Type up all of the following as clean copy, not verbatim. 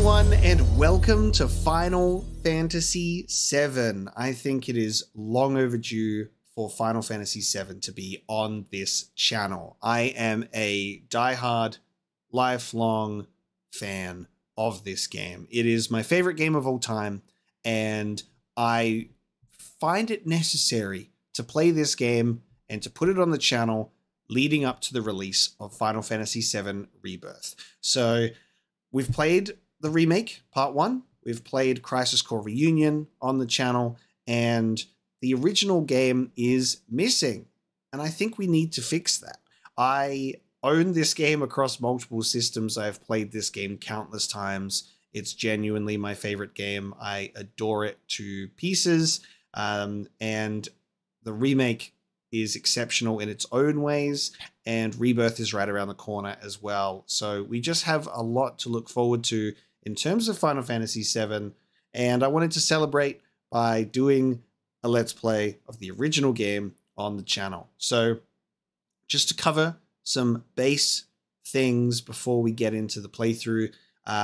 everyone, and welcome to Final Fantasy VII. I think it is long overdue for Final Fantasy VII to be on this channel. I am a diehard, lifelong fan of this game. It is my favorite game of all time, and I find it necessary to play this game and to put it on the channel leading up to the release of Final Fantasy VII Rebirth. So we've played the remake, part 1. We've played Crisis Core Reunion on the channel, and the original game is missing. And I think we need to fix that. I own this game across multiple systems. I've played this game countless times. It's genuinely my favorite game. I adore it to pieces. And the remake is exceptional in its own ways, and Rebirth is right around the corner as well. So we just have a lot to look forward to in terms of Final Fantasy VII, and I wanted to celebrate by doing a Let's Play of the original game on the channel. So just to cover some base things before we get into the playthrough,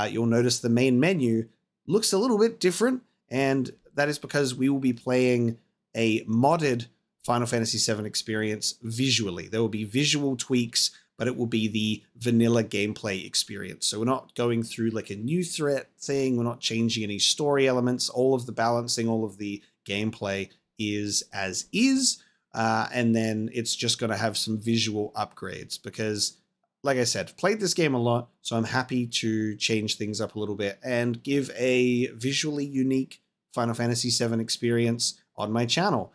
you'll notice the main menu looks a little bit different, and that is because we will be playing a modded Final Fantasy VII experience visually. There will be visual tweaks, but it will be the vanilla gameplay experience. So we're not going through like a new threat thing. We're not changing any story elements. All of the balancing, all of the gameplay is as is. And then it's just going to have some visual upgrades because, like I said, played this game a lot, so I'm happy to change things up a little bit and give a visually unique Final Fantasy VII experience on my channel.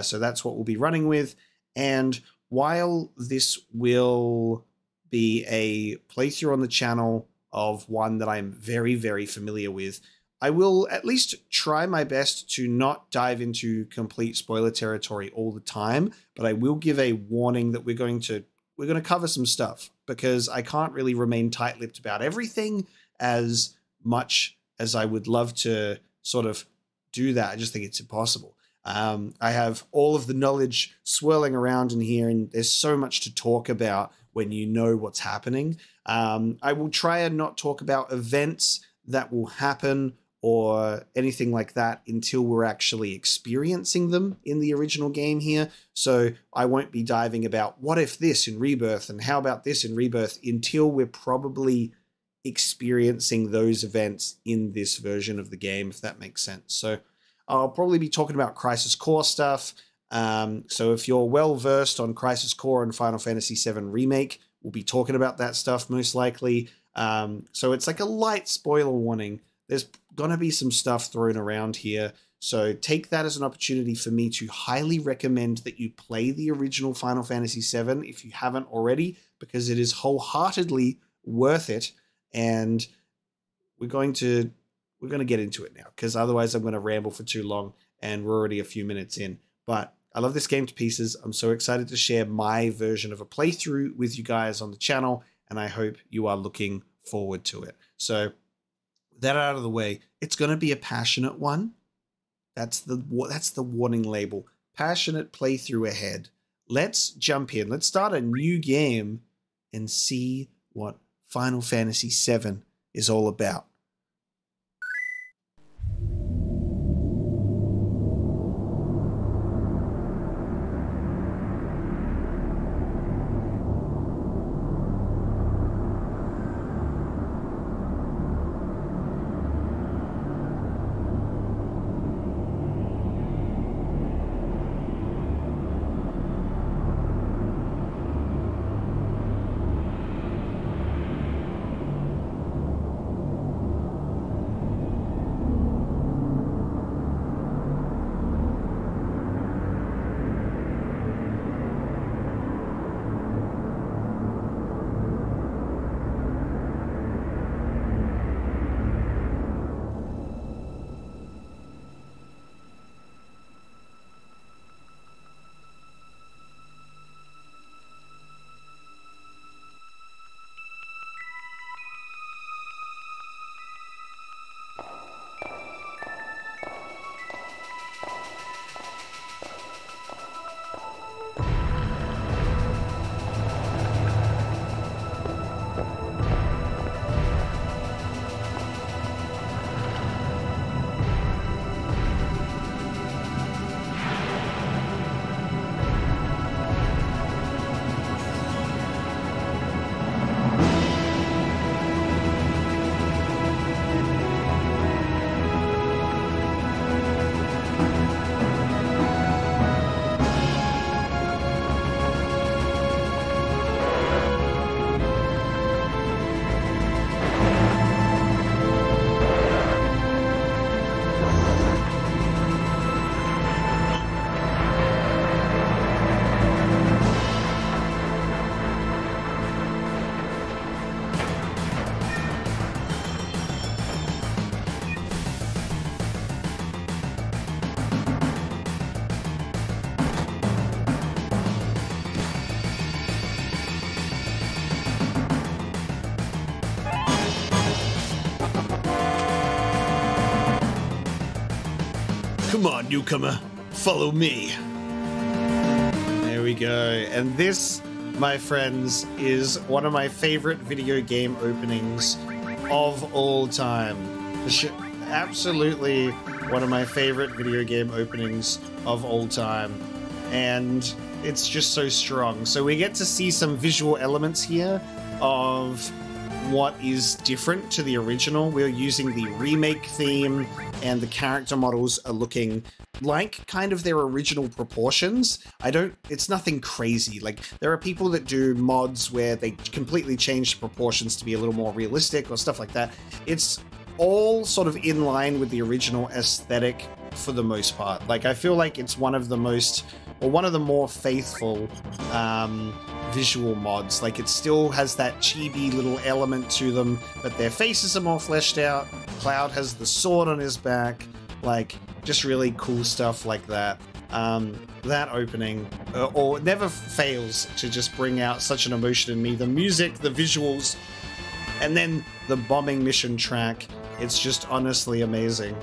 So that's what we'll be running with. And while this will be a playthrough on the channel of one that I'm very, very familiar with, I will at least try my best to not dive into complete spoiler territory all the time, but I will give a warning that we're going to cover some stuff because I can't really remain tight-lipped about everything as much as I would love to sort of do that. I just think it's impossible. I have all of the knowledge swirling around in here, and there's so much to talk about when you know what's happening. I will try and not talk about events that will happen or anything like that until we're actually experiencing them in the original game here. So I won't be diving about what if this in Rebirth and how about this in Rebirth until we're probably experiencing those events in this version of the game, if that makes sense. So I'll probably be talking about Crisis Core stuff. So if you're well-versed on Crisis Core and Final Fantasy VII Remake, we'll be talking about that stuff most likely. So it's like a light spoiler warning. There's going to be some stuff thrown around here. So take that as an opportunity for me to highly recommend that you play the original Final Fantasy VII if you haven't already, because it is wholeheartedly worth it. And we're going to get into it now, because otherwise I'm going to ramble for too long and we're already a few minutes in. But I love this game to pieces. I'm so excited to share my version of a playthrough with you guys on the channel, and I hope you are looking forward to it. So with that out of the way, it's going to be a passionate one. That's the warning label. Passionate playthrough ahead. Let's jump in. Let's start a new game and see what Final Fantasy VII is all about. Come on, newcomer, follow me. There we go. And this, my friends, is one of my favorite video game openings of all time. Absolutely one of my favorite video game openings of all time. And it's just so strong. So we get to see some visual elements here of what is different to the original. We're using the remake theme, and the character models are looking like kind of their original proportions. It's nothing crazy. Like, there are people that do mods where they completely change the proportions to be a little more realistic or stuff like that. It's all sort of in line with the original aesthetic for the most part. Like, I feel like it's one of the most, or one of the more faithful visual mods. Like, it still has that chibi little element to them, but their faces are more fleshed out. Cloud has the sword on his back. Like, just really cool stuff like that. That opening or never fails to just bring out such an emotion in me. The music, the visuals, and then the bombing mission track. It's just honestly amazing.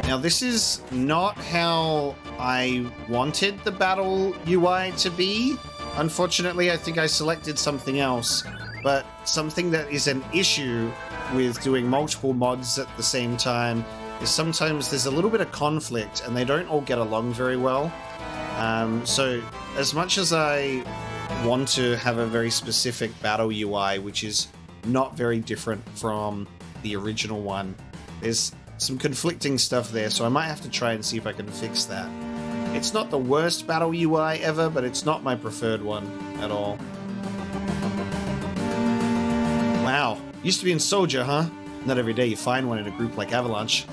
Now, this is not how I wanted the battle UI to be. Unfortunately, I think I selected something else, but something that is an issue with doing multiple mods at the same time is sometimes there's a little bit of conflict and they don't all get along very well. So as much as I want to have a very specific battle UI, which is not very different from the original one, there's some conflicting stuff there, so I might have to try and see if I can fix that. It's not the worst battle UI ever, but it's not my preferred one at all. Wow, used to be in Soldier, huh? Not every day you find one in a group like Avalanche.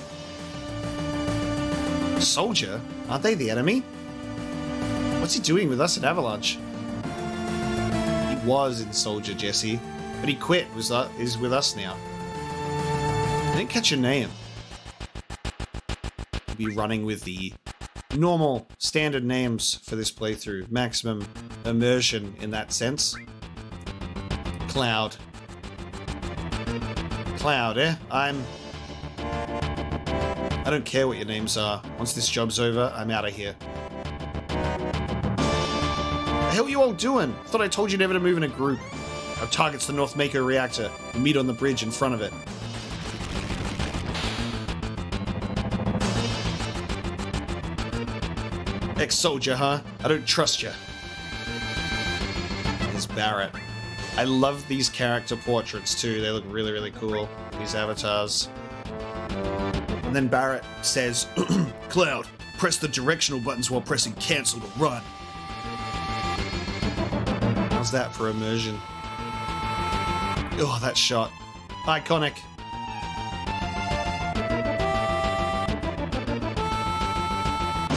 Soldier? Aren't they the enemy? What's he doing with us at Avalanche? He was in Soldier, Jesse, but he quit, is with us now. I didn't catch your name. Be running with the normal standard names for this playthrough. Maximum immersion in that sense. Cloud. Cloud, eh? I don't care what your names are. Once this job's over, I'm out of here. The hell are you all doing? Thought I told you never to move in a group. Our target's the North Mako reactor. We meet on the bridge in front of it. Ex-soldier, huh? I don't trust you. There's Barrett. I love these character portraits too. They look really, really cool. These avatars. And then Barrett says, Cloud, press the directional buttons while pressing cancel to run. How's that for immersion? Oh, that shot. Iconic.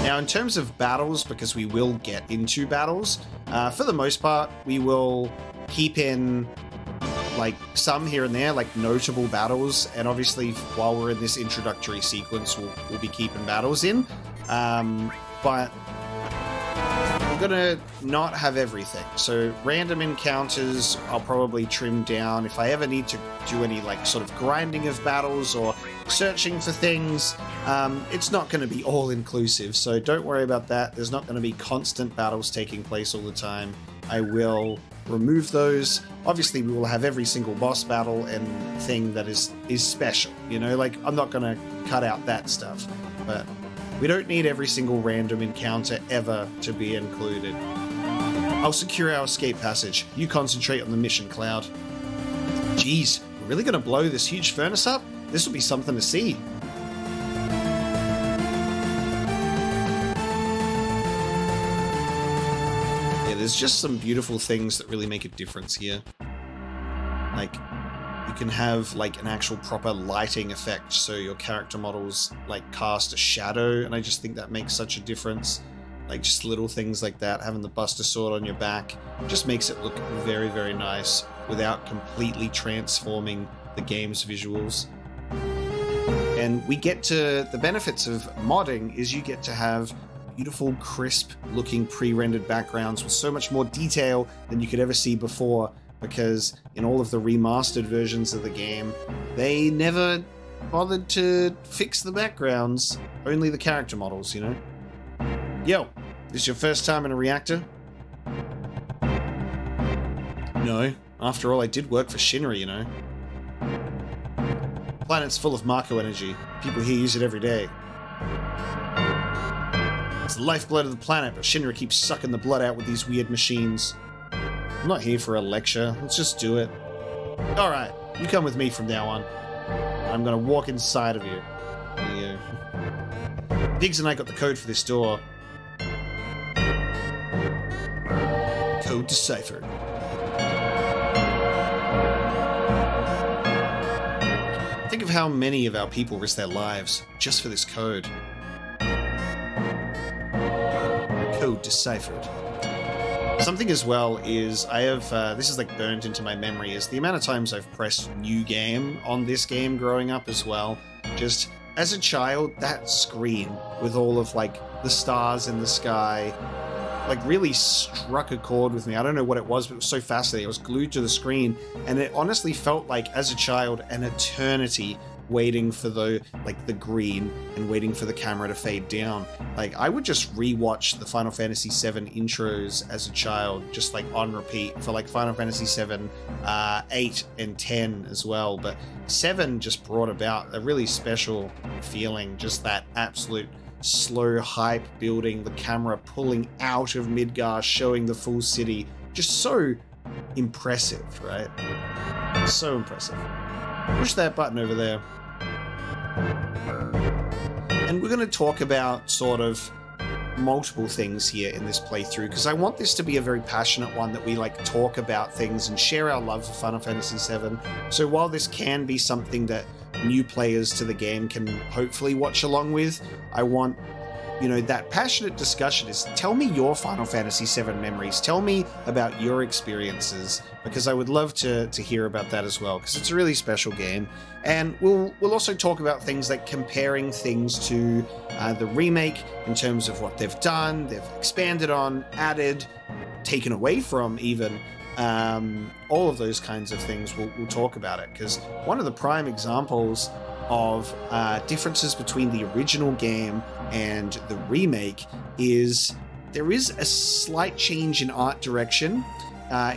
Now, in terms of battles, because we will get into battles, for the most part, we will keep in like some here and there, like notable battles, and obviously while we're in this introductory sequence, we'll be keeping battles in, but we're gonna not have everything. So random encounters I'll probably trim down. If I ever need to do any like sort of grinding of battles or searching for things, it's not going to be all inclusive, so don't worry about that. There's not going to be constant battles taking place all the time. I will remove those. Obviously we will have every single boss battle and thing that is special, you know, like I'm not going to cut out that stuff, but we don't need every single random encounter ever to be included. I'll secure our escape passage. You concentrate on the mission, Cloud. Jeez, we're really going to blow this huge furnace up? This will be something to see. Yeah, there's just some beautiful things that really make a difference here. Like, you can have like an actual proper lighting effect, so your character models like cast a shadow, and I just think that makes such a difference. Like just little things like that, having the Buster Sword on your back, just makes it look very, very nice without completely transforming the game's visuals. And we get to the benefits of modding is you get to have beautiful, crisp looking pre-rendered backgrounds with so much more detail than you could ever see before, because in all of the remastered versions of the game, they never bothered to fix the backgrounds, only the character models, you know? Yo, this your first time in a reactor? No, after all, I did work for Shinra, you know? The planet's full of Mako energy. People here use it every day. It's the lifeblood of the planet, but Shinra keeps sucking the blood out with these weird machines. I'm not here for a lecture. Let's just do it. Alright, you come with me from now on. I'm gonna walk inside of you. Biggs and I got the code for this door. Code deciphered. Think of how many of our people risk their lives just for this code. Code deciphered. Something as well is I have, this is like burnt into my memory, is the amount of times I've pressed new game on this game growing up as well. Just as a child, that screen with all of like the stars in the sky, like really struck a chord with me. I don't know what it was, but it was so fascinating. I was glued to the screen, and it honestly felt like, as a child, an eternity waiting for the green and waiting for the camera to fade down. Like, I would just rewatch the Final Fantasy VII intros as a child, just like on repeat for like Final Fantasy VII 8 and 10 as well. But 7 just brought about a really special feeling, just that absolute slow hype building, the camera pulling out of Midgar, showing the full city. Just so impressive, right? So impressive. Push that button over there. And we're going to talk about sort of multiple things here in this playthrough, because I want this to be a very passionate one that we like talk about things and share our love for Final Fantasy VII. So while this can be something that new players to the game can hopefully watch along with, I want, you know, that passionate discussion is tell me your Final Fantasy VII memories. Tell me about your experiences, because I would love to hear about that as well, because it's a really special game. And we'll also talk about things like comparing things to the remake in terms of what they've done, they've expanded on, added, taken away from even. All of those kinds of things, we'll talk about it, because one of the prime examples of differences between the original game and the remake is there is a slight change in art direction,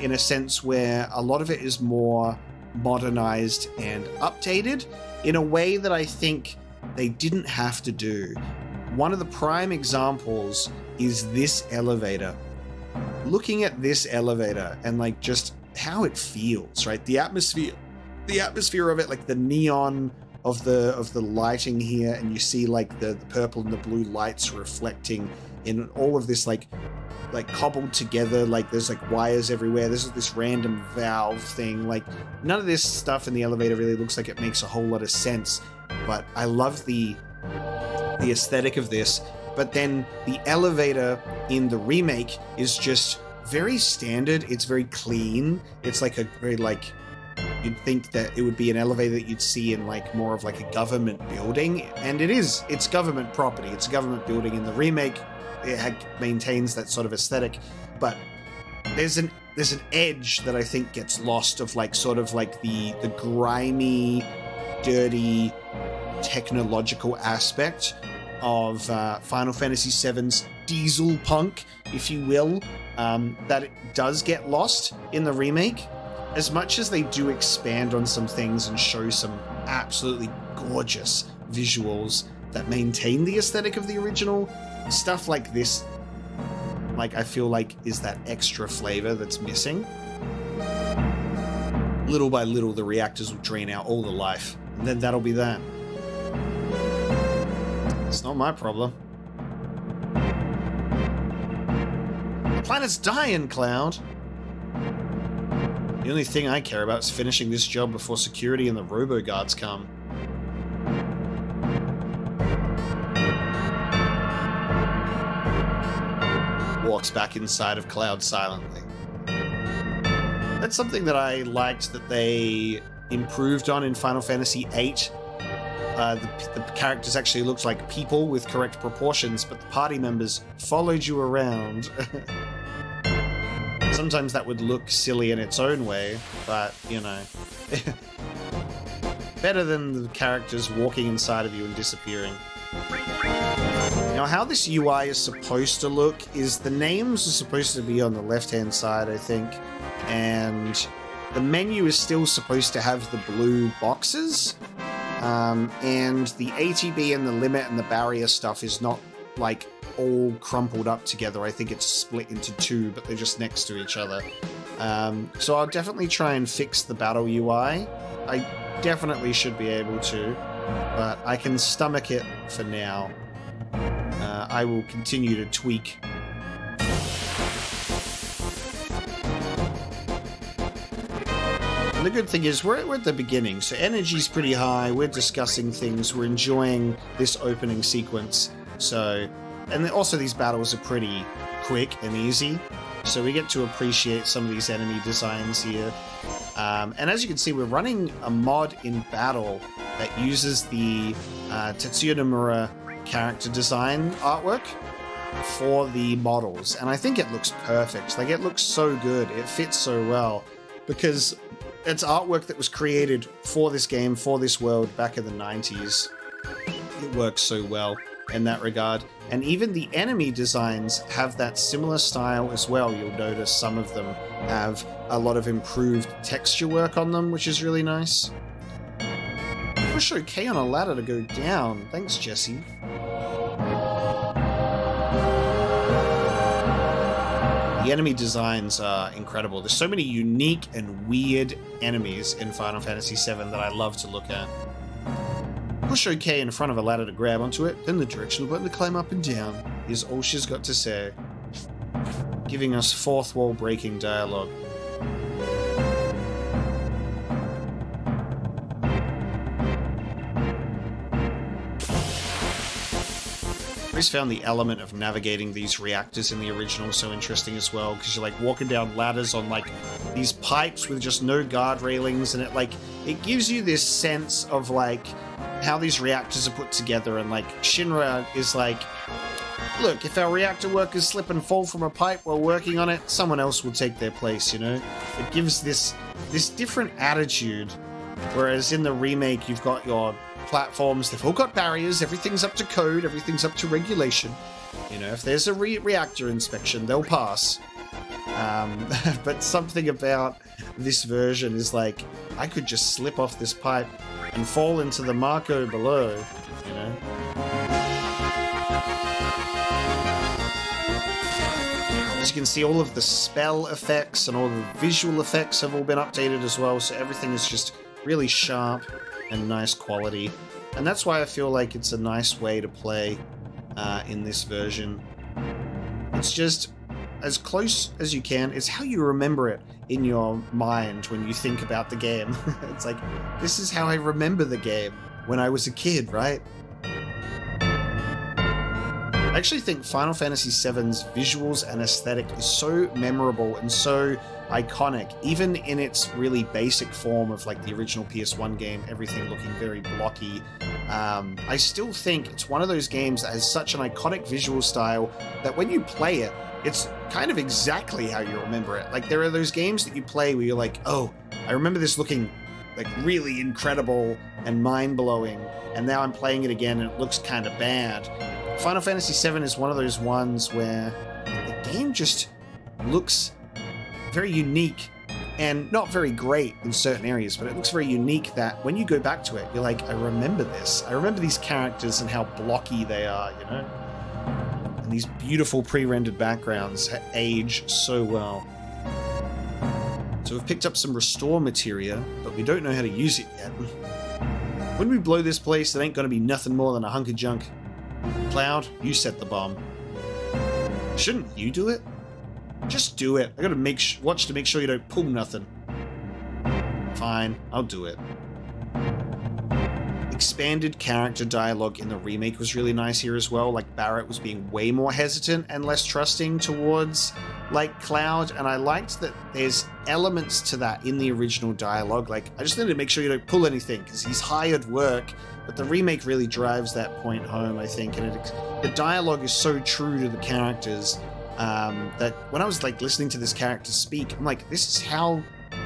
in a sense where a lot of it is more modernized and updated in a way that I think they didn't have to do. One of the prime examples is this elevator. Looking at this elevator and like just how it feels, right? The atmosphere of it, like the neon of the lighting here, and you see like the purple and the blue lights reflecting in all of this like cobbled together, like there's like wires everywhere. There's this random valve thing. Like none of this stuff in the elevator really looks like it makes a whole lot of sense, but I love the aesthetic of this. But then the elevator in the remake is just very standard. It's very clean. It's like a very like, you'd think that it would be an elevator that you'd see in like more of like a government building, and it's government property. It's a government building. In the remake, it maintains that sort of aesthetic, but there's an edge that I think gets lost of like sort of like the grimy, dirty, technological aspect of Final Fantasy VII's diesel punk, if you will, that it does get lost in the remake. As much as they do expand on some things and show some absolutely gorgeous visuals that maintain the aesthetic of the original, stuff like this, like I feel like is that extra flavor that's missing. Little by little, the reactors will drain out all the life, and then that'll be that. It's not my problem. The planet's dying, Cloud. The only thing I care about is finishing this job before security and the robo-guards come. walks back inside of Cloud silently. That's something that I liked that they improved on in Final Fantasy VIII. The characters actually looked like people with correct proportions, but the party members followed you around. Sometimes that would look silly in its own way, but, you know, better than the characters walking inside of you and disappearing. Now, how this UI is supposed to look is the names are supposed to be on the left-hand side, I think, and the menu is still supposed to have the blue boxes, and the ATB and the limit and the barrier stuff is not, like, all crumpled up together. I think it's split into two, but they're just next to each other. So I'll definitely try and fix the battle UI. I definitely should be able to, but I can stomach it for now. I will continue to tweak. And the good thing is we're at the beginning, so energy's pretty high, we're discussing things, we're enjoying this opening sequence, so... And also these battles are pretty quick and easy, so we get to appreciate some of these enemy designs here. And as you can see, we're running a mod in Battle that uses the Tetsuya Nomura character design artwork for the models, and I think it looks perfect. Like, it looks so good, it fits so well, because it's artwork that was created for this game, for this world, back in the 90s. It works so well in that regard. And even the enemy designs have that similar style as well. You'll notice some of them have a lot of improved texture work on them, which is really nice. Push OK on a ladder to go down. Thanks, Jesse. The enemy designs are incredible. There's so many unique and weird enemies in Final Fantasy VII that I love to look at. Push OK in front of a ladder to grab onto it, then the directional button to climb up and down is all she's got to say. Giving us fourth wall breaking dialogue. I always found the element of navigating these reactors in the original so interesting as well, because you're like walking down ladders on like these pipes with just no guard railings, and it gives you this sense of like how these reactors are put together, and like Shinra is like, look, if our reactor workers slip and fall from a pipe while working on it, someone else will take their place, you know? It gives this different attitude, whereas in the remake you've got your platforms, they've all got barriers, everything's up to code, everything's up to regulation. You know, if there's a reactor inspection, they'll pass. But something about this version is like, I could just slip off this pipe and fall into the Marco below, you know? As you can see, all of the spell effects and all the visual effects have all been updated as well, so everything is just really sharp and nice quality. And that's why I feel like it's a nice way to play in this version. It's just as close as you can. It's how you remember it in your mind when you think about the game. It's like, this is how I remember the game when I was a kid, right? I actually think Final Fantasy VII's visuals and aesthetic is so memorable and so iconic, even in its really basic form of like the original PS1 game, everything looking very blocky. I still think it's one of those games that has such an iconic visual style that when you play it, it's kind of exactly how you remember it. Like, there are those games that you play where you're like, oh, I remember this looking like really incredible and mind-blowing, and now I'm playing it again and it looks kind of bad. Final Fantasy VII is one of those ones where the game just looks very unique and not very great in certain areas, but it looks very unique that when you go back to it, you're like, I remember this. I remember these characters and how blocky they are, you know? And these beautiful pre-rendered backgrounds age so well. So we've picked up some restore materia, but we don't know how to use it yet. When we blow this place, it ain't gonna be nothing more than a hunk of junk. Cloud, you set the bomb. Shouldn't you do it? Just do it. I gotta watch to make sure you don't pull nothing. Fine, I'll do it. expanded character dialogue in the remake was really nice here as well. Like, Barrett was being way more hesitant and less trusting towards, like, Cloud, and I liked that there's elements to that in the original dialogue. Like, I just need to make sure you don't pull anything, because he's hired work, but the remake really drives that point home, I think, and the dialogue is so true to the characters that when I was, like, listening to this character speak, I'm like, this is how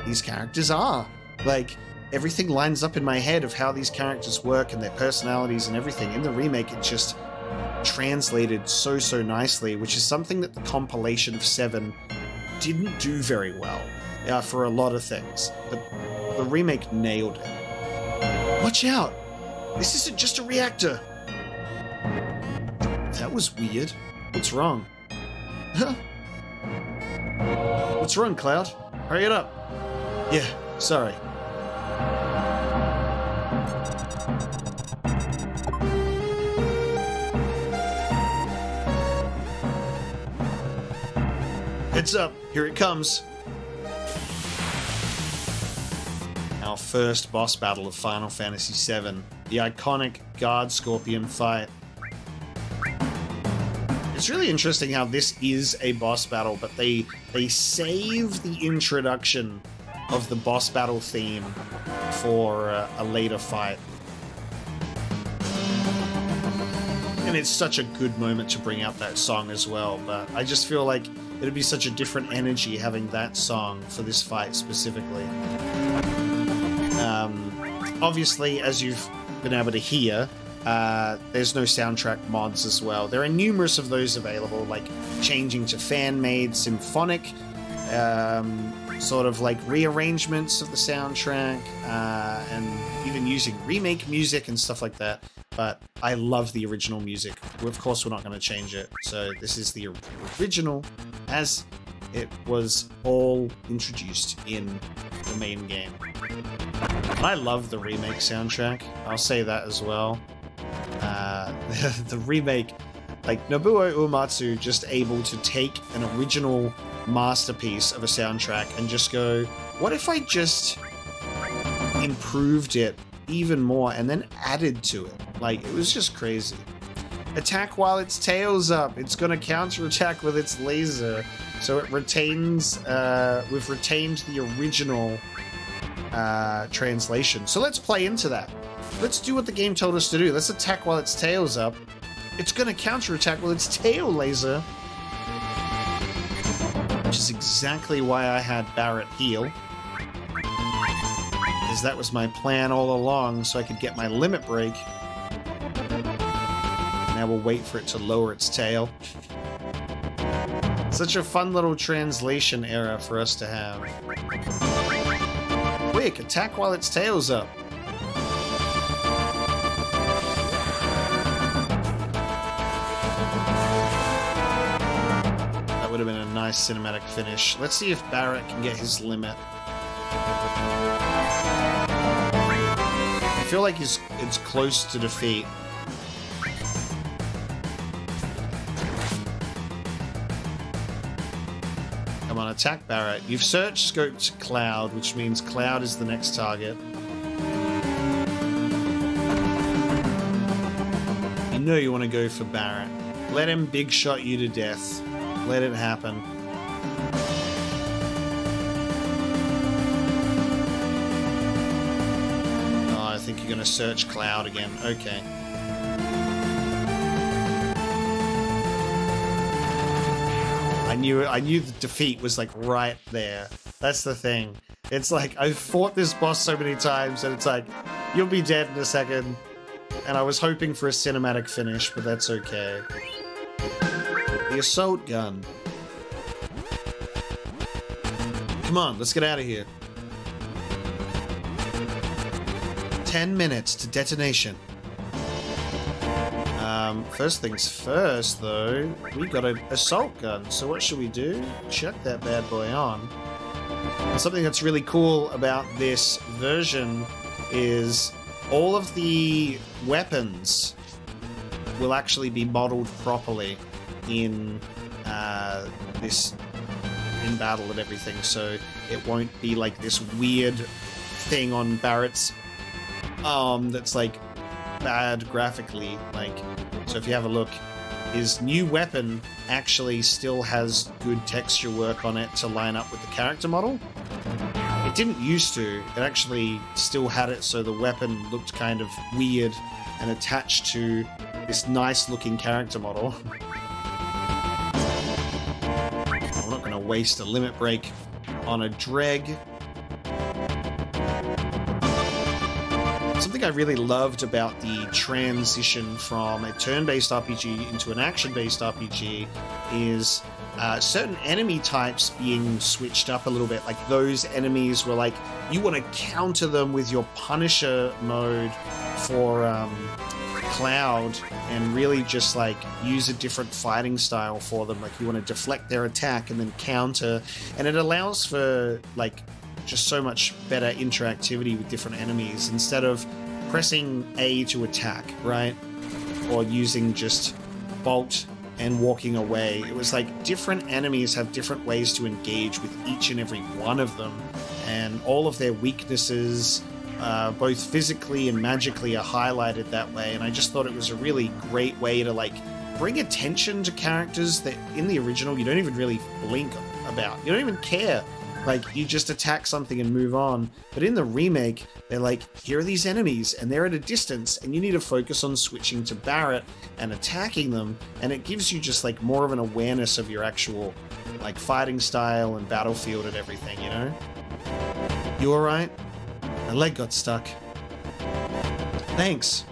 these characters are. Like, everything lines up in my head of how these characters work and their personalities and everything. In the remake, it just translated so nicely, which is something that the compilation of 7 didn't do very well for a lot of things. But the remake nailed it. Watch out! This isn't just a reactor! That was weird. What's wrong? What's wrong, Cloud? Hurry it up. Yeah, sorry. Heads up, here it comes. Our first boss battle of Final Fantasy VII, the iconic Guard Scorpion fight. It's really interesting how this is a boss battle, but they save the introduction of the boss battle theme for a later fight. And it's such a good moment to bring out that song as well, but I just feel like it'd be such a different energy having that song for this fight specifically. Obviously, as you've been able to hear, there's no soundtrack mods as well. There are numerous of those available, like changing to fan-made symphonic, sort of like rearrangements of the soundtrack, and even using remake music and stuff like that. But I love the original music. Of course, we're not going to change it. So this is the original as it was all introduced in the main game. I love the remake soundtrack. I'll say that as well. The remake, like Nobuo Uematsu, just able to take an original masterpiece of a soundtrack and just go, what if I just improved it even more and then added to it? Like, it was just crazy. Attack while its tail's up. It's gonna counterattack with its laser. So it retains, we've retained the original translation. So let's play into that. Let's do what the game told us to do. Let's attack while its tail's up. It's gonna counterattack with its tail laser. Which is exactly why I had Barrett heal. Because that was my plan all along, so I could get my limit break. Now we'll wait for it to lower its tail. Such a fun little translation error for us to have. Quick, attack while its tail's up. That would have been a nice cinematic finish. Let's see if Barrett can get his limit. I feel like it's close to defeat. Come on, attack Barrett. You've search scoped Cloud, which means Cloud is the next target. You know you want to go for Barrett. Let him big shot you to death. Let it happen. Oh, I think you're going to search Cloud again. Okay. I knew the defeat was like right there. That's the thing. It's like, I've fought this boss so many times and it's like, you'll be dead in a second. And I was hoping for a cinematic finish, but that's okay. The assault gun. Come on, let's get out of here. 10 minutes to detonation. First things first, though, we got an assault gun. So what should we do? Chuck that bad boy on. And something that's really cool about this version is all of the weapons will actually be modeled properly in in battle and everything. So it won't be like this weird thing on Barrett's arm that's like bad graphically. Like, so if you have a look, his new weapon actually still has good texture work on it to line up with the character model. It didn't used to. It actually still had it so the weapon looked kind of weird and attached to this nice looking character model. I'm not going to waste a limit break on a dreg. Something I really loved about the transition from a turn-based RPG into an action-based RPG is certain enemy types being switched up a little bit. Like, those enemies were like, you want to counter them with your Punisher mode for Cloud and really just like use a different fighting style for them. Like, you want to deflect their attack and then counter, and it allows for like just so much better interactivity with different enemies instead of pressing A to attack, right? Or using just Bolt and walking away. It was like different enemies have different ways to engage with each and every one of them, and all of their weaknesses, both physically and magically, are highlighted that way. And I just thought it was a really great way to like bring attention to characters that in the original you don't even really blink about. You don't even care. Like, you just attack something and move on. But in the remake, they're like, here are these enemies, and they're at a distance, and you need to focus on switching to Barret and attacking them, and it gives you just like more of an awareness of your actual like fighting style and battlefield and everything, you know? You alright? My leg got stuck. Thanks.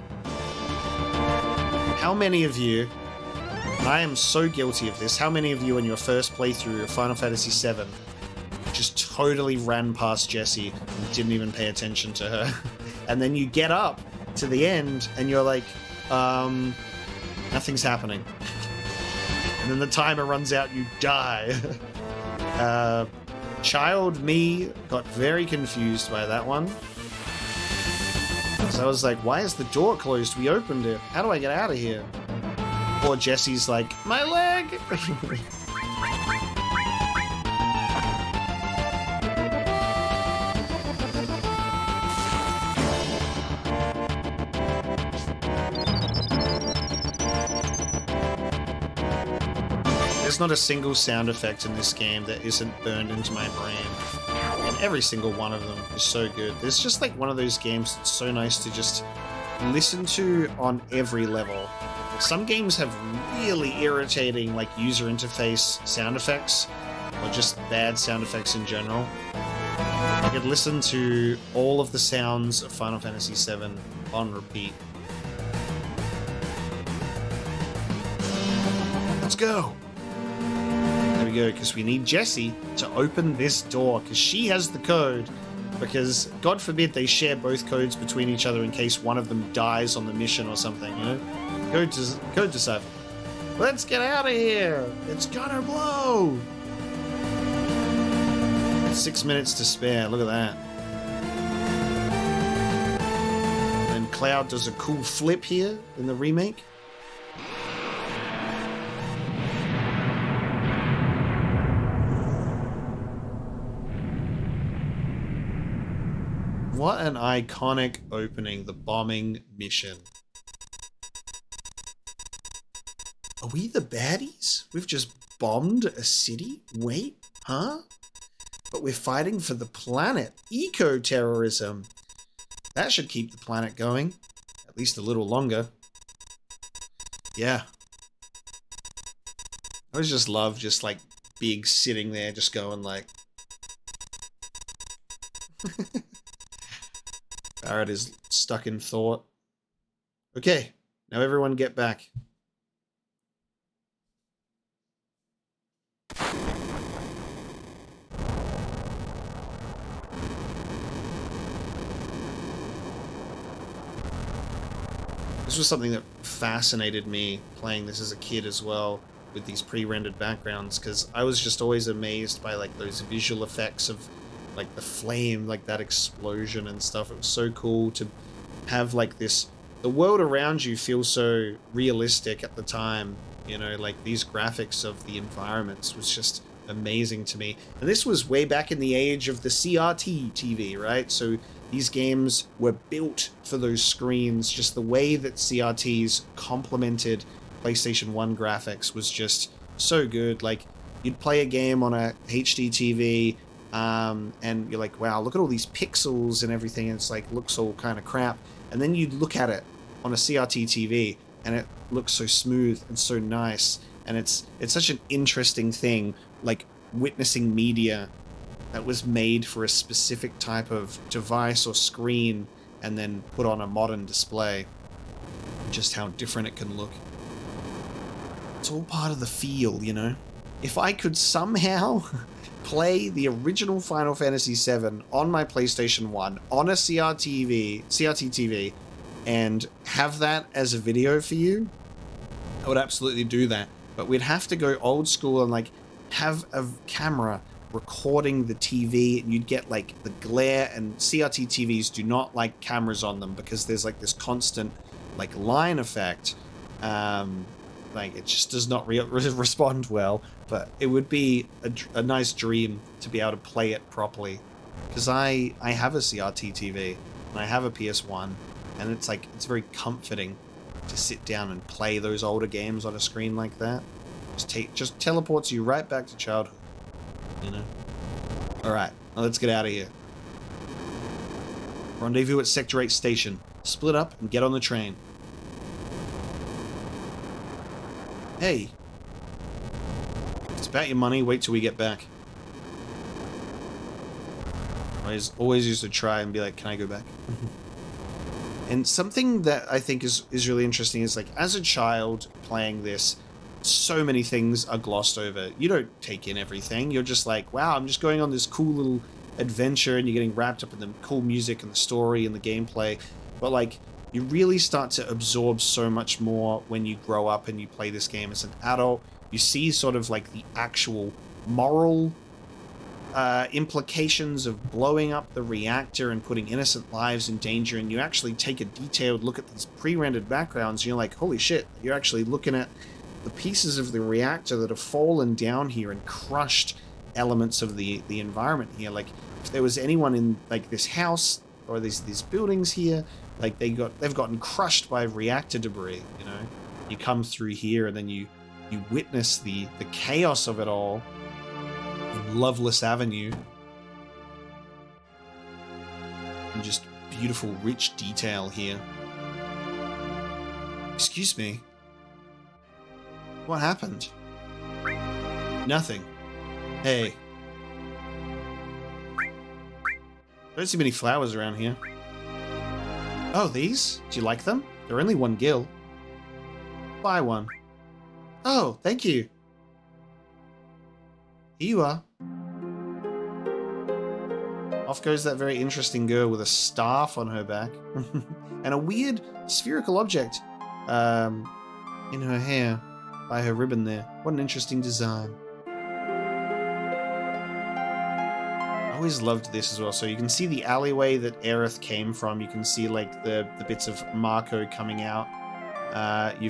How many of you, and I am so guilty of this, how many of you in your first playthrough of Final Fantasy VII just totally ran past Jessie and didn't even pay attention to her? And then you get up to the end and you're like, nothing's happening. And then the timer runs out, you die. Child me got very confused by that one. So I was like, why is the door closed? We opened it. How do I get out of here? Or Jessie's like, my leg! There's not a single sound effect in this game that isn't burned into my brain. And every single one of them is so good. It's just like one of those games that's so nice to just listen to on every level. Some games have really irritating like user interface sound effects, or just bad sound effects in general. I could listen to all of the sounds of Final Fantasy VII on repeat. Let's go! There we go, because we need Jessie to open this door, because she has the code, because God forbid they share both codes between each other in case one of them dies on the mission or something, you know? Code decipher. Let's get out of here! It's gonna blow! 6 minutes to spare, look at that. And Cloud does a cool flip here in the remake. What an iconic opening, the bombing mission. Are we the baddies? We've just bombed a city? Wait, huh? But we're fighting for the planet. Eco-terrorism. That should keep the planet going. At least a little longer. Yeah. I always just love just like Big sitting there just going like... Barret is stuck in thought. Okay, now everyone get back. This was something that fascinated me playing this as a kid as well, with these pre-rendered backgrounds, because I was just always amazed by like those visual effects of like the flame, like that explosion and stuff. It was so cool to have like this, the world around you feels so realistic at the time, you know, like these graphics of the environments was just amazing to me. And this was way back in the age of the CRT TV, right? So these games were built for those screens. Just the way that CRTs complemented PlayStation 1 graphics was just so good. Like, you'd play a game on a HD TV, and you're like, wow, look at all these pixels and everything, and it's like, looks all kind of crap. And then you'd look at it on a CRT TV, and it looks so smooth and so nice. And it's such an interesting thing, like witnessing media that was made for a specific type of device or screen and then put on a modern display. Just how different it can look. It's all part of the feel, you know? If I could somehow play the original Final Fantasy VII on my PlayStation 1 on a CRT TV and have that as a video for you, I would absolutely do that. But we'd have to go old school and like have a camera recording the TV, and you'd get like the glare, and CRT TVs do not like cameras on them because there's like this constant like line effect. Like it just does not respond well, but it would be a nice dream to be able to play it properly, because I have a CRT TV and I have a PS1, and it's like, it's very comforting to sit down and play those older games on a screen like that. Just teleports you right back to childhood, you know? Alright, now let's get out of here. Rendezvous at Sector 8 Station. Split up and get on the train. Hey. If it's about your money, wait till we get back. I always used to try and be like, can I go back? And something that I think is really interesting is, like, as a child playing this, so many things are glossed over. You don't take in everything. You're just like, wow, I'm just going on this cool little adventure, and you're getting wrapped up in the cool music and the story and the gameplay. But, like, you really start to absorb so much more when you grow up and you play this game as an adult. You see sort of, like, the actual moral implications of blowing up the reactor and putting innocent lives in danger, and you actually take a detailed look at these pre-rendered backgrounds, and you're like, holy shit, you're actually looking at the pieces of the reactor that have fallen down here and crushed elements of the environment here. Like, if there was anyone in, like, this house or these buildings here, like, they've gotten crushed by reactor debris, you know? You come through here and then you witness the chaos of it all in Loveless Avenue. And just beautiful, rich detail here. Excuse me. What happened? Nothing. Hey. Don't see many flowers around here. Oh, these? Do you like them? They're only 1 gil. Buy one. Oh, thank you. Here you are. Off goes that very interesting girl with a staff on her back. And a weird spherical object in her hair by her ribbon there. What an interesting design. I always loved this as well. So you can see the alleyway that Aerith came from. You can see like the bits of Marco coming out. You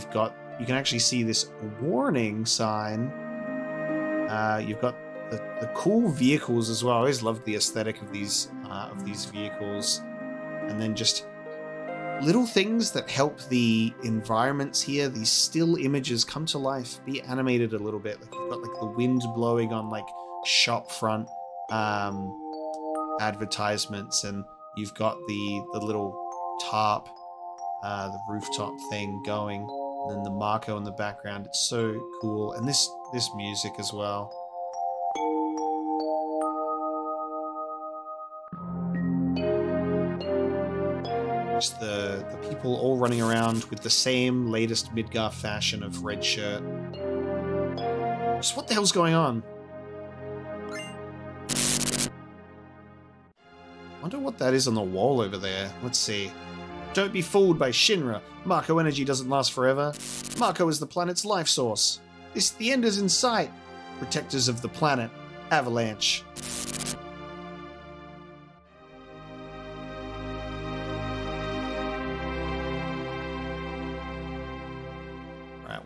can actually see this warning sign. You've got the cool vehicles as well. I always loved the aesthetic of these vehicles, and then just little things that help the environments here, these still images, come to life, be animated a little bit. Like you've got like the wind blowing on like shop front advertisements, and you've got the little tarp, the rooftop thing going, and then the Marco in the background. It's so cool, and this music as well. Just the people all running around with the same latest Midgar fashion of red shirt. Just what the hell's going on? Wonder what that is on the wall over there. Let's see. Don't be fooled by Shinra. Marco energy doesn't last forever. Marco is the planet's life source. The end is in sight. Protectors of the planet. Avalanche.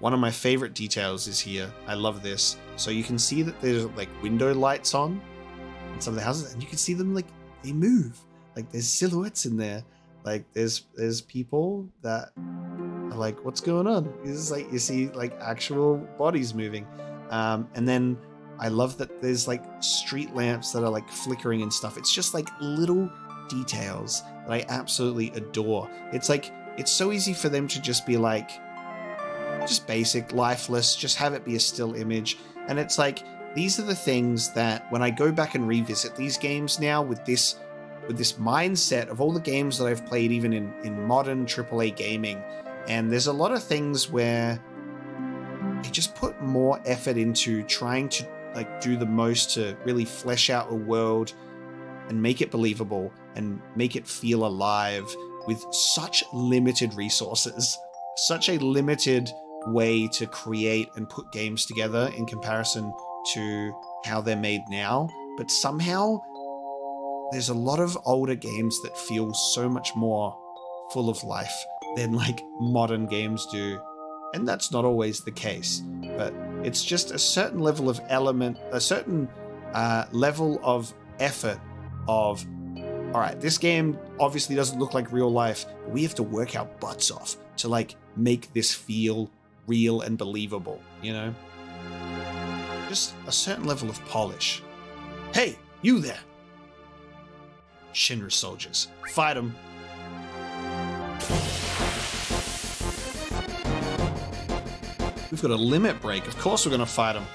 one of my favorite details is here. I love this. So you can see that there's like window lights on in some of the houses, and you can see them like they move. Like there's silhouettes in there. Like there's people that are like, what's going on? It's like you see like actual bodies moving. And then I love that there's like street lamps that are like flickering and stuff. It's just like little details that I absolutely adore. It's like, it's so easy for them to just be like, just basic, lifeless, just have it be a still image. And it's like, these are the things that when I go back and revisit these games now with this mindset of all the games that I've played, even in modern AAA gaming, and there's a lot of things where they just put more effort into trying to like do the most to really flesh out a world and make it believable and make it feel alive with such limited resources, such a limited way to create and put games together in comparison to how they're made now. But somehow there's a lot of older games that feel so much more full of life than like modern games do. And that's not always the case, but it's just a certain level of a certain level of effort of, all right, this game obviously doesn't look like real life, but we have to work our butts off to like make this feel real and believable, you know? Just a certain level of polish. Hey, you there! Shinra soldiers. Fight them. We've got a limit break. Of course we're going to fight them.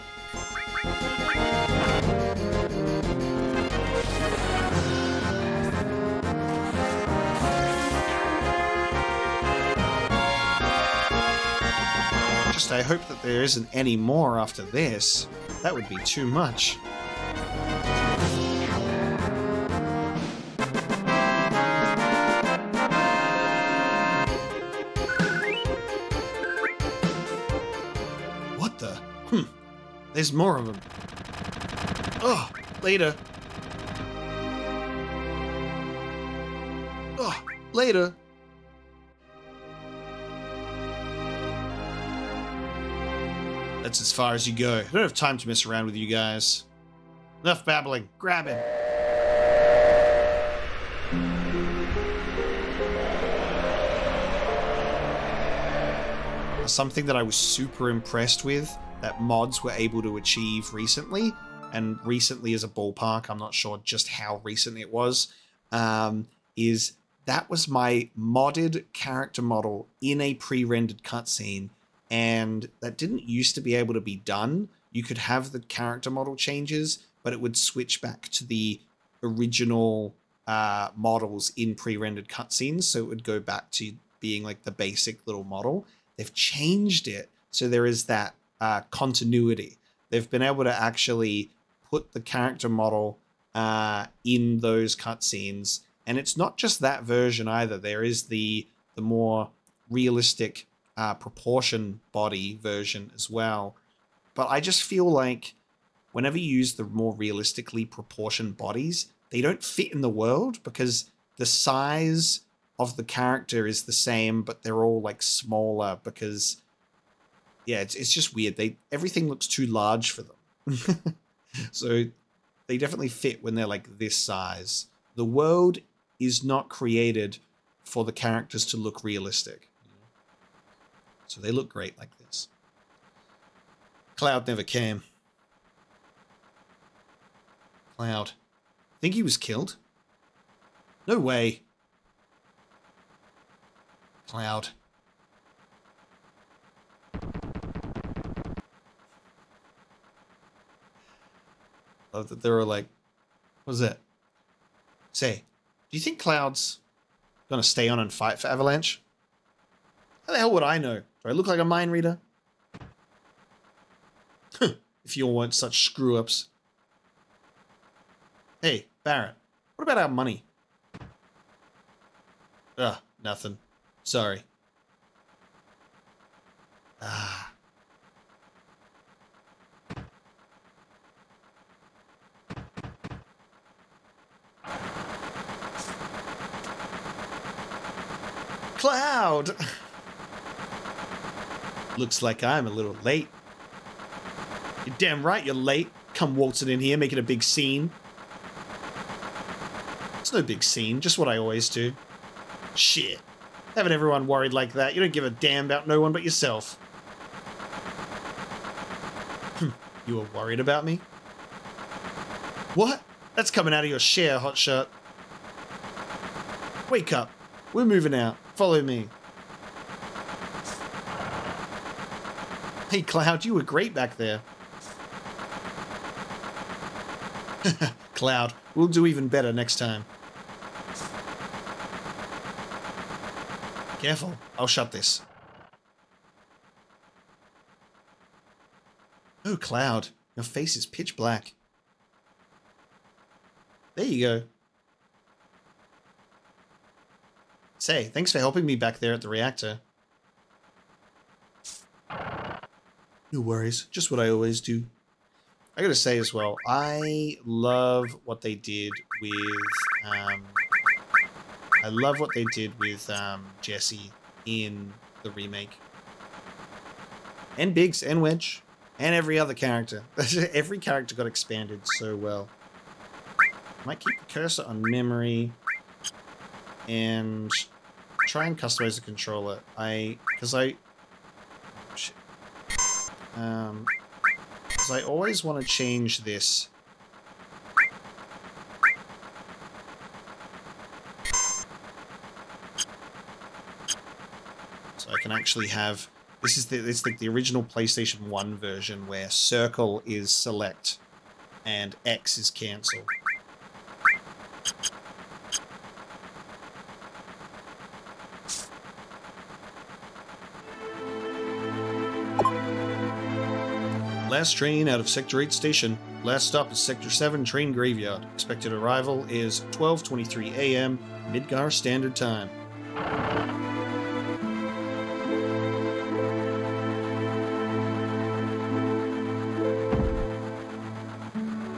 Just I hope that there isn't any more after this. That would be too much. What the? There's more of them. Oh, later. Oh, later. That's as far as you go. I don't have time to mess around with you guys. Enough babbling. Grab him. Something that I was super impressed with that mods were able to achieve recently, and recently as a ballpark, I'm not sure just how recent it was, is that was my modded character model in a pre-rendered cutscene. And that didn't used to be able to be done. You could have the character model changes, but it would switch back to the original models in pre-rendered cutscenes. So it would go back to being like the basic little model. They've changed it so there is that continuity. They've been able to actually put the character model in those cutscenes. And it's not just that version either. There is the more realistic proportion body version as well. But I just feel like whenever you use the more realistically proportioned bodies, they don't fit in the world because the size of the character is the same, but they're all like smaller because, yeah, it's just weird. Everything looks too large for them. So they definitely fit when they're like this size. The world is not created for the characters to look realistic. So they look great like this. Cloud never came. Cloud. Think he was killed? No way. Cloud. Love that they were like, what was that? Say, do you think Cloud's gonna stay on and fight for Avalanche? How the hell would I know? Do I look like a mind reader? If you all weren't such screw-ups. Hey, Barrett, what about our money? Ugh, nothing. Sorry. Ah. Cloud! Looks like I'm a little late. You're damn right you're late. Come waltzing in here, making a big scene. It's no big scene, just what I always do. Shit. Having everyone worried like that, you don't give a damn about no one but yourself. You were worried about me? What? That's coming out of your share, hotshot. Wake up. We're moving out. Follow me. Hey, Cloud, you were great back there. Cloud, we'll do even better next time. Careful, I'll shut this. Oh, Cloud, your face is pitch black. There you go. Say, thanks for helping me back there at the reactor. No worries, just what I always do. I gotta say as well, I love what they did with, Jesse in the remake. And Biggs, and Wedge, and every other character. Every character got expanded so well. Might keep the cursor on memory, and try and customize the controller. Because I always want to change this. So I can actually have, it's like the original PlayStation 1 version where circle is select and X is cancel. Last train out of Sector 8 station. Last stop is Sector 7 train graveyard. Expected arrival is 12:23 AM, Midgar Standard Time.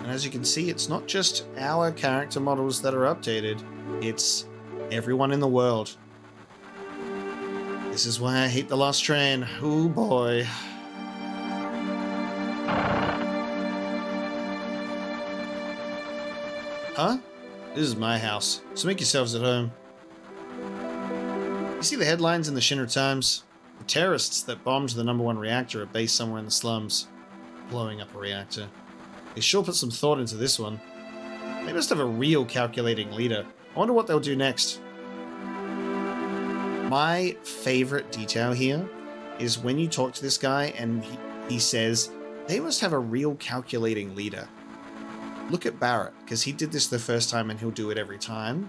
And as you can see, it's not just our character models that are updated, it's everyone in the world. This is why I hate the last train. Oh boy. Huh? This is my house, so make yourselves at home. You see the headlines in the Shinra Times? The terrorists that bombed the #1 reactor are based somewhere in the slums. Blowing up a reactor. They sure put some thought into this one. They must have a real calculating leader. I wonder what they'll do next. My favorite detail here is when you talk to this guy and he says, they must have a real calculating leader. Look at Barrett, because he did this the first time and he'll do it every time.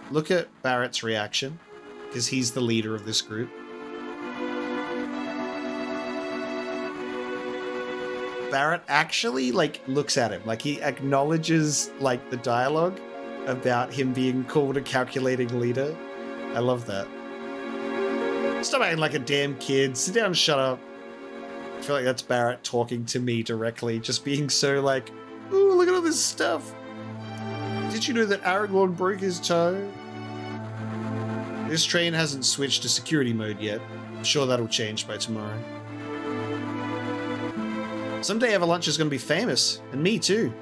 Look at Barrett's reaction, because he's the leader of this group. Barrett actually, like, looks at him. Like, he acknowledges, like, the dialogue about him being called a calculating leader. I love that. Stop acting like a damn kid. Sit down and shut up. I feel like that's Barrett talking to me directly, just being so, like, ooh, look at all this stuff. Did you know that Aragorn broke his toe? This train hasn't switched to security mode yet. I'm sure that'll change by tomorrow. Someday Avalanche is going to be famous, and me too.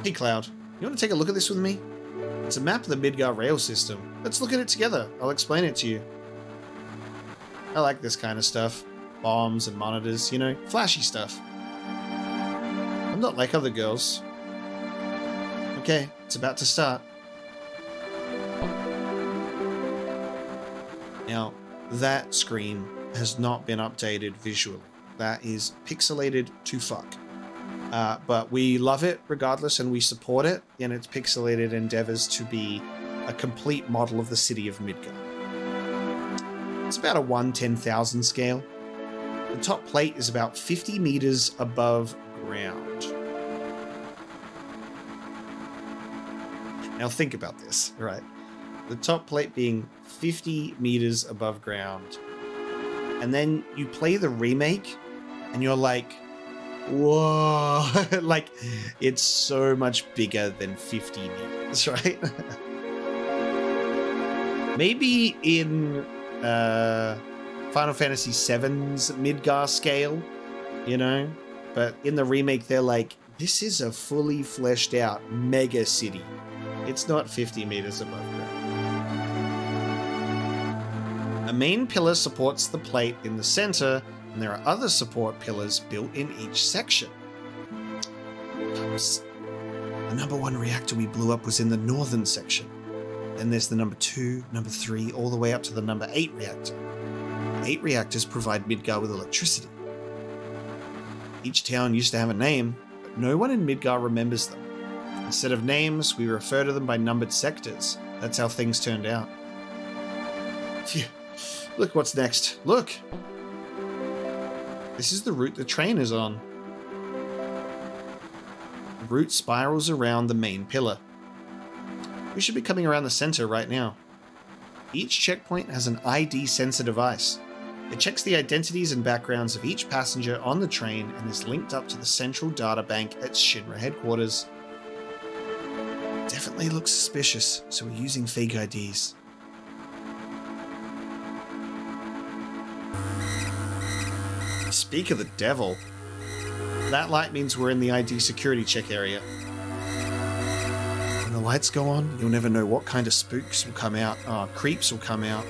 Hey Cloud, you want to take a look at this with me? It's a map of the Midgar rail system. Let's look at it together. I'll explain it to you. I like this kind of stuff. Bombs and monitors, you know, flashy stuff. I'm not like other girls. Okay, it's about to start. Now, that screen has not been updated visually. That is pixelated to fuck. But we love it regardless, and we support it in its pixelated endeavors to be a complete model of the city of Midgar. It's about a 1/10,000 scale. The top plate is about 50 meters above ground. Now think about this, right? The top plate being 50 meters above ground. And then you play the remake and you're like, whoa, like it's so much bigger than 50 meters, right? Maybe in Final Fantasy VII's Midgar scale, you know? But in the remake, they're like, this is a fully fleshed out mega city. It's not 50 meters above ground. A main pillar supports the plate in the center, and there are other support pillars built in each section. Oops. The number 1 reactor we blew up was in the northern section. Then there's the number 2, number 3, all the way up to the number 8 reactor. 8 reactors provide Midgar with electricity. Each town used to have a name, but no one in Midgar remembers them. Instead of names, we refer to them by numbered sectors. That's how things turned out. Phew. Look what's next. Look! This is the route the train is on. The route spirals around the main pillar. We should be coming around the center right now. Each checkpoint has an ID sensor device. It checks the identities and backgrounds of each passenger on the train and is linked up to the central data bank at Shinra headquarters. Definitely looks suspicious, so we're using fake IDs. Speak of the devil. That light means we're in the ID security check area. When the lights go on, you'll never know what kind of spooks will come out. Oh, creeps will come out.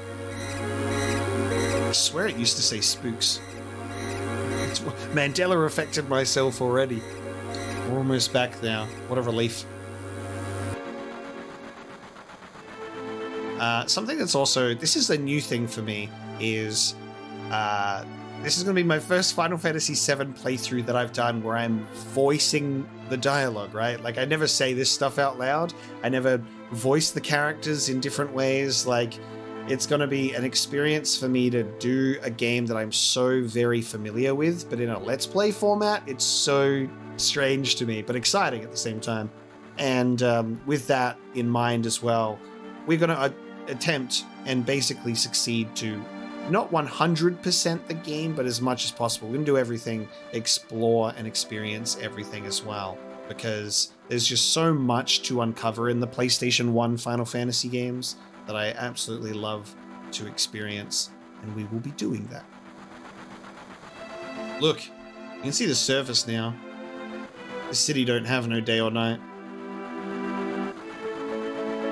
I swear it used to say spooks. It's Mandela affected myself already. We're almost back now. What a relief. Something that's also... This is a new thing for me, is... this is going to be my first Final Fantasy VII playthrough that I've done where I'm voicing the dialogue, right? Like, I never say this stuff out loud. I never voice the characters in different ways. Like, it's going to be an experience for me to do a game that I'm so very familiar with, but in a Let's Play format, it's so strange to me, but exciting at the same time. And with that in mind as well, we're going to attempt and basically succeed to not 100% the game, but as much as possible. We're going to do everything, explore and experience everything as well, because there's just so much to uncover in the PlayStation 1 Final Fantasy games that I absolutely love to experience, and we will be doing that. Look, you can see the surface now. The city don't have no day or night.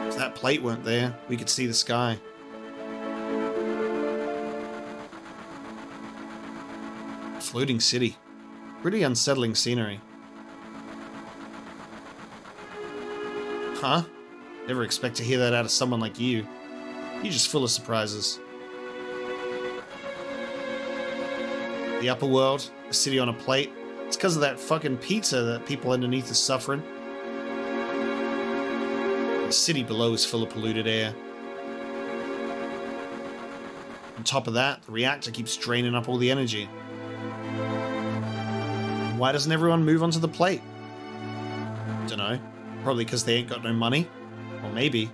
If that plate weren't there, we could see the sky. Floating city. Pretty unsettling scenery. Huh? Never expect to hear that out of someone like you. You're just full of surprises. The upper world, a city on a plate. It's because of that fucking pizza that people underneath are suffering. The city below is full of polluted air. On top of that, the reactor keeps draining up all the energy. Why doesn't everyone move onto the plate? Dunno. Probably because they ain't got no money. Or maybe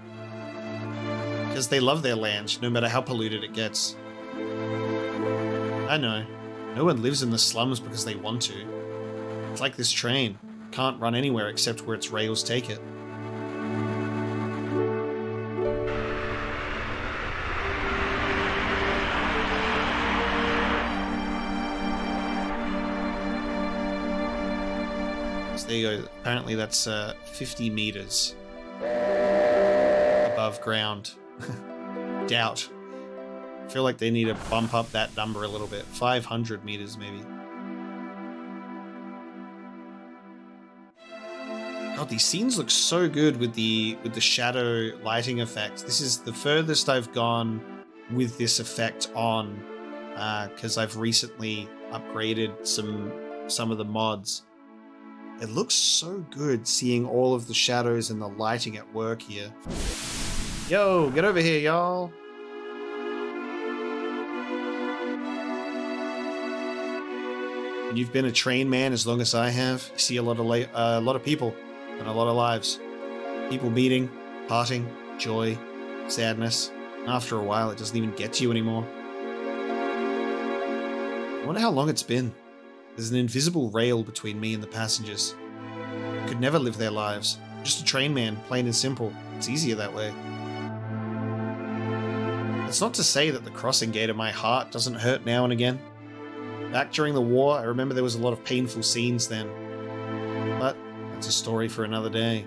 because they love their land, no matter how polluted it gets. I know. No one lives in the slums because they want to. It's like this train. Can't run anywhere except where its rails take it. So there you go. Apparently that's 50 meters above ground. Doubt. I feel like they need to bump up that number a little bit. 500 meters maybe. God, these scenes look so good with the shadow lighting effect. This is the furthest I've gone with this effect on, because I've recently upgraded some of the mods. It looks so good seeing all of the shadows and the lighting at work here. Yo, get over here, y'all. And you've been a train man as long as I have. You see a lot of people and a lot of lives. People meeting, parting, joy, sadness. After a while, it doesn't even get to you anymore. I wonder how long it's been. There's an invisible rail between me and the passengers. I could never live their lives. Just a train man, plain and simple. It's easier that way. It's not to say that the crossing gate of my heart doesn't hurt now and again. Back during the war, I remember there was a lot of painful scenes then. But that's a story for another day.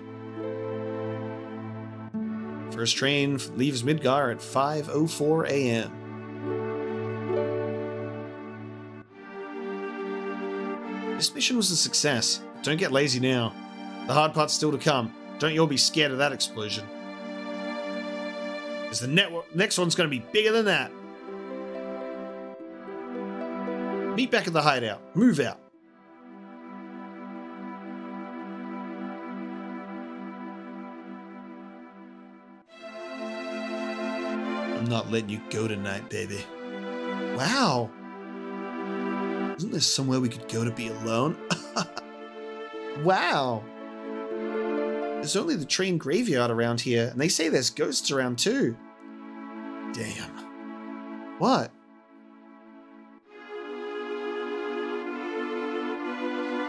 First train leaves Midgar at 5:04 a.m. This mission was a success. Don't get lazy now. The hard part's still to come. Don't you all be scared of that explosion. Because the next one's going to be bigger than that. Meet back at the hideout. Move out. I'm not letting you go tonight, baby. Wow. Isn't there somewhere we could go to be alone? Wow. There's only the train graveyard around here, and they say there's ghosts around too. Damn. What?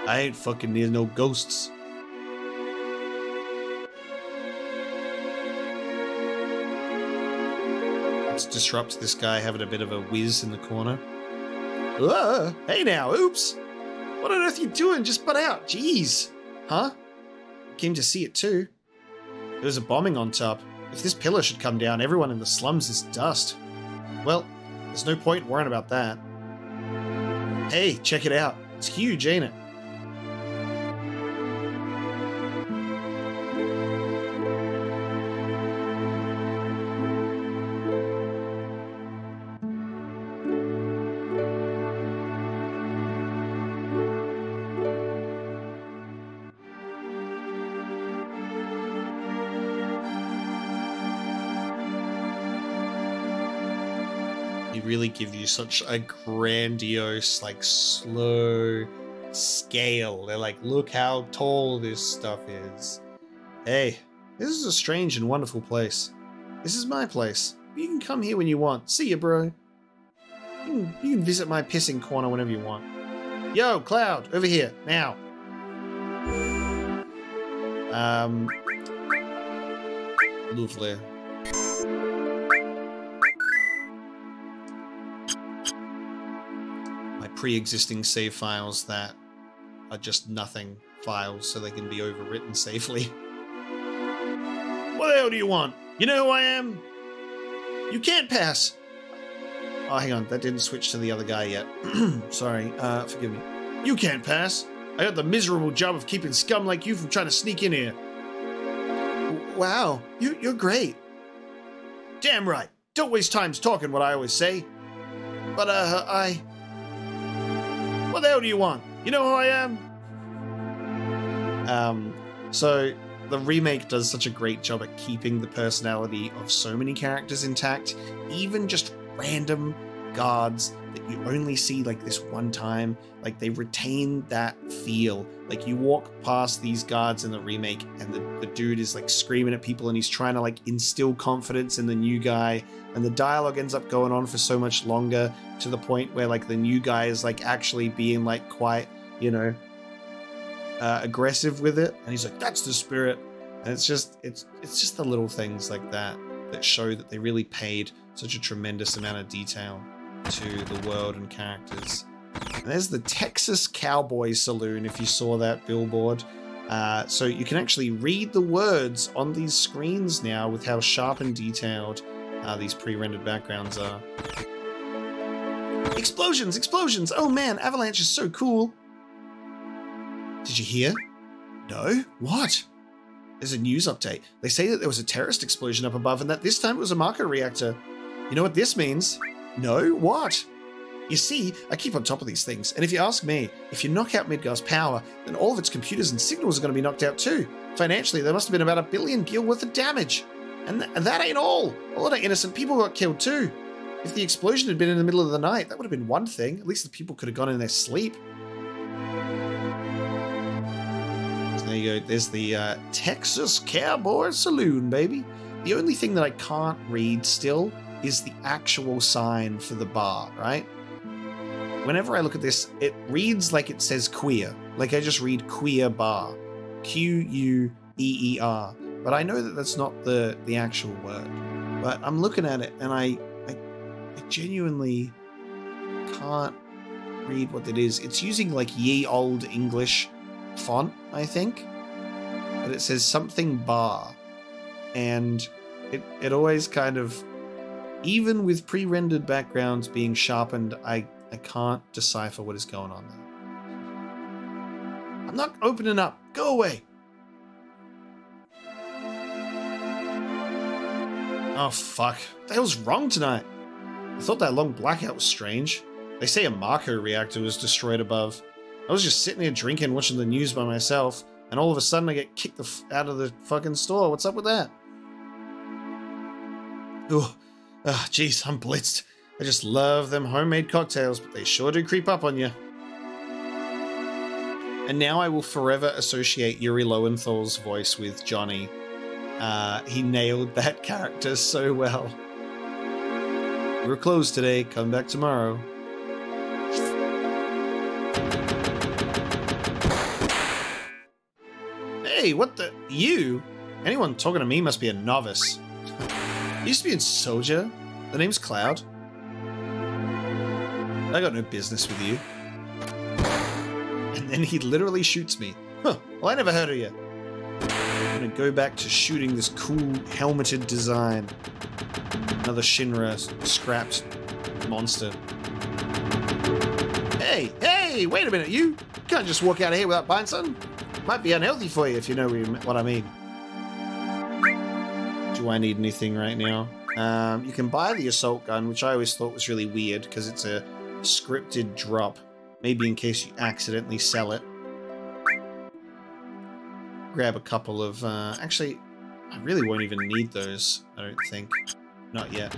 I ain't fucking near no ghosts. Let's disrupt this guy having a bit of a whiz in the corner. Hey now, oops! What on earth are you doing? Just butt out, jeez! Huh? Came to see it too. There's a bombing on top. If this pillar should come down, everyone in the slums is dust. Well, there's no point worrying about that. Hey, check it out. It's huge, ain't it? Really give you such a grandiose, like, slow scale. They're like, look how tall this stuff is. Hey, this is a strange and wonderful place. This is my place. You can come here when you want. See ya, bro. You can visit my pissing corner whenever you want. Yo, Cloud, over here, now. Lovely. Pre-existing save files that are just nothing files so they can be overwritten safely. What the hell do you want? You know who I am? You can't pass! Oh, hang on, that didn't switch to the other guy yet. Sorry, forgive me. You can't pass! I got the miserable job of keeping scum like you from trying to sneak in here. Wow, you're great. Damn right. Don't waste time talking what I always say. But, what the hell do you want? You know who I am? So the remake does such a great job at keeping the personality of so many characters intact, even just random guards that you only see like this one time. Like, they retain that feel. Like, you walk past these guards in the remake and the dude is like screaming at people and he's trying to like instill confidence in the new guy, and the dialogue ends up going on for so much longer, to the point where like the new guy is like actually being like quite, you know, aggressive with it, and he's like, that's the spirit. And it's just the little things like that that show that they really paid such a tremendous amount of detail to the world and characters. And there's the Texas Cowboy Saloon, if you saw that billboard. So you can actually read the words on these screens now with how sharp and detailed these pre-rendered backgrounds are. Explosions! Explosions! Oh man, Avalanche is so cool! Did you hear? No? What? There's a news update. They say that there was a terrorist explosion up above and that this time it was a Marco reactor. You know what this means? No? What? You see, I keep on top of these things, and if you ask me, if you knock out Midgar's power, then all of its computers and signals are going to be knocked out too. Financially, there must have been about $1 billion gil worth of damage. And that ain't all. A lot of innocent people got killed too. If the explosion had been in the middle of the night, that would have been one thing. At least the people could have gone in their sleep. So there you go. There's the Texas Cowboy Saloon, baby. The only thing that I can't read still is the actual sign for the bar, right? Whenever I look at this, it reads like it says queer. Like I just read queer bar. Queer. But I know that that's not the actual word. But I'm looking at it and I I genuinely can't read what it is. It's using like ye old English font, I think. But it says something bar. And it always kind of, even with pre-rendered backgrounds being sharpened, I can't decipher what is going on there. I'm not opening up. Go away. Oh, fuck. What the hell's wrong tonight? I thought that long blackout was strange. They say a Marco reactor was destroyed above. I was just sitting here drinking, watching the news by myself, and all of a sudden I get kicked out of the fucking store. What's up with that? Oh, jeez, I'm blitzed. I just love them homemade cocktails, but they sure do creep up on you. And now I will forever associate Yuri Lowenthal's voice with Johnny. He nailed that character so well. We're closed today. Come back tomorrow. Hey, what the? You? Anyone talking to me must be a novice. You used to be in Soldier. The name's Cloud. I got no business with you. And then he literally shoots me. Huh, well, I never heard of you. I'm gonna go back to shooting this cool helmeted design. Another Shinra scrapped monster. Hey, wait a minute, you can't just walk out of here without buying something. Might be unhealthy for you if you know what I mean. Do I need anything right now? You can buy the assault gun, which I always thought was really weird because it's a scripted drop. Maybe in case you accidentally sell it. Grab a couple of... actually, I really won't even need those, I don't think. Not yet.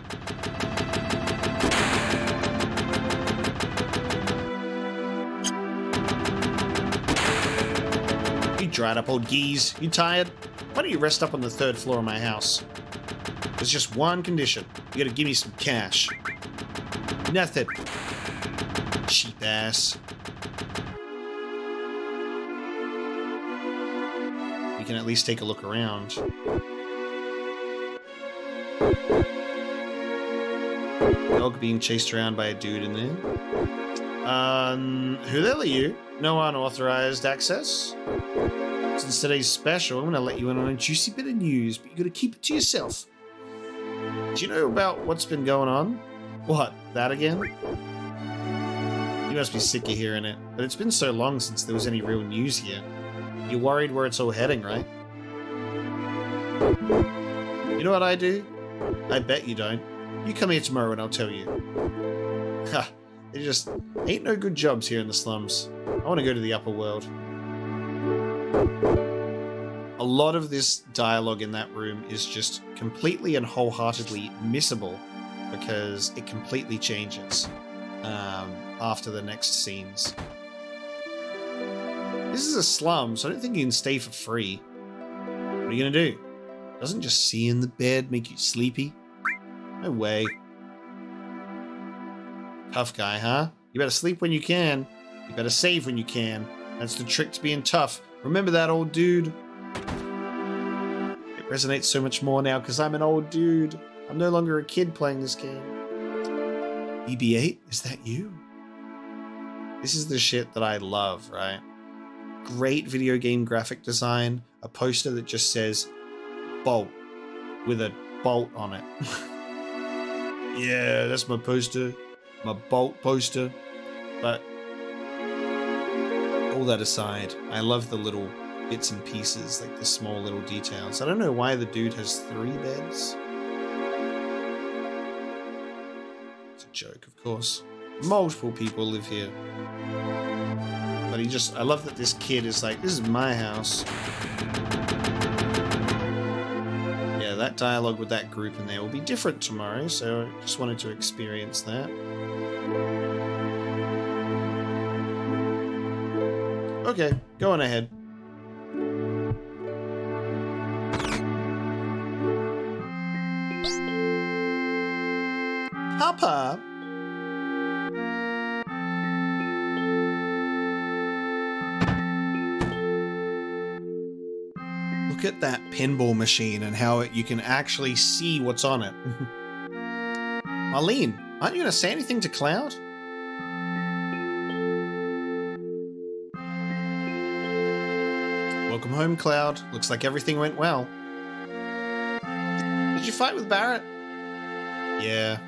You dried up old geese. You tired? Why don't you rest up on the 3rd floor of my house? There's just one condition. You gotta give me some cash. Nothing. Cheap ass. We can at least take a look around. Dog being chased around by a dude in there. Who the hell are you? No unauthorized access? Since today's special, I'm gonna let you in on a juicy bit of news, but you gotta keep it to yourself. Do you know about what's been going on? What, that again? You must be sick of hearing it, but it's been so long since there was any real news here. You're worried where it's all heading, right? You know what I do? I bet you don't. You come here tomorrow and I'll tell you. Ha! There just ain't no good jobs here in the slums. I want to go to the upper world. A lot of this dialogue in that room is just completely and wholeheartedly missable because it completely changes after the next scenes. This is a slum, so I don't think you can stay for free. What are you gonna do? Doesn't just see in the bed make you sleepy? No way. Tough guy, huh? You better sleep when you can. You better save when you can. That's the trick to being tough. Remember that, old dude? It resonates so much more now because I'm an old dude. I'm no longer a kid playing this game. BB-8, is that you? This is the shit that I love, right? Great video game graphic design. A poster that just says Bolt with a bolt on it. Yeah, that's my poster. My Bolt poster. But all that aside, I love the little bits and pieces, like the small little details. I don't know why the dude has 3 beds. It's a joke, of course. Multiple people live here. But I love that this kid is like, this is my house. Yeah, that dialogue with that group in there will be different tomorrow, so I just wanted to experience that. Okay, go on ahead. Papa! Look at that pinball machine and how you can actually see what's on it. Marlene, Aren't you going to say anything to Cloud? Welcome home, Cloud. Looks like everything went well. Did you fight with Barrett? Yeah.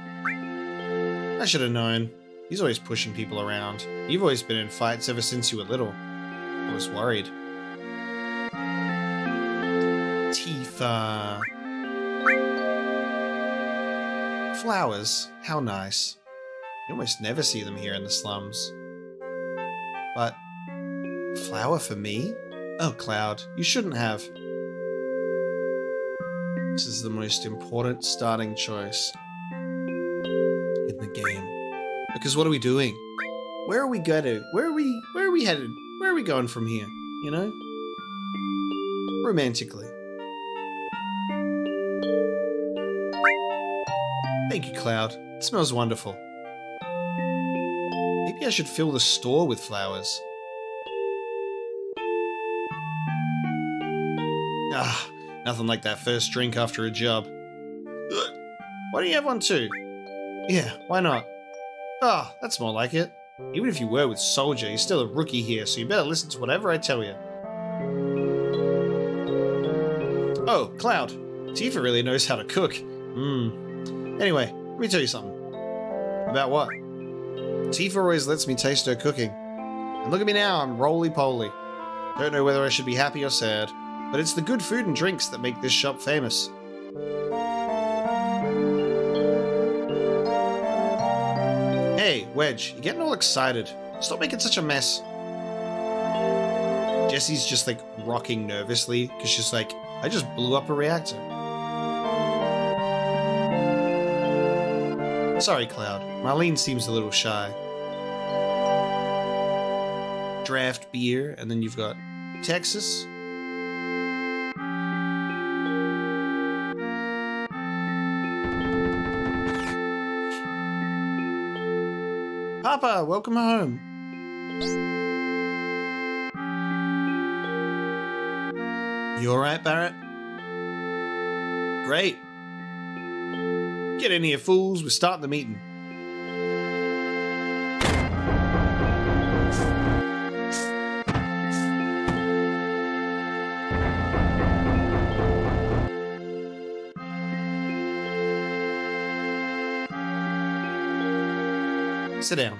I should have known. He's always pushing people around. You've always been in fights ever since you were little. I was worried. Tifa. Flowers. How nice. You almost never see them here in the slums. But... a flower for me? Oh, Cloud, you shouldn't have. This is the most important starting choice in the game. Because what are we doing? Where are we going? Where are we headed? Where are we going from here? You know? Romantically. Thank you, Cloud. It smells wonderful. Maybe I should fill the store with flowers. Ah, nothing like that first drink after a job. Ugh. Why don't you have one too? Yeah, why not? Ah, that's more like it. Even if you were with Soldier, you're still a rookie here, so you better listen to whatever I tell you. Oh, Cloud. Tifa really knows how to cook. Anyway, let me tell you something. About what? Tifa always lets me taste her cooking. And look at me now, I'm roly-poly. Don't know whether I should be happy or sad. But it's the good food and drinks that make this shop famous. Hey, Wedge, you're getting all excited. Stop making such a mess. Jessie's just like rocking nervously because she's like, I just blew up a reactor. Sorry, Cloud. Marlene seems a little shy. Draft beer, and then you've got Texas. Papa, welcome home. You alright, Barrett? Great. Get in here, fools. We're starting the meeting. Sit down.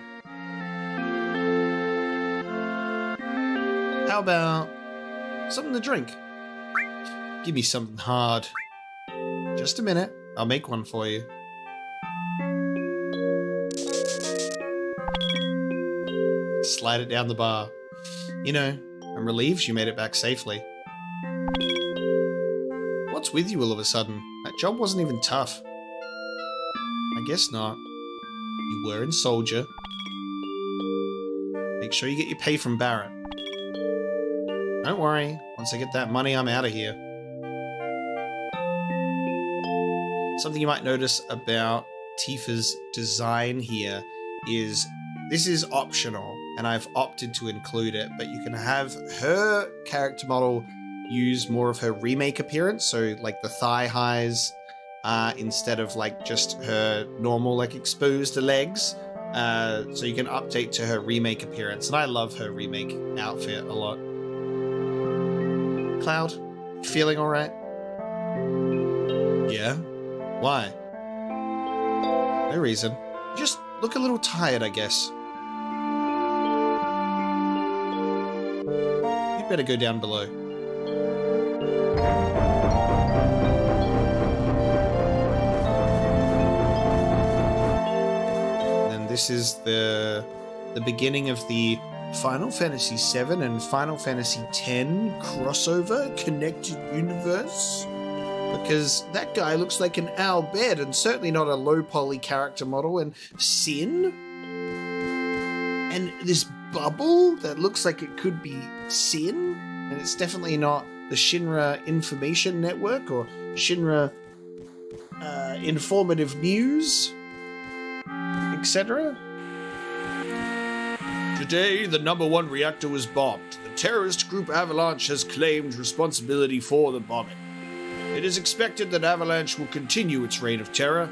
How about something to drink? Give me something hard. Just a minute. I'll make one for you. Slide it down the bar. You know, I'm relieved you made it back safely. What's with you all of a sudden? That job wasn't even tough. I guess not. You were in Soldier. Make sure you get your pay from Barrett. Don't worry, once I get that money, I'm out of here. Something you might notice about Tifa's design here is this is optional, and I've opted to include it, but you can have her character model use more of her remake appearance, so like the thigh highs, instead of like just her normal like exposed legs. So you can update to her remake appearance, and I love her remake outfit a lot. Cloud, feeling alright? Yeah? Why? No reason. You just look a little tired, I guess. You'd better go down below. This is the beginning of the Final Fantasy VII and Final Fantasy X crossover connected universe. Because that guy looks like an Albed and certainly not a low poly character model. And Sin? And this bubble that looks like it could be Sin? And it's definitely not the Shinra Information Network or Shinra Informative News, etc. Today, the #1 reactor was bombed. The terrorist group Avalanche has claimed responsibility for the bombing. It is expected that Avalanche will continue its reign of terror.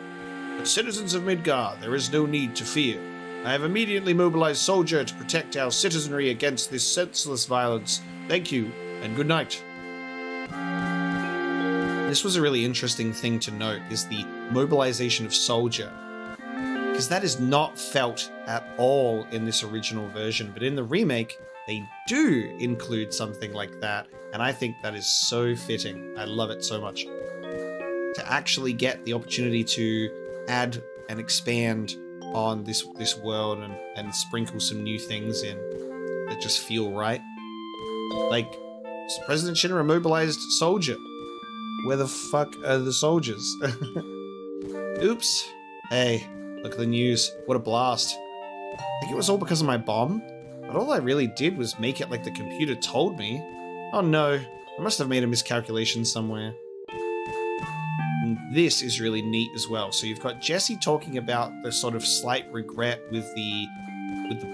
But citizens of Midgar, there is no need to fear. I have immediately mobilized Soldier to protect our citizenry against this senseless violence. Thank you, and good night. This was a really interesting thing to note, is the mobilization of Soldier. Because that is not felt at all in this original version, but in the remake, they do include something like that, and I think that is so fitting. I love it so much. To actually get the opportunity to add and expand on this world and sprinkle some new things in that just feel right. Like, President Shinra mobilized Soldier. Where the fuck are the soldiers? Oops. Hey, look at the news. What a blast. I think it was all because of my bomb, but all I really did was make it like the computer told me. Oh no, I must have made a miscalculation somewhere. And this is really neat as well. So you've got Jesse talking about the sort of slight regret with the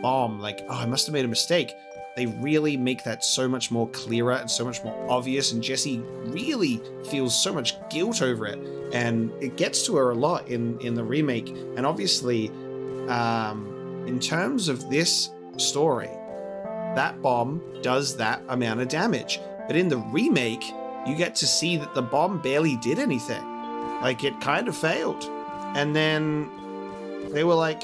bomb, like, oh, I must have made a mistake. They really make that so much more clearer and so much more obvious, and Jessie really feels so much guilt over it, and it gets to her a lot in the remake. And obviously, in terms of this story, that bomb does that amount of damage. But in the remake, you get to see that the bomb barely did anything. Like, it kind of failed. And then they were like,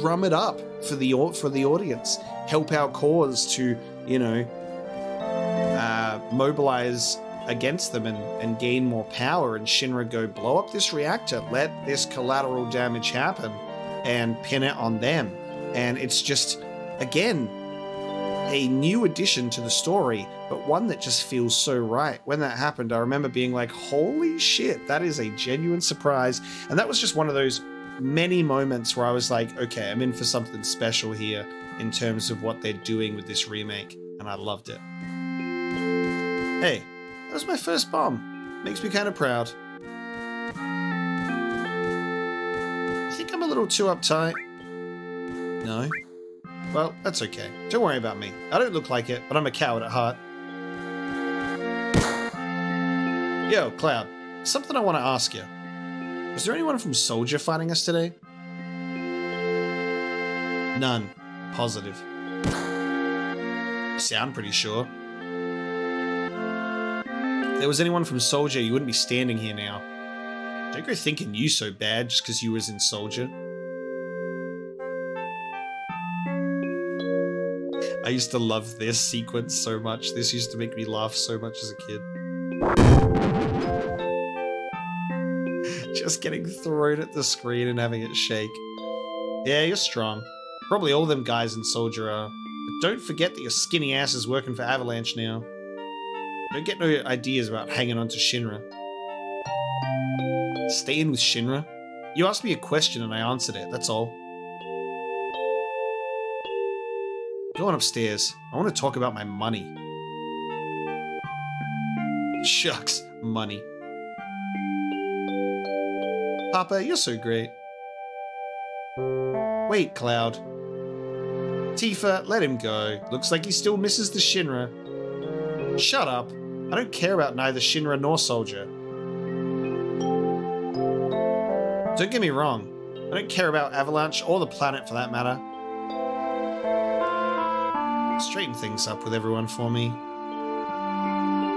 drum it up for the audience. Help our cause to, you know, mobilize against them and gain more power. And Shinra go, blow up this reactor, let this collateral damage happen, and pin it on them. And it's just, again, a new addition to the story, but one that just feels so right. When that happened, I remember being like, holy shit, that is a genuine surprise. And that was just one of those many moments where I was like, okay, I'm in for something special here in terms of what they're doing with this remake, and I loved it. Hey, that was my first bomb. Makes me kind of proud. I think I'm a little too uptight. No? Well, that's okay. Don't worry about me. I don't look like it, but I'm a coward at heart. Yo, Cloud, something I want to ask you. Was there anyone from Soldier fighting us today? None. Positive. You sound pretty sure. If there was anyone from Soldier, you wouldn't be standing here now. Don't go thinking you so bad just because you was in Soldier. I used to love this sequence so much. This used to make me laugh so much as a kid. Just getting thrown at the screen and having it shake. Yeah, you're strong. Probably all them guys in Soldier are. But don't forget that your skinny ass is working for Avalanche now. Don't get no ideas about hanging on to Shinra. Staying with Shinra? You asked me a question and I answered it, that's all. Go on upstairs. I want to talk about my money. Shucks, money. Papa, you're so great. Wait, Cloud. Tifa, let him go. Looks like he still misses the Shinra. Shut up. I don't care about neither Shinra nor Soldier. Don't get me wrong. I don't care about Avalanche or the planet for that matter. Straighten things up with everyone for me.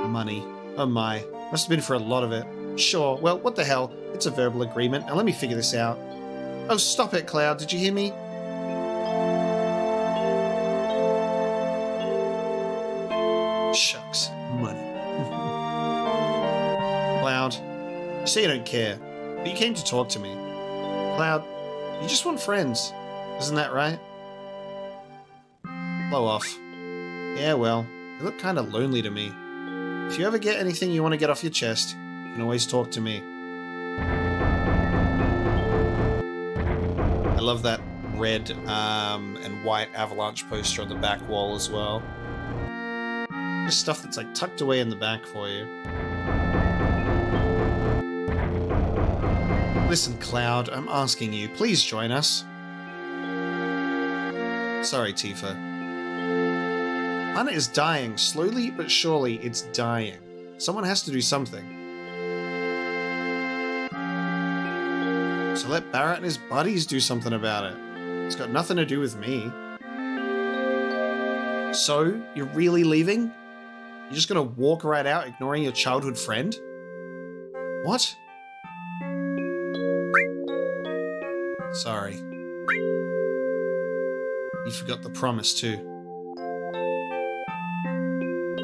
Money. Oh my. Must have been for a lot of it. Sure, well, what the hell? It's a verbal agreement. Now let me figure this out. Oh, stop it, Cloud. Did you hear me? Shucks. Money. Cloud. You say you don't care, but you came to talk to me. Cloud, you just want friends. Isn't that right? Blow off. Yeah, well, you look kind of lonely to me. If you ever get anything you want to get off your chest, you can always talk to me. I love that red and white Avalanche poster on the back wall as well. Just stuff that's like tucked away in the back for you. Listen, Cloud, I'm asking you, please join us. Sorry, Tifa. Anna is dying. Slowly but surely, it's dying. Someone has to do something. So let Barrett and his buddies do something about it. It's got nothing to do with me. So, you're really leaving? You're just gonna walk right out ignoring your childhood friend? What? Sorry. You forgot the promise too.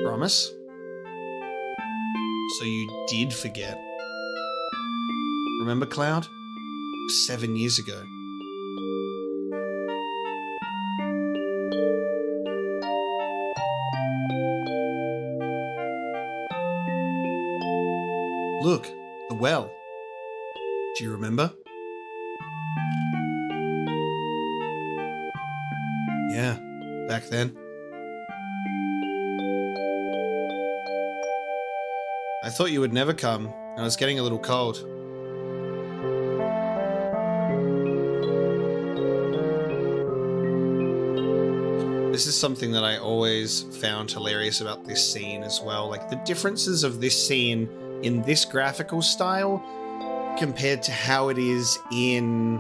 Promise? So you did forget. Remember, Cloud? 7 years ago. Look, the well. Do you remember? Yeah, back then. I thought you would never come, and I was getting a little cold. This is something that I always found hilarious about this scene as well. Like, the differences of this scene in this graphical style compared to how it is in,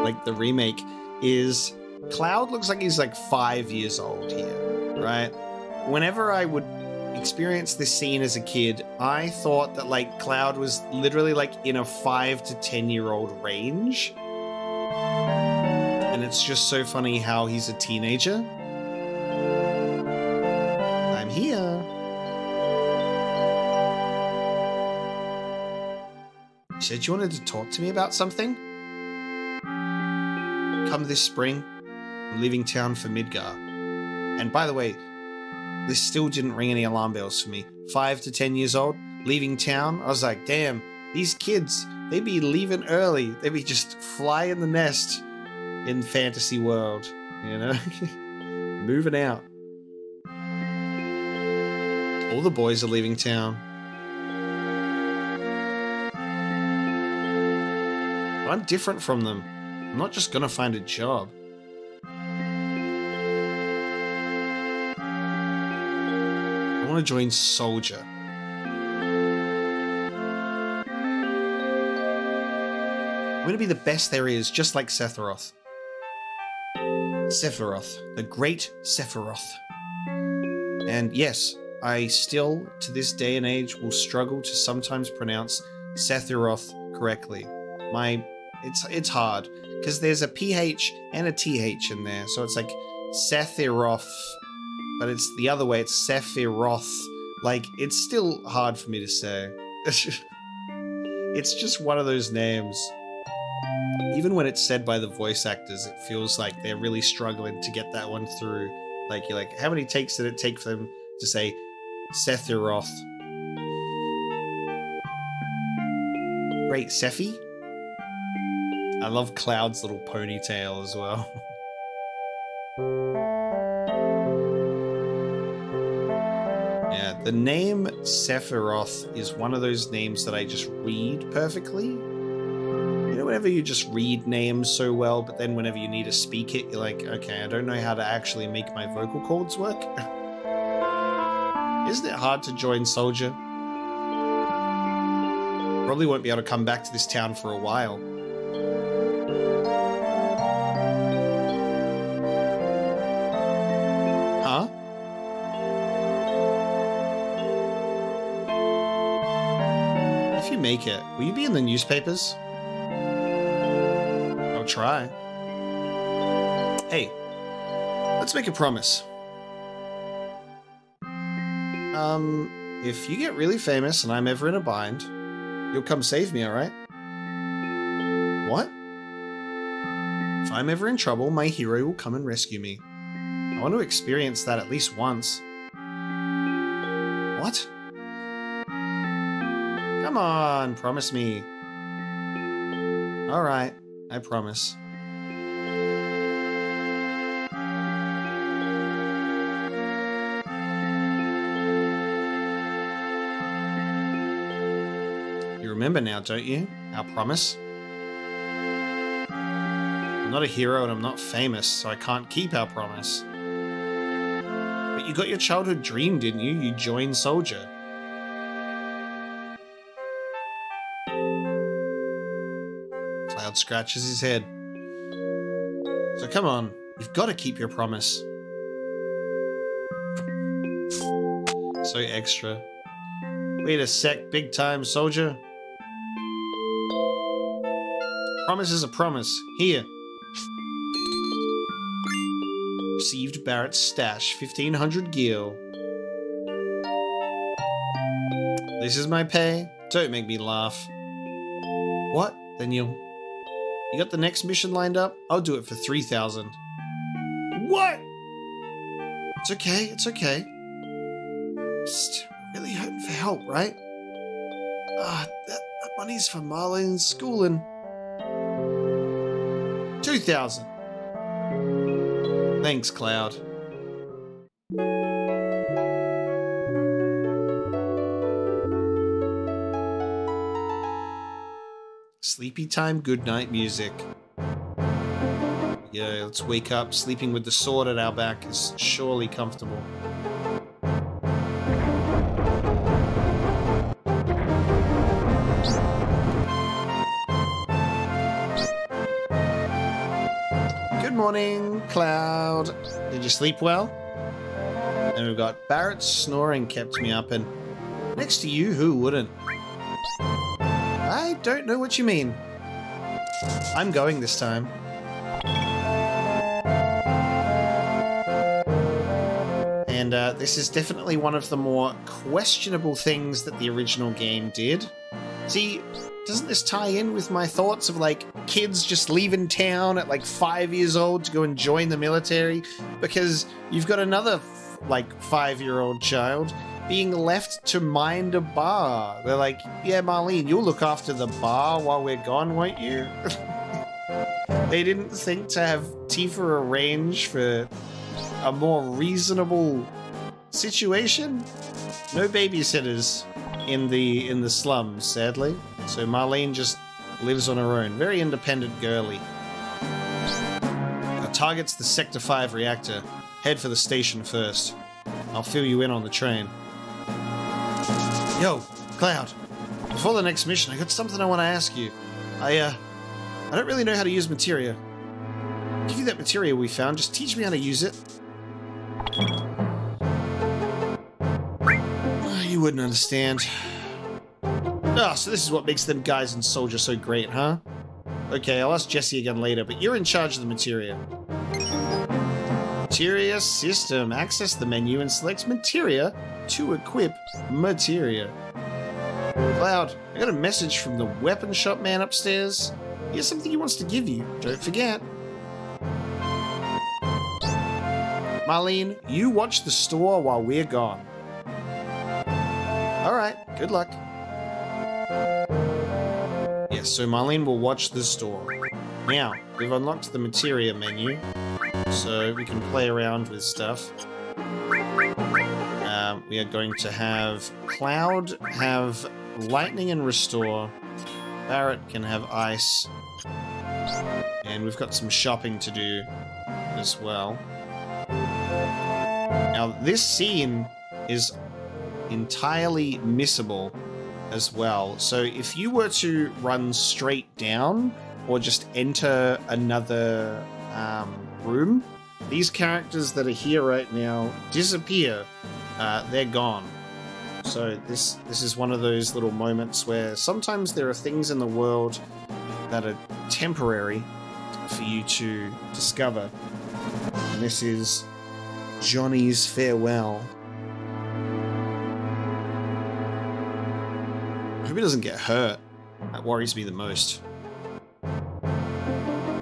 like, the remake is Cloud looks like he's like 5 years old here, right? Whenever I would experience this scene as a kid, I thought that, like, Cloud was literally, like, in a 5 to 10-year-old range. And it's just so funny how he's a teenager. I'm here. You said you wanted to talk to me about something? Come this spring, I'm leaving town for Midgar. And by the way, this still didn't ring any alarm bells for me. 5 to 10 years old, leaving town. I was like, damn, these kids, they be leaving early. They be just flying the nest in fantasy world, you know? Moving out. All the boys are leaving town. But I'm different from them. I'm not just gonna find a job. I want to join Soldier. I'm gonna be the best there is, just like Sephiroth. Sephiroth, the great Sephiroth. And yes, I still, to this day and age, will struggle to sometimes pronounce Sephiroth correctly. It's hard, because there's a PH and a TH in there, so it's like Sephiroth, but it's the other way, it's Sephiroth. Like, it's still hard for me to say. It's just one of those names. Even when it's said by the voice actors, it feels like they're really struggling to get that one through. Like, you're like, how many takes did it take for them to say Sephiroth? Great Sephi? I love Cloud's little ponytail as well. Yeah, the name Sephiroth is one of those names that I just read perfectly. You know, whenever you just read names so well, but then whenever you need to speak it, you're like, okay, I don't know how to actually make my vocal cords work. Isn't it hard to join Soldier? Probably won't be able to come back to this town for a while. Huh? If you make it, will you be in the newspapers? I'll try. Hey, let's make a promise. If you get really famous and I'm ever in a bind, you'll come save me, alright? What? If I'm ever in trouble, my hero will come and rescue me. I want to experience that at least once. What? Come on, promise me. Alright, I promise. You remember now, don't you? Our promise? I'm not a hero and I'm not famous, so I can't keep our promise. But you got your childhood dream, didn't you? You joined Soldier. Cloud scratches his head. So come on, you've got to keep your promise. So extra. Wait a sec, big time soldier. Promise is a promise. Here. Received Barrett's stash, 1500 gil. This is my pay. Don't make me laugh. What? Then you got the next mission lined up? I'll do it for 3,000. What? It's okay, it's okay. Just really hoping for help, right? That money's for Marlene's schooling. 2,000. Thanks, Cloud. Sleepy time, good night music. Yeah, let's wake up. Sleeping with the sword at our back is surely comfortable. Good morning, Cloud. Did you sleep well? And we've got Barrett's snoring kept me up, and next to you, who wouldn't? I don't know what you mean. I'm going this time. And this is definitely one of the more questionable things that the original game did. See, doesn't this tie in with my thoughts of, like, kids just leaving town at, like, 5 years old to go and join the military? Because you've got another, like, 5-year-old child being left to mind a bar. They're like, yeah, Marlene, you'll look after the bar while we're gone, won't you? They didn't think to have Tifa arrange for a more reasonable situation? No babysitters in the slums, sadly. So Marlene just lives on her own. Very independent girly. Our target's the Sector 5 reactor. Head for the station first. I'll fill you in on the train. Yo, Cloud. Before the next mission, I got something I want to ask you. I don't really know how to use materia. I'll give you that materia we found. Just teach me how to use it. You wouldn't understand. Ah, so this is what makes them guys in Soldier so great, huh? Okay, I'll ask Jesse again later, but you're in charge of the materia. Materia system. Access the menu and select materia to equip materia. Cloud, I got a message from the weapon shop man upstairs. He has something he wants to give you. Don't forget. Marlene, you watch the store while we're gone. Alright, good luck. Yes, so Marlene will watch the store. Now, we've unlocked the materia menu, so we can play around with stuff. We are going to have Cloud have lightning and restore. Barrett can have ice. And we've got some shopping to do as well. Now, this scene is entirely missable as well. So if you were to run straight down or just enter another room, these characters that are here right now disappear. They're gone. So this is one of those little moments where sometimes there are things in the world that are temporary for you to discover. And this is Johnny's farewell. I hope he doesn't get hurt. That worries me the most.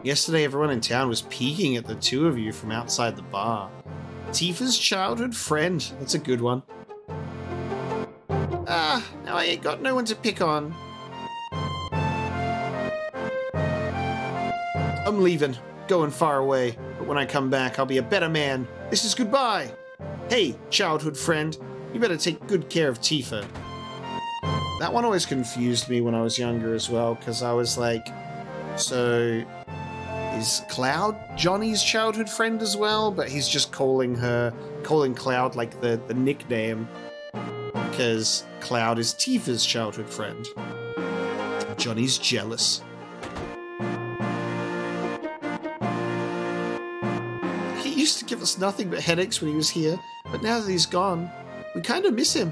Yesterday everyone in town was peeking at the two of you from outside the bar. Tifa's childhood friend. That's a good one. Ah, now I ain't got no one to pick on. I'm leaving. Going far away. But when I come back, I'll be a better man. This is goodbye. Hey, childhood friend. You better take good care of Tifa. That one always confused me when I was younger as well, because I was like, so is Cloud Johnny's childhood friend as well? But he's just calling Cloud like the nickname, because Cloud is Tifa's childhood friend. Johnny's jealous. used to give us nothing but headaches when he was here, but now that he's gone, we kind of miss him.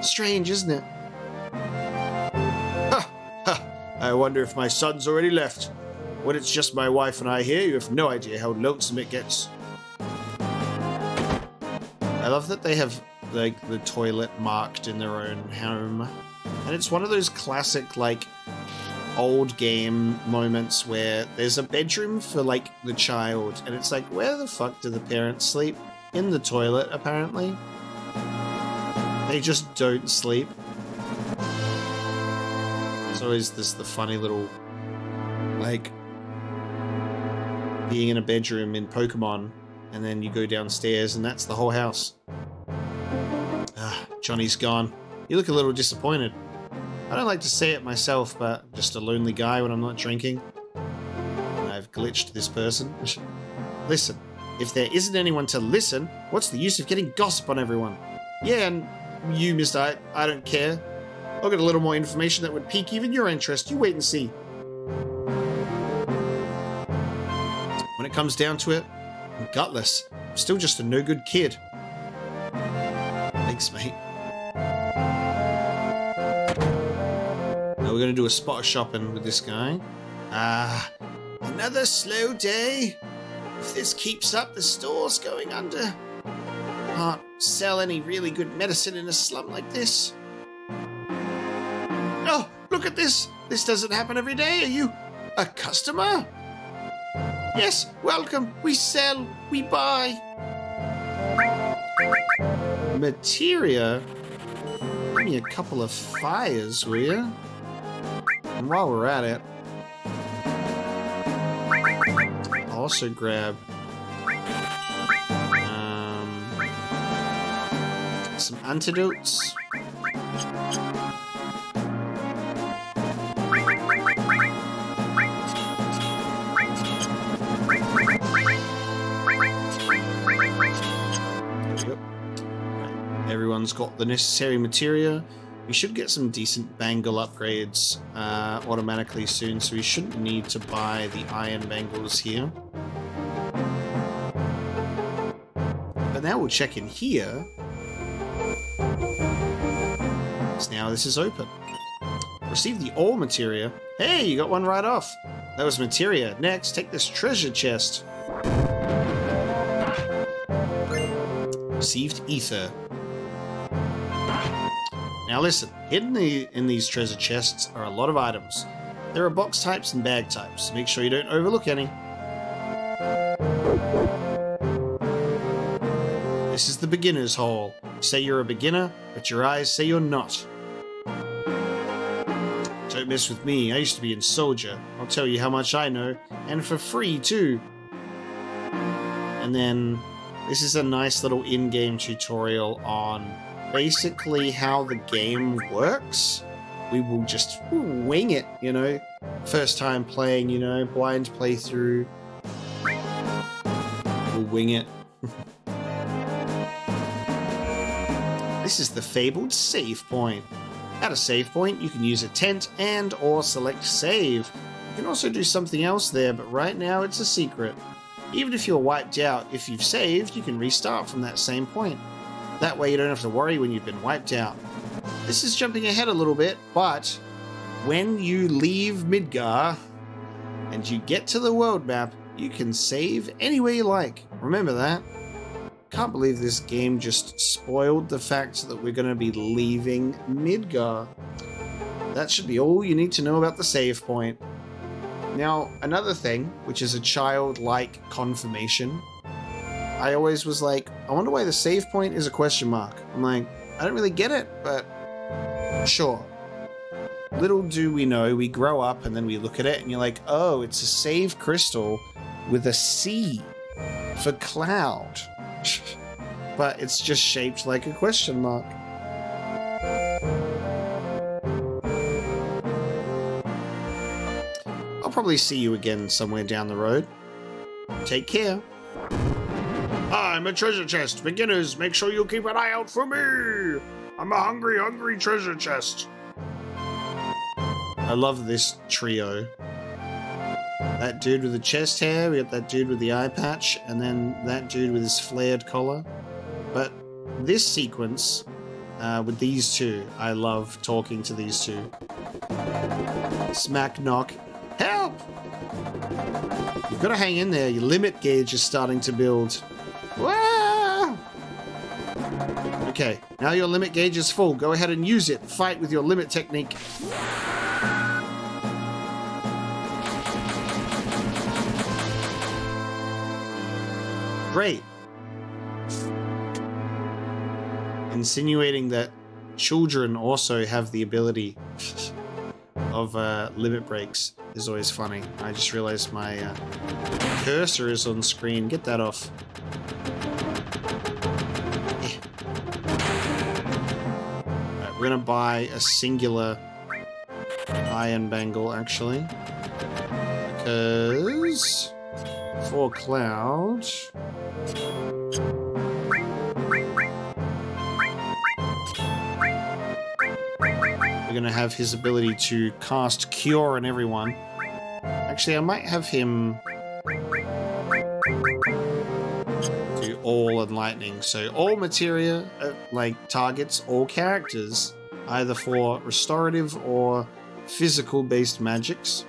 Strange, isn't it? Ha! Ha! I wonder if my son's already left. When it's just my wife and I here, you have no idea how lonesome it gets. I love that they have, like, the toilet marked in their own home. And it's one of those classic, like, old game moments where there's a bedroom for, like, the child, and it's like, where the fuck do the parents sleep? In the toilet, apparently. They just don't sleep. There's always the funny little, like, being in a bedroom in Pokemon, and then you go downstairs and that's the whole house. Ah, Johnny's gone. You look a little disappointed. I don't like to say it myself, but I'm just a lonely guy when I'm not drinking. I've glitched this person. Listen, if there isn't anyone to listen, what's the use of getting gossip on everyone? Yeah, and you, mister, I don't care. I'll get a little more information that would pique even your interest. You wait and see. When it comes down to it, I'm gutless. I'm still just a no-good kid. Thanks, mate. Now we're going to do a spot of shopping with this guy. Ah, another slow day. If this keeps up, the store's going under. Can't sell any really good medicine in a slum like this. Oh, look at this. This doesn't happen every day. Are you a customer? Yes, welcome. We sell, we buy. Materia? Give me a couple of fires, will you? And while we're at it, I'll also grab some antidotes. Everyone's got the necessary materia. We should get some decent bangle upgrades automatically soon, so we shouldn't need to buy the iron bangles here. But now we'll check in here. So now this is open. Receive the ore materia. Hey, you got one right off. That was materia. Next, take this treasure chest. Received ether. Now listen, hidden in these treasure chests are a lot of items. There are box types and bag types. Make sure you don't overlook any. This is the beginner's hall. Say you're a beginner, but your eyes say you're not. Don't mess with me, I used to be in Soldier. I'll tell you how much I know, and for free too. And then, this is a nice little in-game tutorial on basically how the game works. We will just wing it, you know. First time playing, you know, blind playthrough. We'll wing it. This is the fabled save point. At a save point, you can use a tent and or select save. You can also do something else there, but right now it's a secret. Even if you're wiped out, if you've saved, you can restart from that same point. That way you don't have to worry when you've been wiped out. This is jumping ahead a little bit, but when you leave Midgar and you get to the world map, you can save anywhere you like. Remember that. Can't believe this game just spoiled the fact that we're going to be leaving Midgar. That should be all you need to know about the save point. Now, another thing, which is a childlike confirmation, I always was like, I wonder why the save point is a question mark. I'm like, I don't really get it, but sure. Little do we know, we grow up and then we look at it and you're like, oh, it's a save crystal with a C for cloud. But it's just shaped like a question mark. I'll probably see you again somewhere down the road. Take care. I'm a treasure chest. Beginners, make sure you keep an eye out for me. I'm a hungry, hungry treasure chest. I love this trio. that dude with the chest hair, we got that dude with the eye patch, and then that dude with his flared collar. But this sequence, with these two, I love talking to these two. Smack, knock, help! You've got to hang in there, your limit gauge is starting to build. Wah! Okay, now your limit gauge is full, go ahead and use it. Fight with your limit technique. Great. Insinuating that children also have the ability of limit breaks is always funny. I just realized my cursor is on screen. Get that off. Yeah. Right, we're gonna buy a singular iron bangle actually, because for Cloud. We're gonna have his ability to cast Cure on everyone. Actually, I might have him do all and lightning. So all materia, like targets all characters, either for restorative or physical based magics.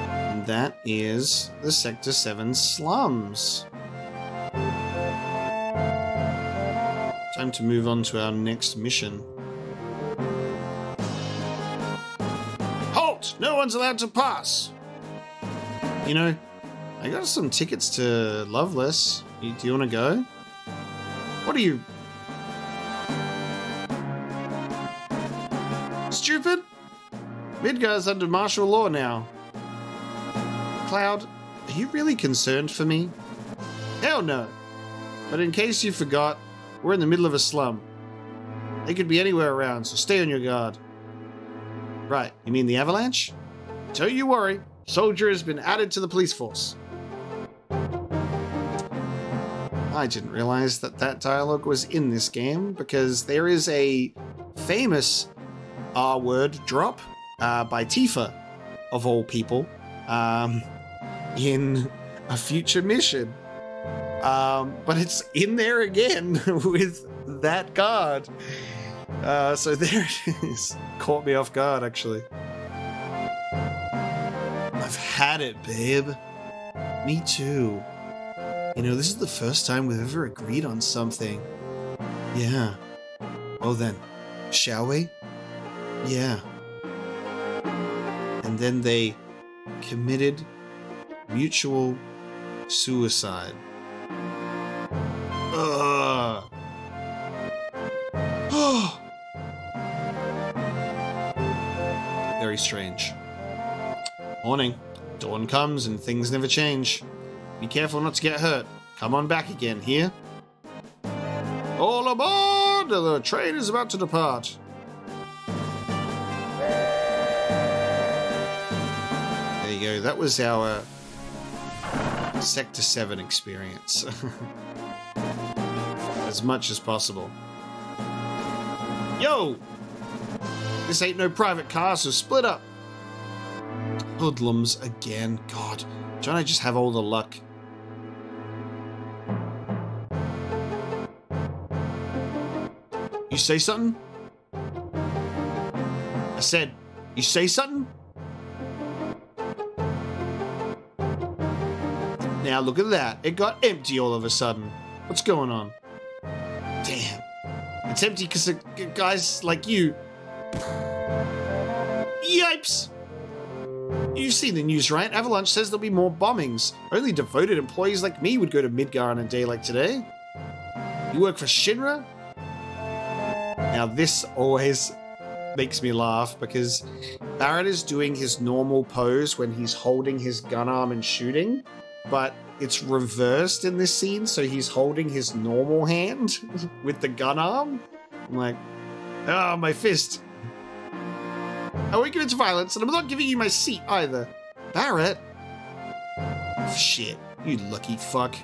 And that is the Sector 7 slums. Time to move on to our next mission. Halt! No one's allowed to pass! You know, I got some tickets to Loveless. Do you want to go? What are you... Stupid? Midgar's under martial law now. Cloud, are you really concerned for me? Hell no. But in case you forgot, we're in the middle of a slum. They could be anywhere around, so stay on your guard. Right, you mean the avalanche? Don't you worry, soldier has been added to the police force. I didn't realize that that dialogue was in this game, because there is a famous R-word drop by Tifa, of all people, in a future mission. But it's in there again with that guard. So there it is. Caught me off guard, actually. I've had it, babe. Me too. You know, this is the first time we've ever agreed on something. Yeah. Well then, shall we? Yeah. And then they committed mutual suicide. Very strange. Morning. Dawn comes and things never change. Be careful not to get hurt. Come on back again, here? All aboard! The train is about to depart. There you go. That was our Sector 7 experience. As much as possible. Yo! This ain't no private car, so split up. Hoodlums again. God, don't I just have all the luck? You say something? I said, you say something? Now look at that. It got empty all of a sudden. What's going on? Damn. It's empty because of guys like you. Yipes! You've seen the news, right? Avalanche says there'll be more bombings. Only devoted employees like me would go to Midgar on a day like today. You work for Shinra? Now this always makes me laugh because Barrett is doing his normal pose when he's holding his gun arm and shooting, but it's reversed in this scene, so he's holding his normal hand with the gun arm. I'm like, oh, my fist. I won't give it to violence, and I'm not giving you my seat either. Barrett? Shit, you lucky fuck.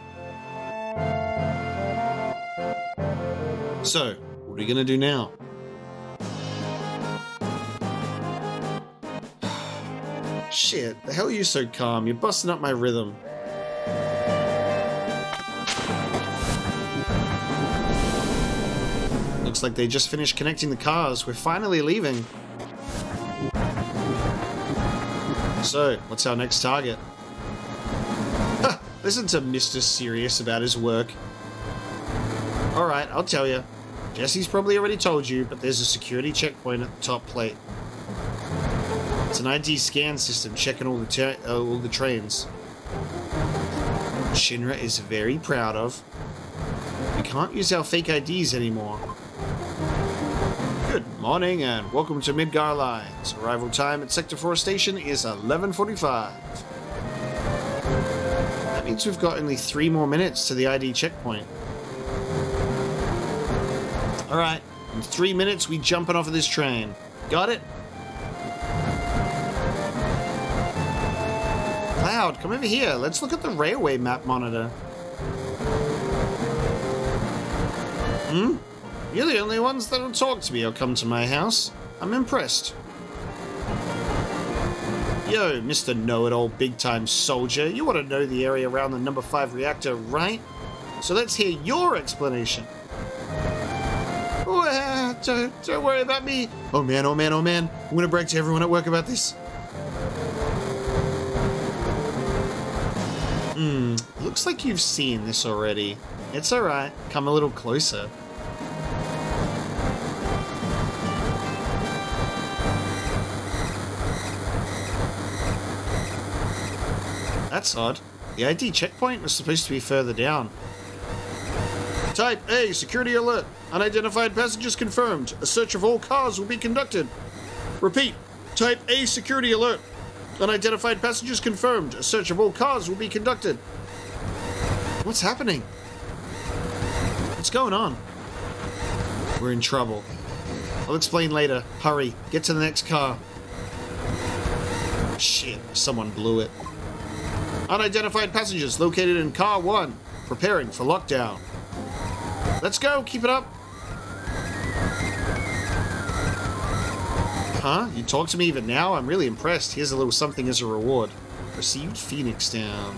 So, what are we gonna do now? Shit, the hell are you so calm? You're busting up my rhythm. Looks like they just finished connecting the cars. We're finally leaving. So, what's our next target? Ha! Listen to Mr. Serious about his work. Alright, I'll tell you. Jesse's probably already told you, but there's a security checkpoint at the top plate. It's an ID scan system checking all the trains. Shinra is very proud of. We can't use our fake IDs anymore. Good morning and welcome to Midgar Lines. Arrival time at Sector 4 station is 11:45. That means we've got only 3 more minutes to the ID checkpoint. Alright, in 3 minutes we jumping off of this train. Got it? Cloud, come over here. Let's look at the railway map monitor. Hmm? You're the only ones that'll talk to me or come to my house. I'm impressed. Yo, Mr. Know-It-All Big-Time Soldier, you want to know the area around the number 5 reactor, right? So let's hear your explanation. Don't worry about me. Oh man, oh man, oh man. I'm gonna brag to everyone at work about this. Looks like you've seen this already. It's alright. Come a little closer. That's odd. The ID checkpoint was supposed to be further down. Type A, security alert. Unidentified passengers confirmed. A search of all cars will be conducted. Repeat. Type A, security alert. Unidentified passengers confirmed. A search of all cars will be conducted. What's happening? What's going on? We're in trouble. I'll explain later. Hurry. Get to the next car. Shit. Someone blew it. Unidentified passengers located in car 1. Preparing for lockdown. Let's go. Keep it up. Huh? You talk to me even now? I'm really impressed. Here's a little something as a reward. Received Phoenix down.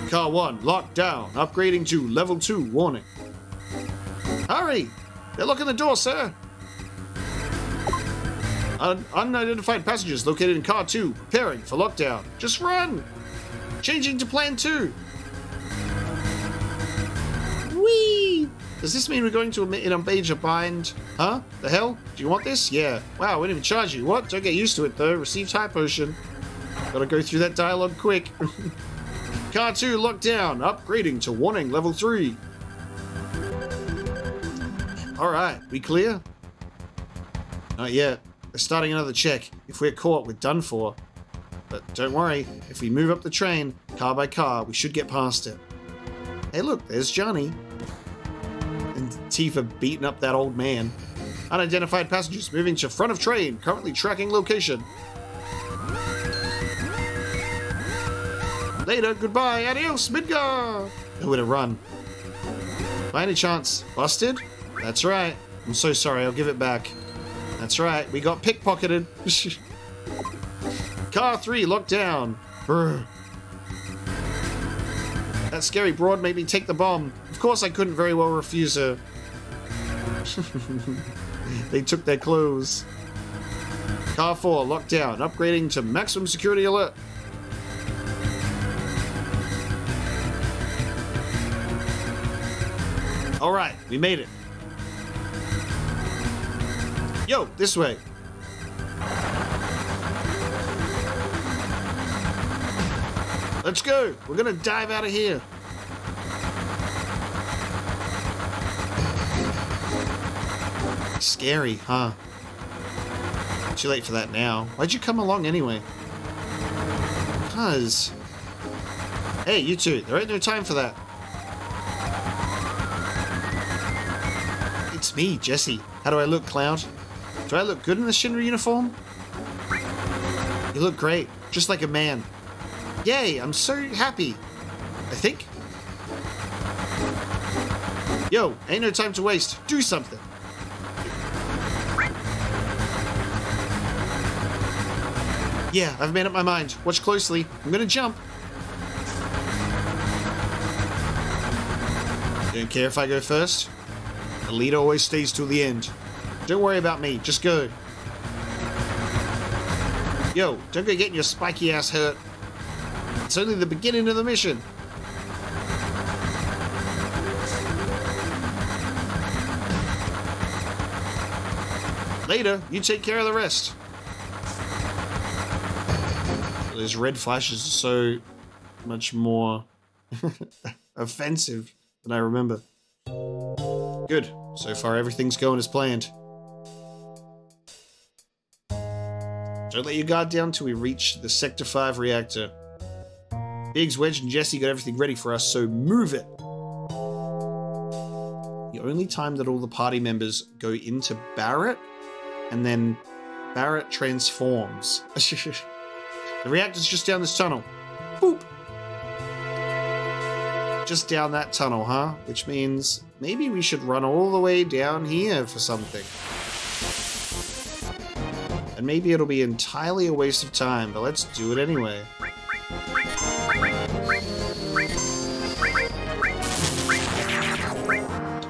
Car 1, locked down. Upgrading to level 2, warning. Hurry! They're locking the door, sir. Unidentified passengers located in car 2, preparing for lockdown. Just run! Changing to plan 2. Whee! Does this mean we're going to in a major bind? Huh? The hell? Do you want this? Yeah. Wow, we didn't even charge you. What? Don't get used to it, though. Received high potion. Gotta go through that dialogue quick. Car 2 locked down. Upgrading to warning level 3. Alright, we clear? Not yet. We're starting another check. If we're caught, we're done for. But don't worry. If we move up the train, car by car, we should get past it. Hey look, there's Johnny. And Tifa beating up that old man. Unidentified passengers moving to front of train. Currently tracking location. Later, goodbye, adios, Midgar! Nowhere to run. By any chance, busted? That's right. I'm so sorry, I'll give it back. That's right, we got pickpocketed. Car 3 locked down. Brr. That scary broad made me take the bomb. Of course I couldn't very well refuse her. They took their clothes. Car 4 locked down, upgrading to maximum security alert. Alright, we made it. Yo, this way. Let's go. We're gonna dive out of here. Scary, huh? Too late for that now. Why'd you come along anyway? Because... Hey, you two. There ain't no time for that. It's me, Jesse. How do I look, Cloud? Do I look good in the Shinra uniform? You look great. Just like a man. Yay, I'm so happy. I think. Yo, ain't no time to waste. Do something. Yeah, I've made up my mind. Watch closely. I'm gonna jump. Don't care if I go first. The leader always stays till the end. Don't worry about me. Just go. Yo, don't go getting your spiky ass hurt. It's only the beginning of the mission. Later, you take care of the rest. Those red flashes are so much more offensive than I remember. Good. So far, everything's going as planned. Don't let your guard down till we reach the Sector 5 reactor. Biggs, Wedge, and Jesse got everything ready for us, so move it! The only time that all the party members go into Barrett, and then Barrett transforms. The reactor's just down this tunnel. Boop! Just down that tunnel, huh? Which means maybe we should run all the way down here for something. And maybe it'll be entirely a waste of time, but let's do it anyway.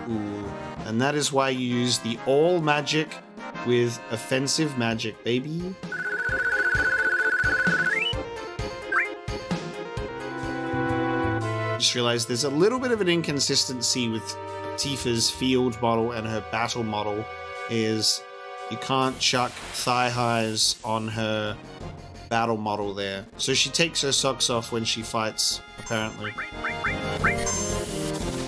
Ooh. And that is why you use the all magic with offensive magic, baby. Just realized there's a little bit of an inconsistency with Tifa's field model and her battle model is you can't chuck thigh highs on her battle model there. So she takes her socks off when she fights, apparently.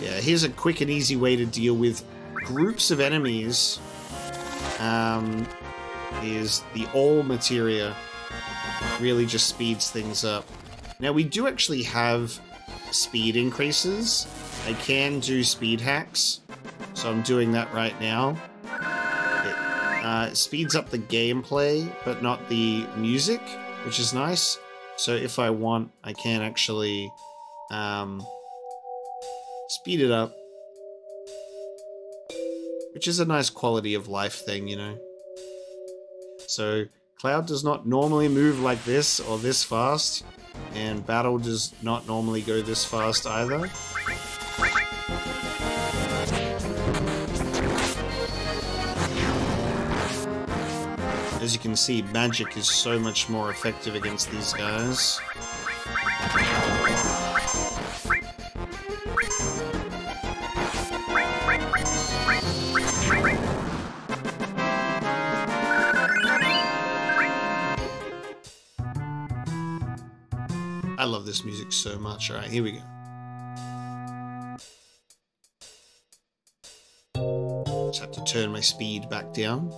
Yeah, here's a quick and easy way to deal with groups of enemies. Is the all materia really just speeds things up. Now we do actually have speed increases. I can do speed hacks, so I'm doing that right now. It speeds up the gameplay, but not the music, which is nice. So if I want, I can actually speed it up, which is a nice quality of life thing, you know. So Cloud does not normally move like this or this fast, and Battle does not normally go this fast either. As you can see, magic is so much more effective against these guys. I love this music so much. Alright, here we go. Just have to turn my speed back down.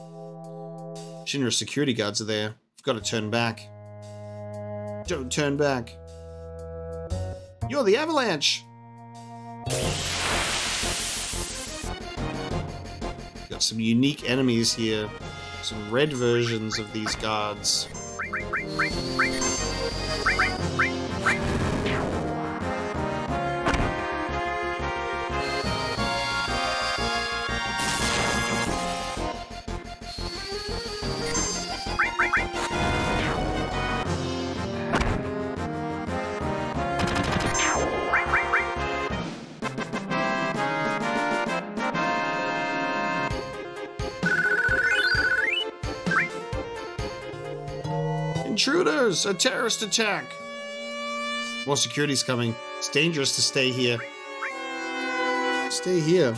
Shinra's security guards are there. I've got to turn back. Don't turn back. You're the Avalanche! Got some unique enemies here. Some red versions of these guards. Intruders! A terrorist attack! More security's coming. It's dangerous to stay here. Stay here.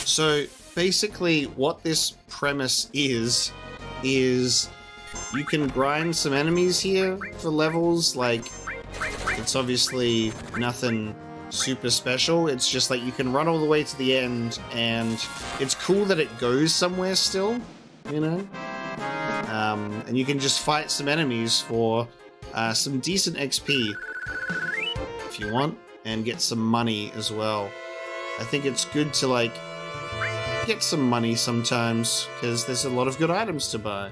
So, basically, what this premise is you can grind some enemies here for levels, like, it's obviously nothing super special, it's just like you can run all the way to the end, and it's cool that it goes somewhere still, you know? And you can just fight some enemies for some decent XP, if you want, and get some money as well. I think it's good to, like, get some money sometimes, because there's a lot of good items to buy.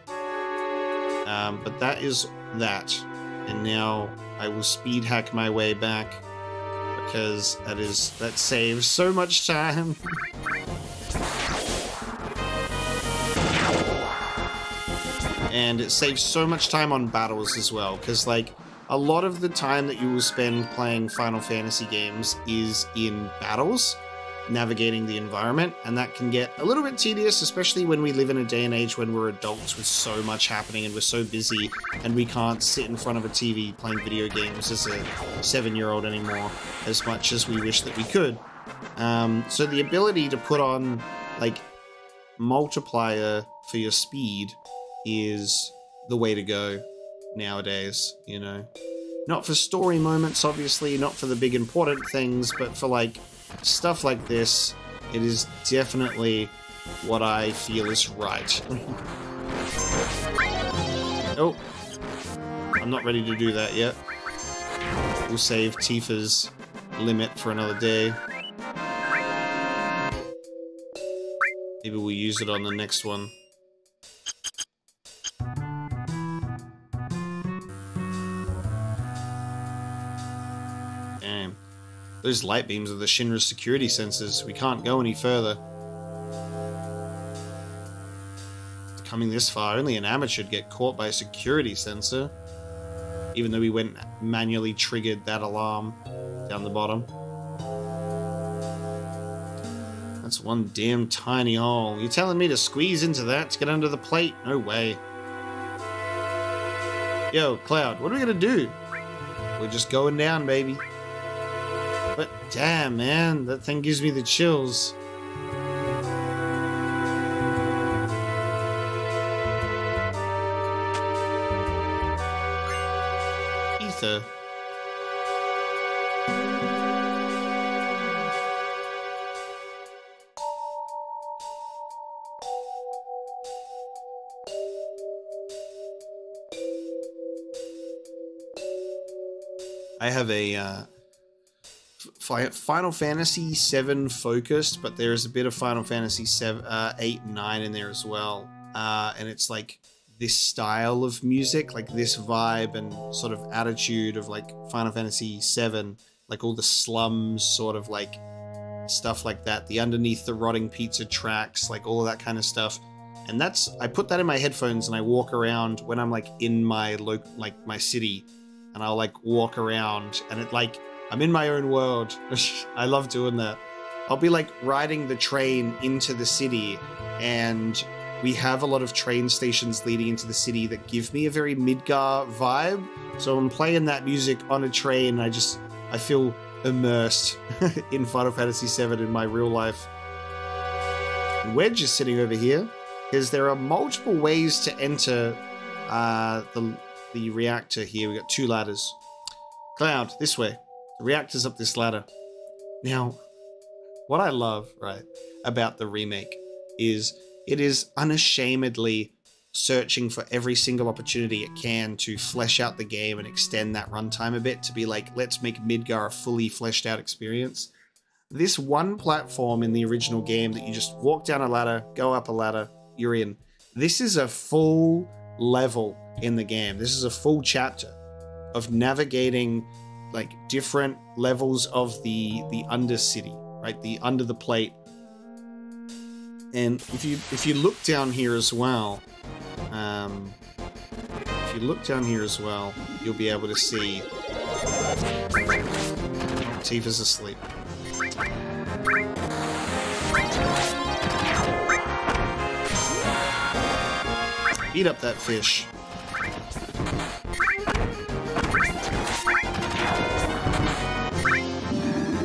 But that is that. And now I will speed hack my way back, because that saves so much time. and it saves so much time on battles as well, because like a lot of the time that you will spend playing Final Fantasy games is in battles, navigating the environment, and that can get a little bit tedious, especially when we live in a day and age when we're adults with so much happening and we're so busy and we can't sit in front of a TV playing video games as a 7-year-old anymore as much as we wish that we could. So the ability to put on like multiplier for your speed is the way to go nowadays, you know. Not for story moments, obviously, not for the big important things, but for like stuff like this, it is definitely what I feel is right. Oh, I'm not ready to do that yet. We'll save Tifa's limit for another day. Maybe we'll use it on the next one. Damn. Those light beams are the Shinra's security sensors. We can't go any further. Coming this far, only an amateur would get caught by a security sensor. Even though we went manually triggered that alarm down the bottom. That's one damn tiny hole. You're telling me to squeeze into that to get under the plate? No way. Yo, Cloud, what are we gonna do? We're just going down, baby. But damn, man, that thing gives me the chills. Ether. I have a Final Fantasy VII focused, but there is a bit of Final Fantasy 8 and 9 in there as well. And it's like this style of music, like this vibe and sort of attitude of like Final Fantasy 7, like all the slums, sort of like stuff like that, the underneath the rotting pizza tracks, like all of that kind of stuff. And that's, I put that in my headphones and I walk around when I'm like in my my city, and I'll like walk around and it like, I'm in my own world. I love doing that. I'll be like riding the train into the city, and we have a lot of train stations leading into the city that give me a very Midgar vibe. So I'm playing that music on a train. I feel immersed in Final Fantasy VII in my real life. And Wedge is sitting over here because there are multiple ways to enter the reactor here. We got 2 ladders. Cloud, this way. The reactor's up this ladder. Now, what I love, right, about the remake is it is unashamedly searching for every single opportunity it can to flesh out the game and extend that runtime a bit to be like, let's make Midgar a fully fleshed out experience. This one platform in the original game that you just walk down a ladder, go up a ladder, you're in. This is a full level in the game. This is a full chapter of navigating like different levels of the Undercity, right? The under the plate. And if you look down here as well, you'll be able to see Tifa's asleep. Eat up that fish.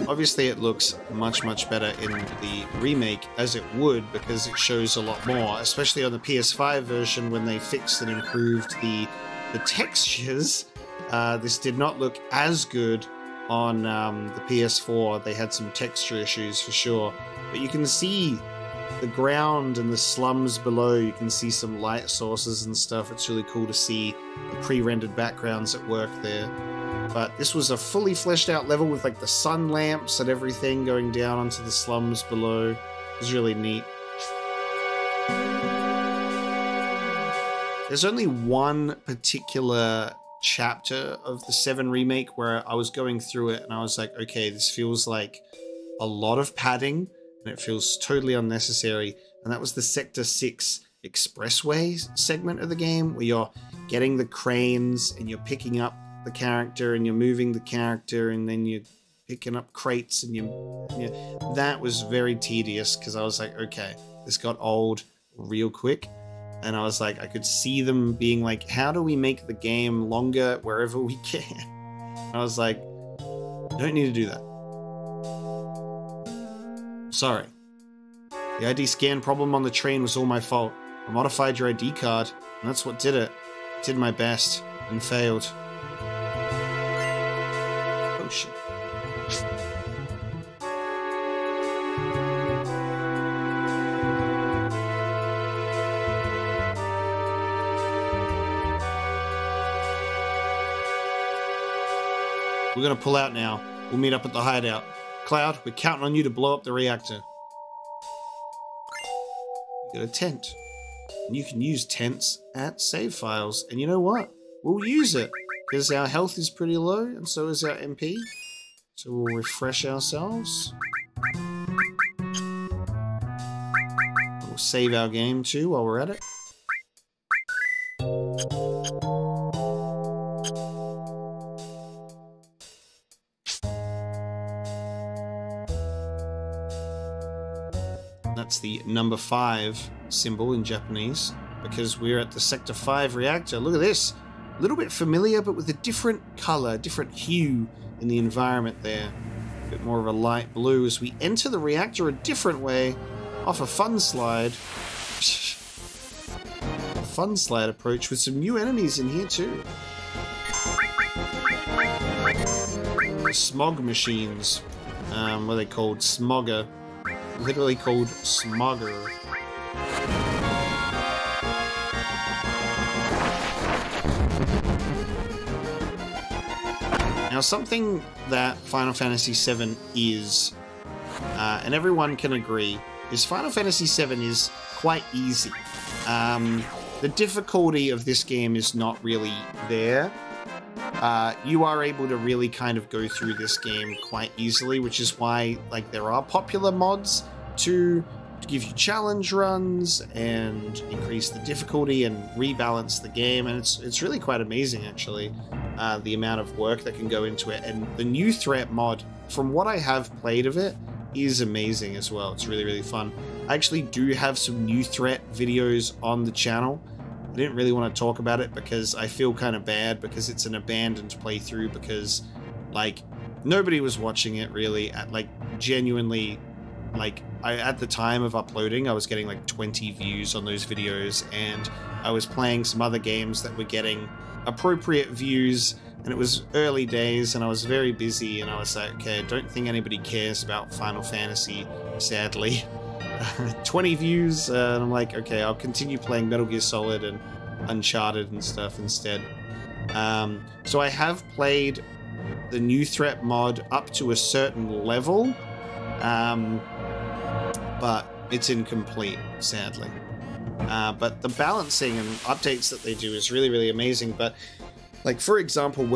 Obviously it looks much, much better in the remake, as it would, because it shows a lot more, especially on the PS5 version when they fixed and improved the textures. This did not look as good on the PS4. They had some texture issues for sure, but you can see the ground and the slums below. You can see some light sources and stuff. It's really cool to see the pre-rendered backgrounds at work there. But this was a fully fleshed out level with like the sun lamps and everything going down onto the slums below. It was really neat. There's only one particular chapter of the 7 remake where I was going through it and I was like, okay, this feels like a lot of padding and it feels totally unnecessary. And that was the Sector 6 expressway segment of the game where you're getting the cranes and you're picking up the character and you're moving the character and then you're picking up crates and that was very tedious because I was like, okay, this got old real quick. And I was like, I could see them being like, how do we make the game longer wherever we can? And I was like, you don't need to do that. Sorry. The ID scan problem on the train was all my fault. I modified your ID card, and that's what did it. I did my best, and failed. Oh shit. We're gonna pull out now. We'll meet up at the hideout. Cloud, we're counting on you to blow up the reactor. You got a tent. And you can use tents at save files. And you know what? We'll use it. Because our health is pretty low, and so is our MP. So we'll refresh ourselves. We'll save our game too while we're at it. That's the number 5 symbol in Japanese, because we're at the Sector 5 reactor. Look at this. A little bit familiar, but with a different color, different hue in the environment there. A bit more of a light blue as we enter the reactor a different way, off a fun slide. A fun slide approach with some new enemies in here too. The smog machines. What are they called? Smogger. Literally called Smogger. Now, something that Final Fantasy VII is, and everyone can agree, is Final Fantasy VII is quite easy. The difficulty of this game is not really there. You are able to really kind of go through this game quite easily, which is why, like, there are popular mods to give you challenge runs and increase the difficulty and rebalance the game, and it's really quite amazing, actually, the amount of work that can go into it. And the new threat mod, from what I have played of it, is amazing as well. It's really, really fun. I actually do have some new threat videos on the channel. I didn't really want to talk about it because I feel kind of bad because it's an abandoned playthrough, because, like, nobody was watching it really. Genuinely, like, at the time of uploading, I was getting like 20 views on those videos, and I was playing some other games that were getting appropriate views, and it was early days, and I was very busy, and I was like, okay, I don't think anybody cares about Final Fantasy, sadly. 20 views, and I'm like, okay, I'll continue playing Metal Gear Solid and Uncharted and stuff instead. So I have played the new threat mod up to a certain level, but it's incomplete, sadly. But the balancing and updates that they do is really, really amazing. But, like, for example,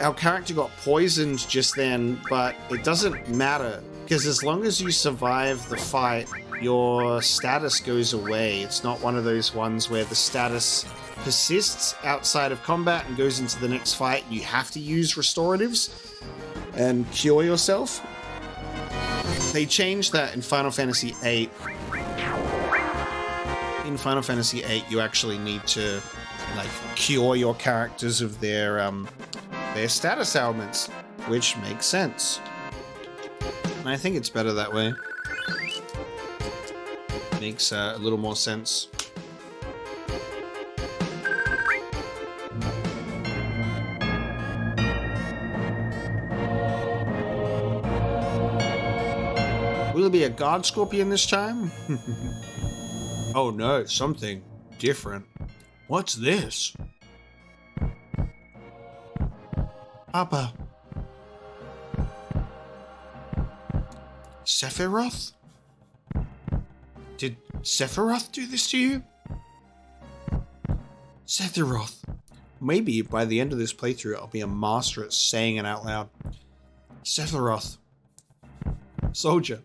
our character got poisoned just then, but it doesn't matter, because as long as you survive the fight, your status goes away. It's not one of those ones where the status persists outside of combat and goes into the next fight. You have to use restoratives and cure yourself. They changed that in Final Fantasy VIII. In Final Fantasy VIII, you actually need to, like, cure your characters of their status ailments, which makes sense. And I think it's better that way. Makes a little more sense. Will there be a guard scorpion this time? Oh no, something different. What's this? Papa. Sephiroth? Did Sephiroth do this to you? Sephiroth. Maybe by the end of this playthrough, I'll be a master at saying it out loud. Sephiroth. Soldier.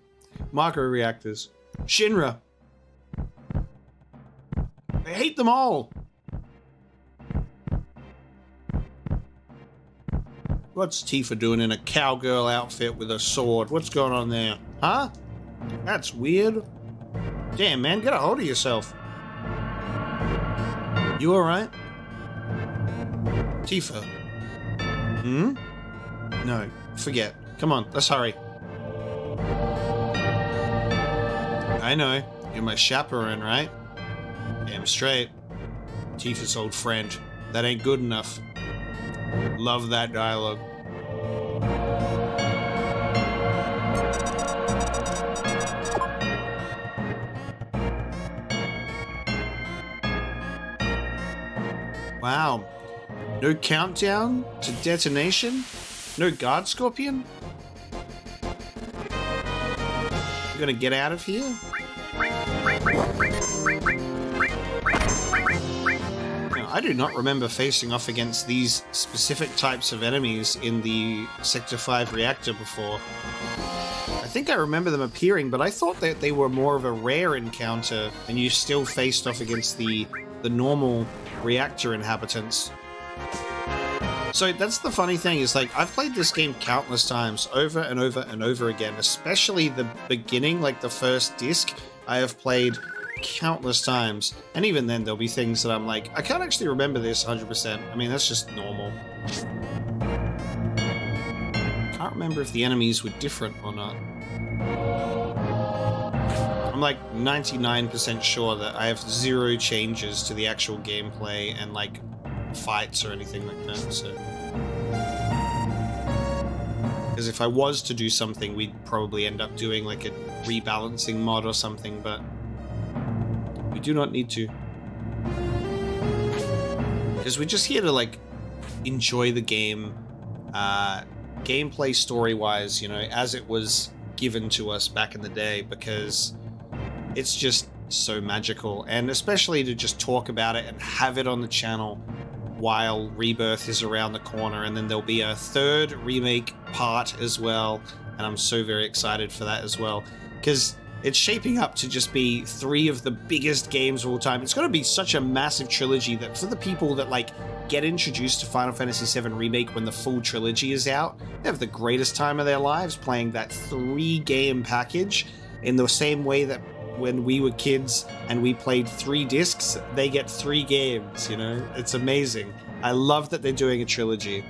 Macro reactors. Shinra. them all. What's Tifa doing in a cowgirl outfit with a sword? What's going on there? Huh? That's weird. Damn, man, get a hold of yourself. You alright? Tifa. Hmm? No, forget. Come on, let's hurry. I know. You're my chaperone, right? Damn straight. Tifa's old friend. That ain't good enough. Love that dialogue. Wow. No countdown to detonation? No guard scorpion? We're gonna get out of here? Now, I do not remember facing off against these specific types of enemies in the Sector 5 reactor before. I think I remember them appearing, but I thought that they were more of a rare encounter and you still faced off against the normal reactor inhabitants. So that's the funny thing, is like, I've played this game countless times, over and over and over again, especially the beginning, like the first disc, I have played countless times, and even then there'll be things that I'm like, I can't actually remember this 100%. I mean, that's just normal. Can't remember if the enemies were different or not. I'm like 99% sure that I have 0 changes to the actual gameplay and like fights or anything like that, so. Because if I was to do something, we'd probably end up doing like a rebalancing mod or something, but we do not need to. Because we're just here to like enjoy the game, gameplay story-wise, you know, as it was given to us back in the day, because it's just so magical, and especially to just talk about it and have it on the channel while Rebirth is around the corner, and then there'll be a 3rd remake part as well, and I'm so very excited for that as well, because it's shaping up to just be 3 of the biggest games of all time. It's going to be such a massive trilogy that for the people that like get introduced to Final Fantasy VII Remake when the full trilogy is out, they have the greatest time of their lives playing that 3-game package in the same way that when we were kids and we played 3 discs, they get 3 games, you know? It's amazing. I love that they're doing a trilogy.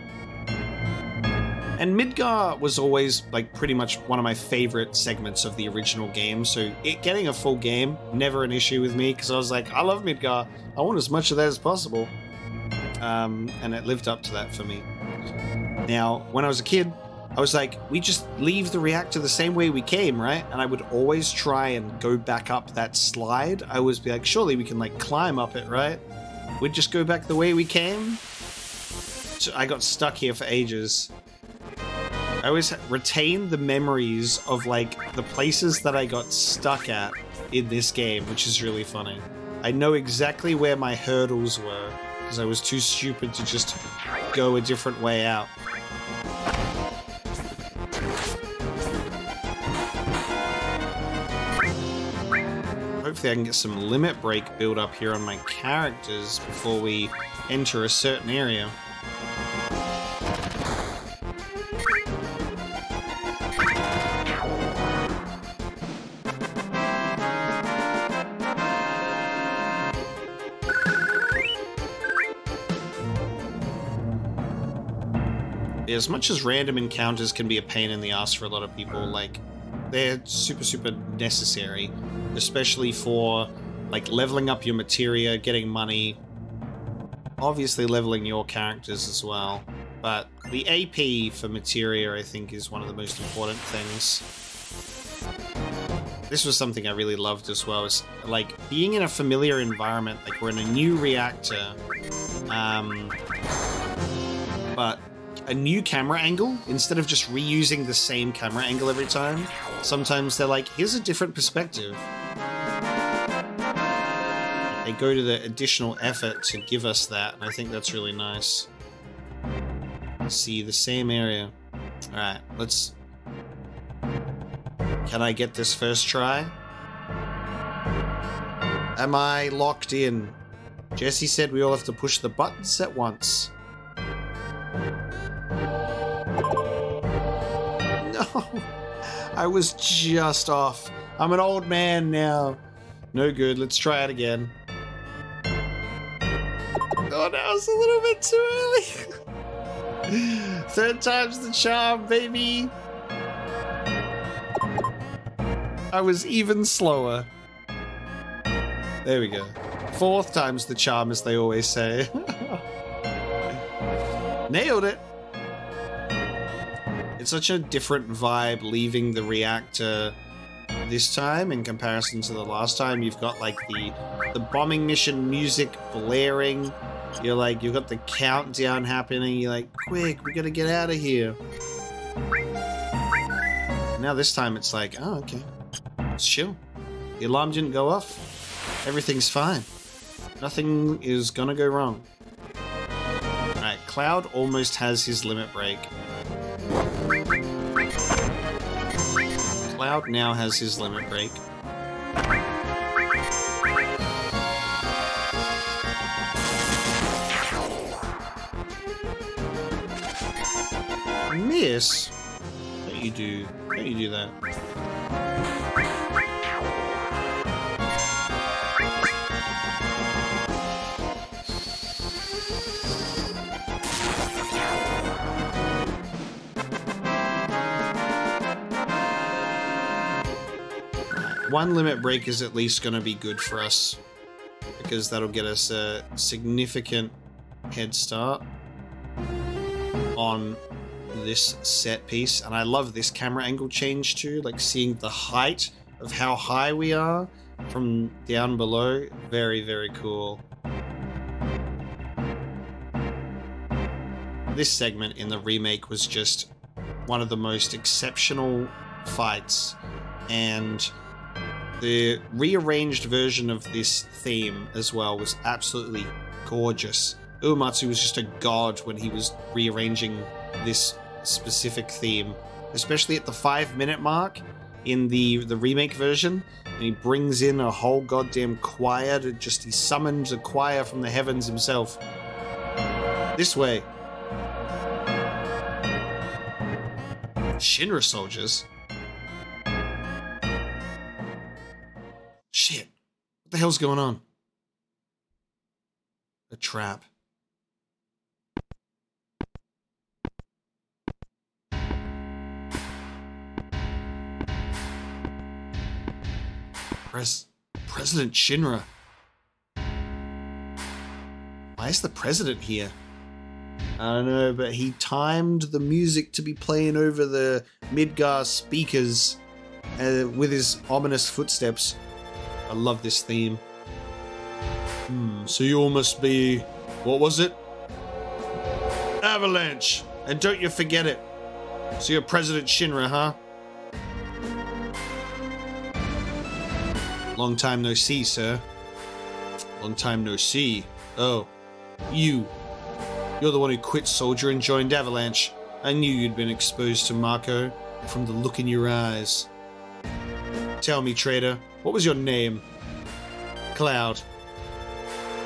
And Midgar was always, like, pretty much one of my favorite segments of the original game, so getting a full game, never an issue with me, because I was like, I love Midgar, I want as much of that as possible. And it lived up to that for me. Now, when I was a kid, I was like, we just leave the reactor the same way we came, right? And I would always try and go back up that slide. I always be like, surely we can like climb up it, right? We'd just go back the way we came. So I got stuck here for ages. I always retain the memories of like the places that I got stuck at in this game, which is really funny. I know exactly where my hurdles were because I was too stupid to just go a different way out. Hopefully I can get some limit break build up here on my characters before we enter a certain area. As much as random encounters can be a pain in the ass for a lot of people, like, they're super necessary, especially for like leveling up your materia, getting money, obviously leveling your characters as well, but the AP for materia I think is one of the most important things. This was something I really loved as well, is like being in a familiar environment, like we're in a new reactor, but a new camera angle, instead of just reusing the same camera angle every time. Sometimes they're like, here's a different perspective. They go to the additional effort to give us that, and I think that's really nice. See the same area. Alright, let's... Can I get this first try? Am I locked in? Jesse said we all have to push the buttons at once. No, I was just off. I'm an old man now. No good, let's try it again. Oh, now it's a little bit too early. Third time's the charm, baby. I was even slower. There we go. Fourth time's the charm, as they always say. Nailed it. It's such a different vibe leaving the reactor this time in comparison to the last time. You've got like the bombing mission music blaring. You're like, you've got the countdown happening. You're like, quick, we gotta get out of here. Now this time it's like, oh, okay. It's chill. The alarm didn't go off. Everything's fine. Nothing is gonna go wrong. Alright, Cloud almost has his limit break. Cloud now has his limit break. Miss? Don't you do that? One limit break is at least going to be good for us, because that'll get us a significant head start on this set piece. And I love this camera angle change too, like seeing the height of how high we are from down below. Very, very cool. This segment in the remake was just one of the most exceptional fights, and the rearranged version of this theme as well was absolutely gorgeous. Uematsu was just a god when he was rearranging this specific theme, especially at the 5-minute mark in the remake version. And he brings in a whole goddamn choir to just, he summons a choir from the heavens himself. This way. Shinra soldiers? Shit. What the hell's going on? A trap. President Shinra. Why is the president here? I don't know, but he timed the music to be playing over the Midgar speakers with his ominous footsteps. I love this theme. So you all must be... what was it? Avalanche! And don't you forget it. So you're President Shinra, huh? Long time no see, sir. Long time no see. Oh, you're the one who quit Soldier and joined Avalanche. I knew you'd been exposed to Marco from the look in your eyes. Tell me, traitor, what was your name? Cloud.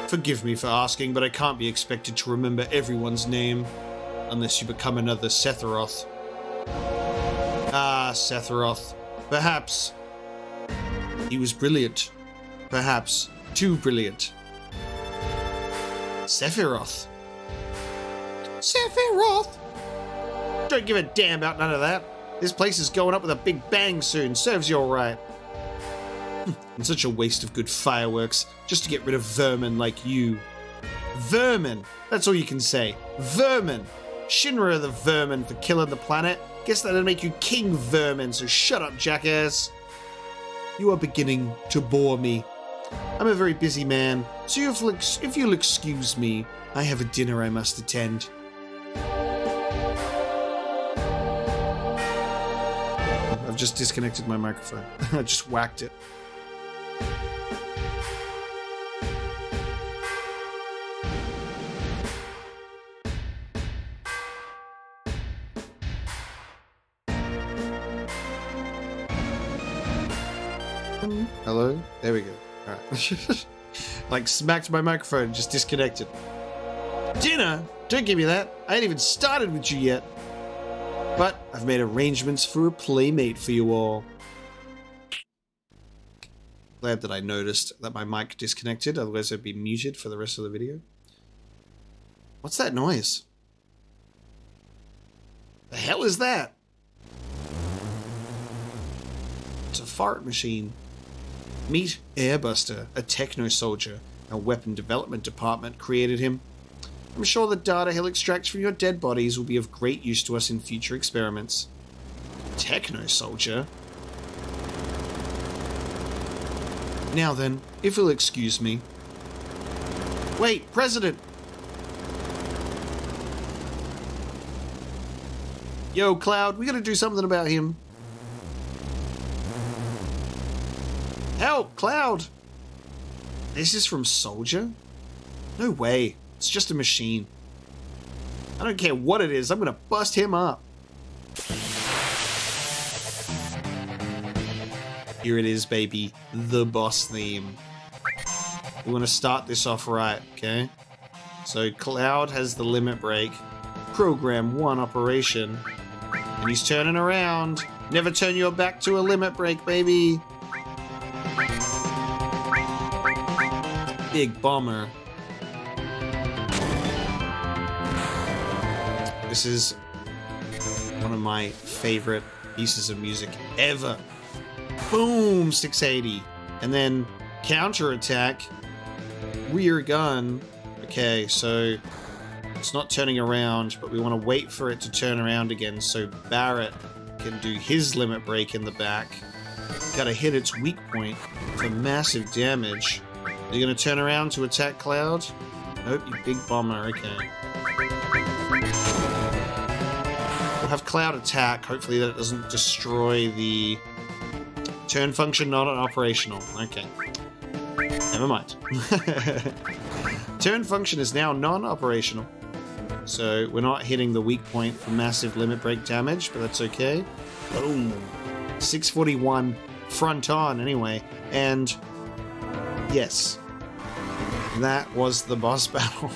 Forgive me for asking, but I can't be expected to remember everyone's name. Unless you become another Sephiroth. Ah, Sephiroth. Perhaps. He was brilliant. Perhaps too brilliant. Sephiroth. Sephiroth! Don't give a damn about none of that. This place is going up with a big bang soon. Serves you all right. And such a waste of good fireworks just to get rid of vermin like you. Vermin! That's all you can say. Vermin! Shinra are the vermin for killing the planet. Guess that'll make you King Vermin, so shut up, jackass. You are beginning to bore me. I'm a very busy man, so if you'll excuse me, I have a dinner I must attend. I've just disconnected my microphone. I just whacked it. Hello? There we go. Alright. Like smacked my microphone and just disconnected. Dinner? Don't give me that. I ain't even started with you yet. But I've made arrangements for a playmate for you all. Glad that I noticed that my mic disconnected, otherwise I'd be muted for the rest of the video. What's that noise? The hell is that? It's a fart machine. Meet Airbuster, a techno soldier. Our weapon development department created him. I'm sure the data he'll extract from your dead bodies will be of great use to us in future experiments. Techno soldier? Now then, if you'll excuse me. Wait, President! Yo, Cloud, we gotta do something about him. Help, Cloud! This is from Soldier? No way. It's just a machine. I don't care what it is, I'm gonna bust him up. Here it is, baby. The boss theme. We want to start this off right, okay? So Cloud has the limit break. Program 1 operation. And he's turning around. Never turn your back to a limit break, baby. Big bomber. This is one of my favorite pieces of music ever. Boom, 680. And then counterattack, rear gun. Okay, so it's not turning around, but we want to wait for it to turn around again so Barrett can do his limit break in the back. Gotta hit its weak point for massive damage. Are you gonna turn around to attack Cloud? Nope, you big bomber, okay. We'll have Cloud attack, hopefully that doesn't destroy the turn function, not operational. Okay. Never mind. Turn function is now non-operational. So we're not hitting the weak point for massive limit break damage, but that's okay. Boom. 641 front on anyway. And yes, that was the boss battle.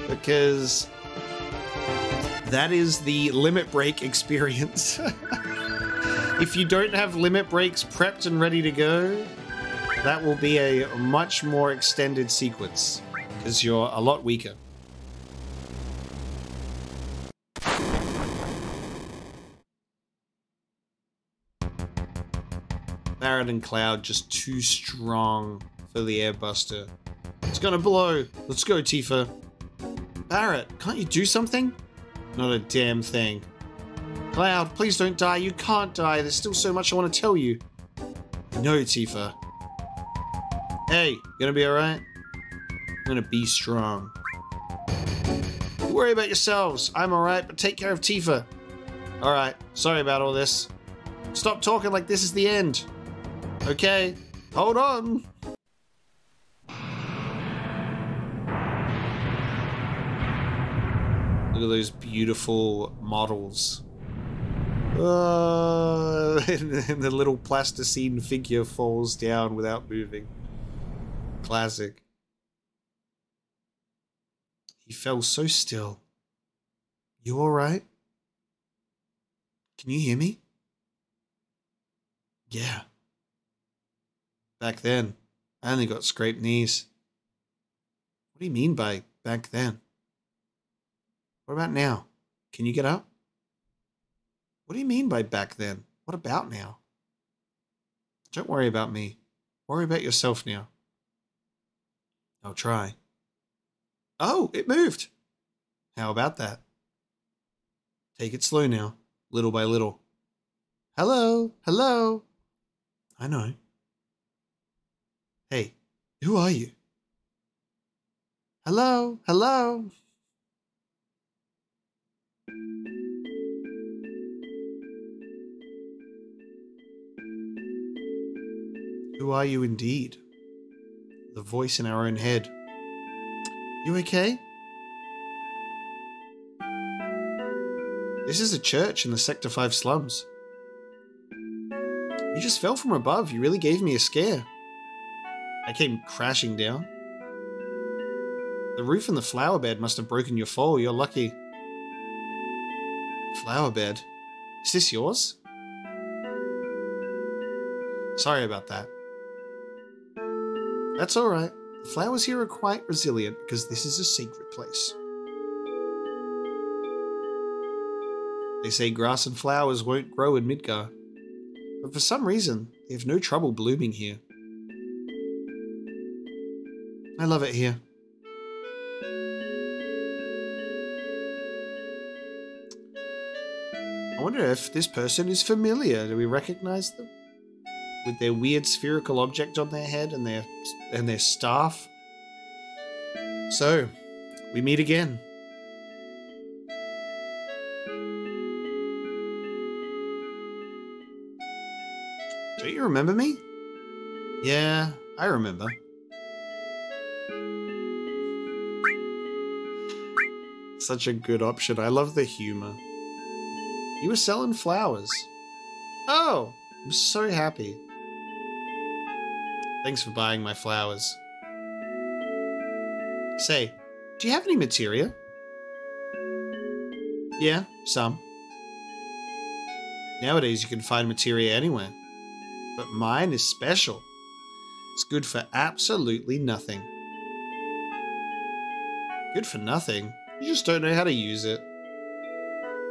Because that is the limit break experience. If you don't have limit breaks prepped and ready to go, that will be a much more extended sequence, because you're a lot weaker. Barrett and Cloud just too strong for the Airbuster. It's gonna blow. Let's go, Tifa. Barrett, can't you do something? Not a damn thing. Cloud, please don't die. You can't die. There's still so much I want to tell you. No, Tifa. Hey, you gonna be alright? I'm gonna be strong. Don't worry about yourselves. I'm alright, but take care of Tifa. Alright, sorry about all this. Stop talking like this is the end. Okay, hold on. Look at those beautiful models. And the little plasticine figure falls down without moving. Classic. He fell so still. You alright? Can you hear me? Yeah. Back then, I only got scraped knees. What do you mean by back then? What about now? Can you get up? What do you mean by back then? What about now? Don't worry about me. Worry about yourself now. I'll try. Oh, it moved. How about that? Take it slow now, little by little. Hello, hello. I know. Hey, who are you? Hello, hello. Who are you indeed? The voice in our own head. You okay? This is a church in the Sector 5 slums. You just fell from above. You really gave me a scare. I came crashing down. The roof and the flower bed must have broken your fall. You're lucky. Flower bed? Is this yours? Sorry about that. That's alright. The flowers here are quite resilient because this is a secret place. They say grass and flowers won't grow in Midgar, but for some reason, they have no trouble blooming here. I love it here. I wonder if this person is familiar. Do we recognize them? With their weird spherical object on their head and their staff. So, we meet again. Don't you remember me? Yeah, I remember. Such a good option. I love the humor. You were selling flowers. Oh, I'm so happy. Thanks for buying my flowers. Say, do you have any materia? Yeah, some. Nowadays you can find materia anywhere. But mine is special. It's good for absolutely nothing. Good for nothing? You just don't know how to use it.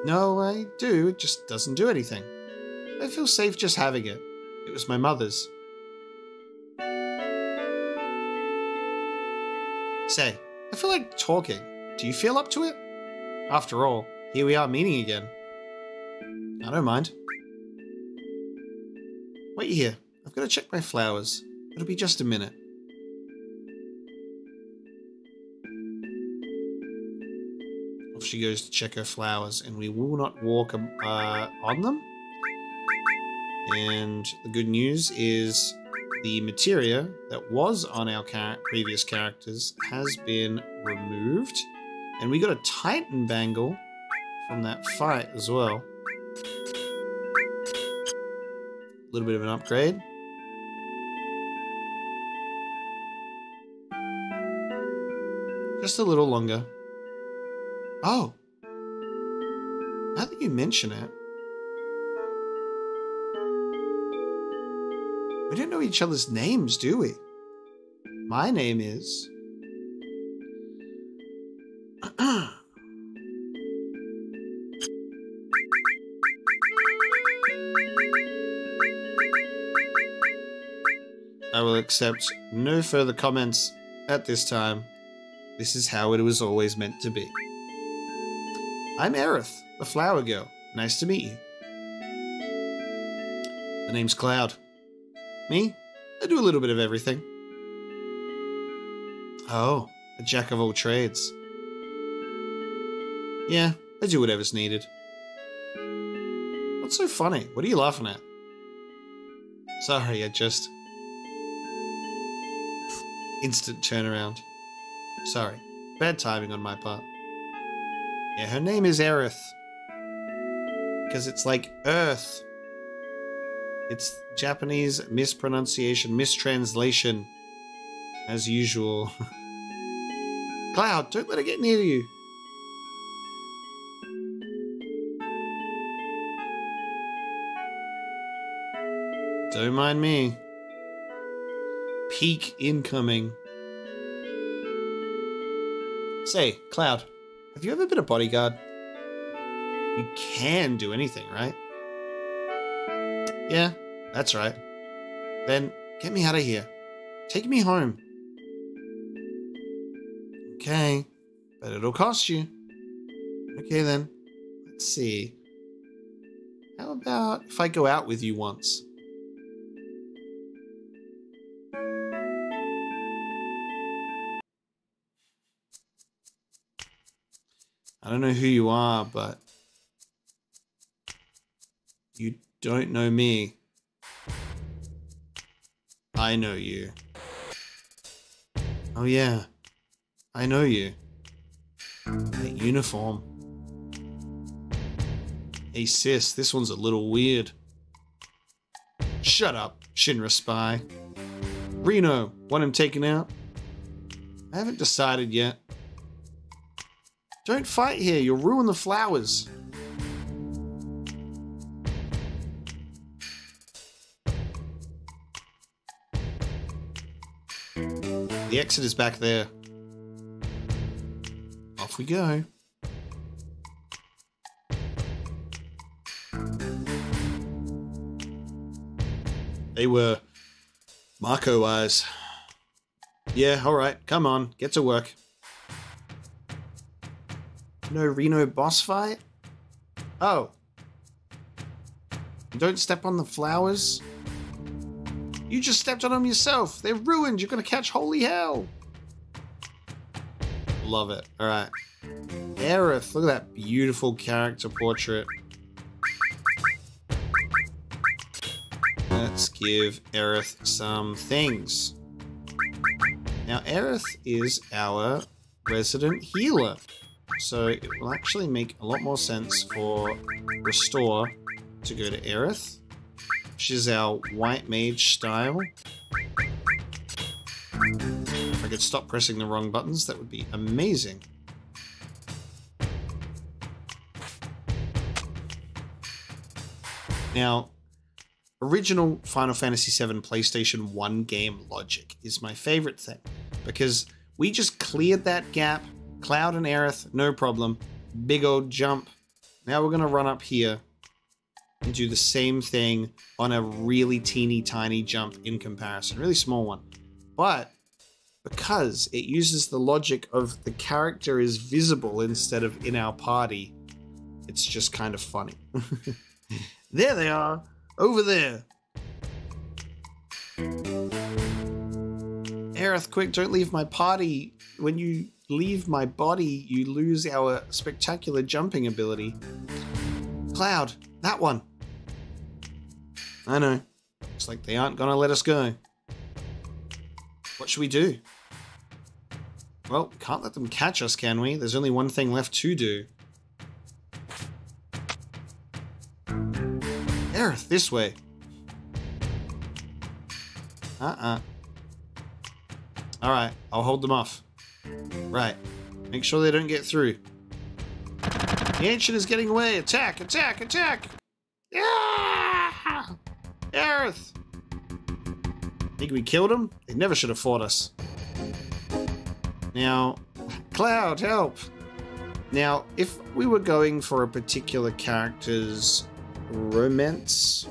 No, I do. It just doesn't do anything. I feel safe just having it. It was my mother's. Say, I feel like talking. Do you feel up to it? After all, here we are meeting again. I don't mind. Wait here. I've got to check my flowers. It'll be just a minute. Off she goes to check her flowers, and we will not walk on them. And the good news is the materia that was on our previous characters has been removed. And we got a Titan bangle from that fight as well. A little bit of an upgrade. Just a little longer. Oh! Now that you mention it, we don't know each other's names, do we? My name is... I will accept no further comments at this time. This is how it was always meant to be. I'm Aerith, the flower girl. Nice to meet you. The name's Cloud. Me? I do a little bit of everything. Oh, a jack of all trades. Yeah, I do whatever's needed. What's so funny? What are you laughing at? Sorry, I just... Instant turnaround. Sorry. Bad timing on my part. Yeah, her name is Aerith. Because it's like Earth. It's Japanese mispronunciation, mistranslation. As usual. Cloud, don't let it get near you. Don't mind me. Peak incoming. Say, Cloud, have you ever been a bodyguard? You can do anything, right? Yeah, that's right. Then get me out of here. Take me home. Okay, but it'll cost you. Okay then, let's see. How about if I go out with you once? I don't know who you are, but you don't know me. I know you. Oh yeah, I know you. That uniform. Hey sis, this one's a little weird. Shut up, Shinra spy. Reno, want him taken out? I haven't decided yet. Don't fight here, you'll ruin the flowers. The exit is back there. Off we go. They were Marco eyes. Yeah, alright, come on, get to work. No Reno boss fight? Oh. Don't step on the flowers? You just stepped on them yourself. They're ruined. You're gonna catch holy hell. Love it. Alright. Aerith, look at that beautiful character portrait. Let's give Aerith some things. Now, Aerith is our resident healer. So it will actually make a lot more sense for Restore to go to Aerith, which is our white mage style. If I could stop pressing the wrong buttons, that would be amazing. Now, original Final Fantasy VII PlayStation 1 game logic is my favorite thing, because we just cleared that gap. Cloud and Aerith, no problem. Big old jump. Now we're going to run up here and do the same thing on a really teeny tiny jump in comparison. Really small one. But because it uses the logic of the character is visible instead of in our party, it's just kind of funny. There they are. Over there. Aerith, quick, don't leave my party. When you leave my body, you lose our spectacular jumping ability. Cloud, that one. I know. Looks like they aren't gonna let us go. What should we do? Well, we can't let them catch us, can we? There's only one thing left to do. Aerith, this way. Alright, I'll hold them off. Right. Make sure they don't get through. The Ancient is getting away. Attack! Attack! Attack! Yeah! Aerith! Think we killed him? They never should have fought us. Now, Cloud, help! Now, if we were going for a particular character's romance,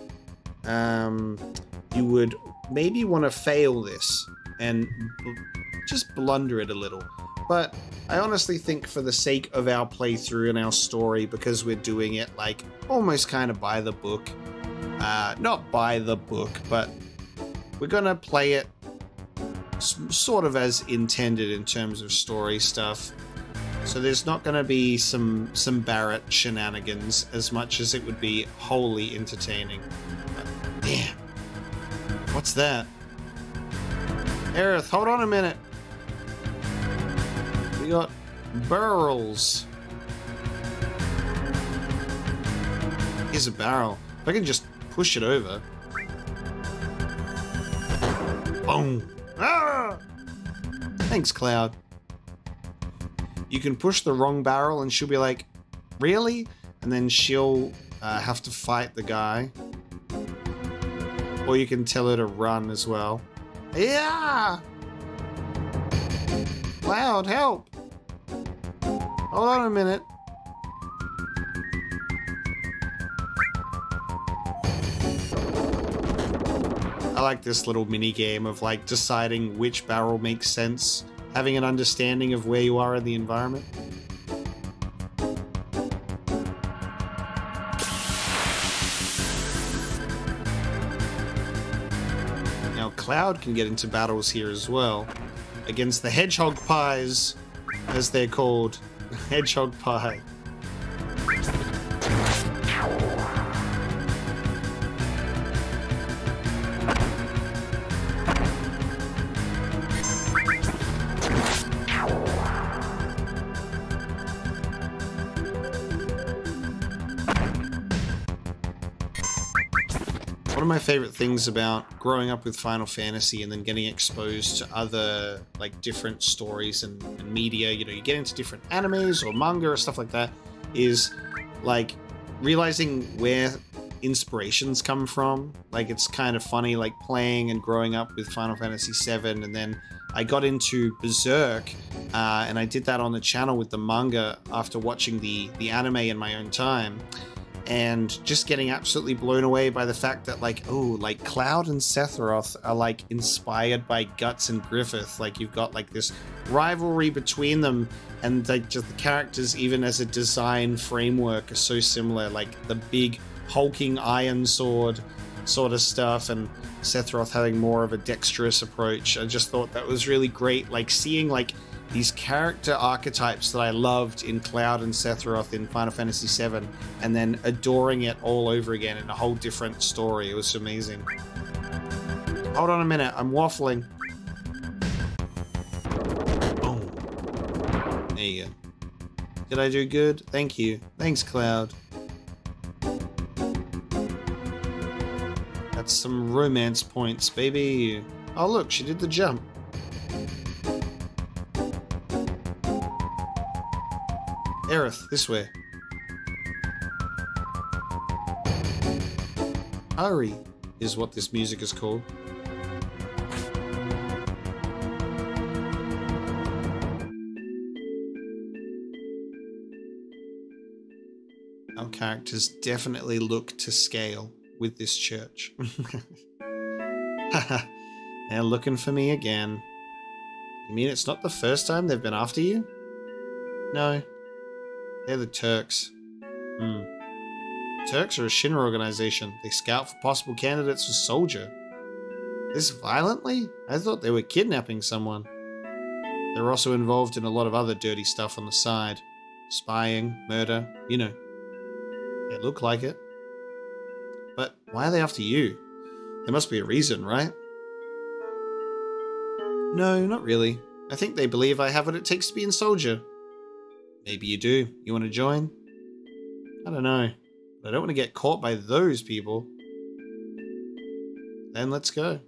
you would maybe want to fail this and just blunder it a little. But I honestly think for the sake of our playthrough and our story, because we're doing it like almost kind of by the book, not by the book, but we're gonna play it sort of as intended in terms of story stuff. So there's not gonna be some Barrett shenanigans as much as it would be wholly entertaining. But, damn. What's that? Aerith, hold on a minute. We got barrels. Here's a barrel. If I can just push it over. Boom. Ah! Thanks, Cloud. You can push the wrong barrel and she'll be like, really? And then she'll have to fight the guy. Or you can tell her to run as well. Yeah! Cloud, help! Hold on a minute. I like this little mini game of like deciding which barrel makes sense, having an understanding of where you are in the environment. Now Cloud can get into battles here as well, against the hedgehog pies, as they're called. Hedgehog pie. One of my favorite things about growing up with Final Fantasy and then getting exposed to other like different stories and media, you know, you get into different animes or manga or stuff like that, is like realizing where inspirations come from. Like, it's kind of funny, like playing and growing up with Final Fantasy VII, and then I got into Berserk, and I did that on the channel with the manga after watching the anime in my own time, and just getting absolutely blown away by the fact that, like, oh, like Cloud and Sephiroth are like inspired by Guts and Griffith. Like, you've got like this rivalry between them, and like just the characters, even as a design framework, are so similar. Like the big hulking iron sword sort of stuff, and Sephiroth having more of a dexterous approach. I just thought that was really great, like seeing like these character archetypes that I loved in Cloud and Sephiroth in Final Fantasy VII, and then adoring it all over again in a whole different story. It was amazing. Hold on a minute, I'm waffling. Oh, there you go. Did I do good? Thank you. Thanks, Cloud. That's some romance points, baby. Oh look, she did the jump. Aerith, this way. Hurry is what this music is called. Our characters definitely look to scale with this church. Haha, they're looking for me again. You mean it's not the first time they've been after you? No. They're the Turks. Turks are a Shinra organization. They scout for possible candidates for soldier. This violently? I thought they were kidnapping someone. They're also involved in a lot of other dirty stuff on the side. Spying, murder, you know. They look like it. But why are they after you? There must be a reason, right? No, not really. I think they believe I have what it takes to be a soldier. Maybe you do. You want to join? I don't know. But I don't want to get caught by those people. Then let's go.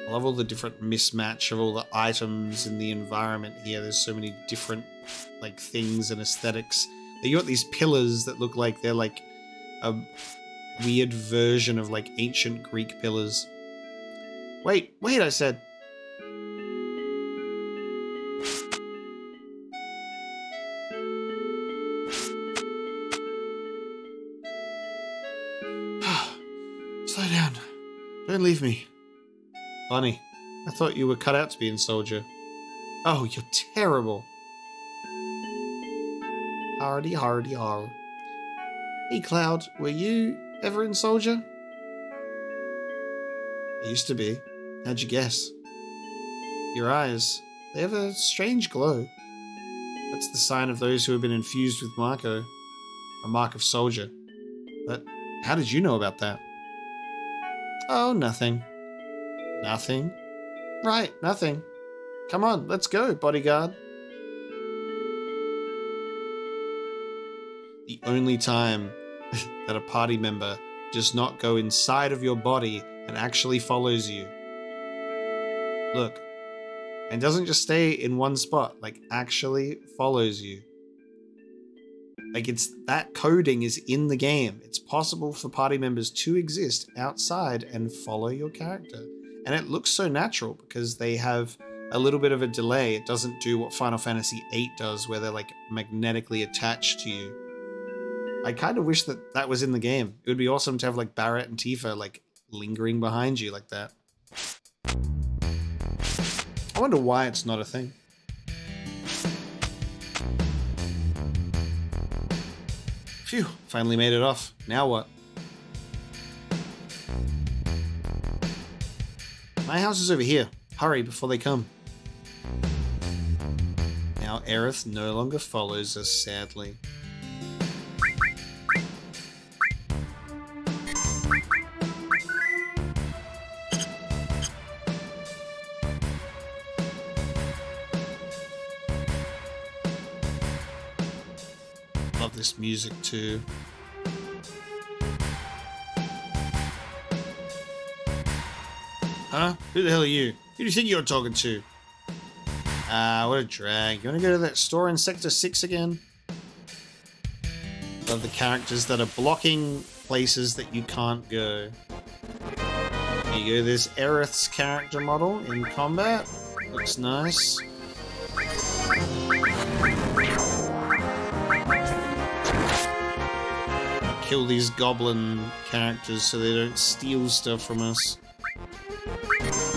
I love all the different mismatch of all the items in the environment here. There's so many different like things and aesthetics. You got these pillars that look like they're like a weird version of like ancient Greek pillars. Wait, I said. Slow down. Don't leave me. Funny. I thought you were cut out to be in soldier. Oh, you're terrible. Hardy, hardy, har. Hey, Cloud, were you ever in soldier? I used to be. How'd you guess? Your eyes, they have a strange glow. That's the sign of those who have been infused with Marco. A mark of soldier. But how did you know about that? Oh, nothing. Nothing? Right, nothing. Come on, let's go, bodyguard. The only time that a party member does not go inside of your body and actually follows you. Look, and doesn't just stay in one spot, like actually follows you. Like that coding is in the game. It's possible for party members to exist outside and follow your character. And it looks so natural because they have a little bit of a delay. It doesn't do what Final Fantasy VIII does where they're like magnetically attached to you. I kind of wish that that was in the game. It would be awesome to have like Barret and Tifa like lingering behind you like that. I wonder why it's not a thing. Phew, finally made it off. Now what? My house is over here. Hurry before they come. Now Aerith no longer follows us, sadly. Love this music too. Huh? Who the hell are you? Who do you think you're talking to? What a drag. You wanna go to that store in Sector 6 again? Love the characters that are blocking places that you can't go. Here you go, there's Aerith's character model in combat. Looks nice. Kill these goblin characters so they don't steal stuff from us.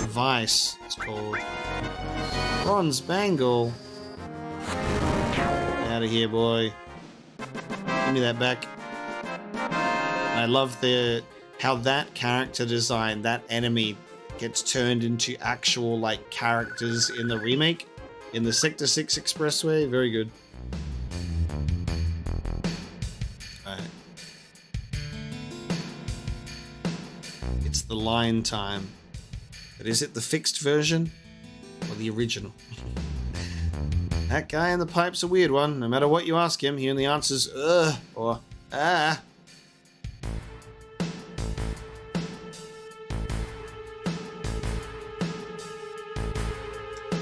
Vice, it's called. Bronze Bangle. Out of here, boy. Give me that back. I love how that character design, that enemy, gets turned into actual like characters in the remake, in the Sector 6 Expressway. Very good. Alright. It's the line time. But is it the fixed version or the original? That guy in the pipe's a weird one. No matter what you ask him, he only answers ugh or ah.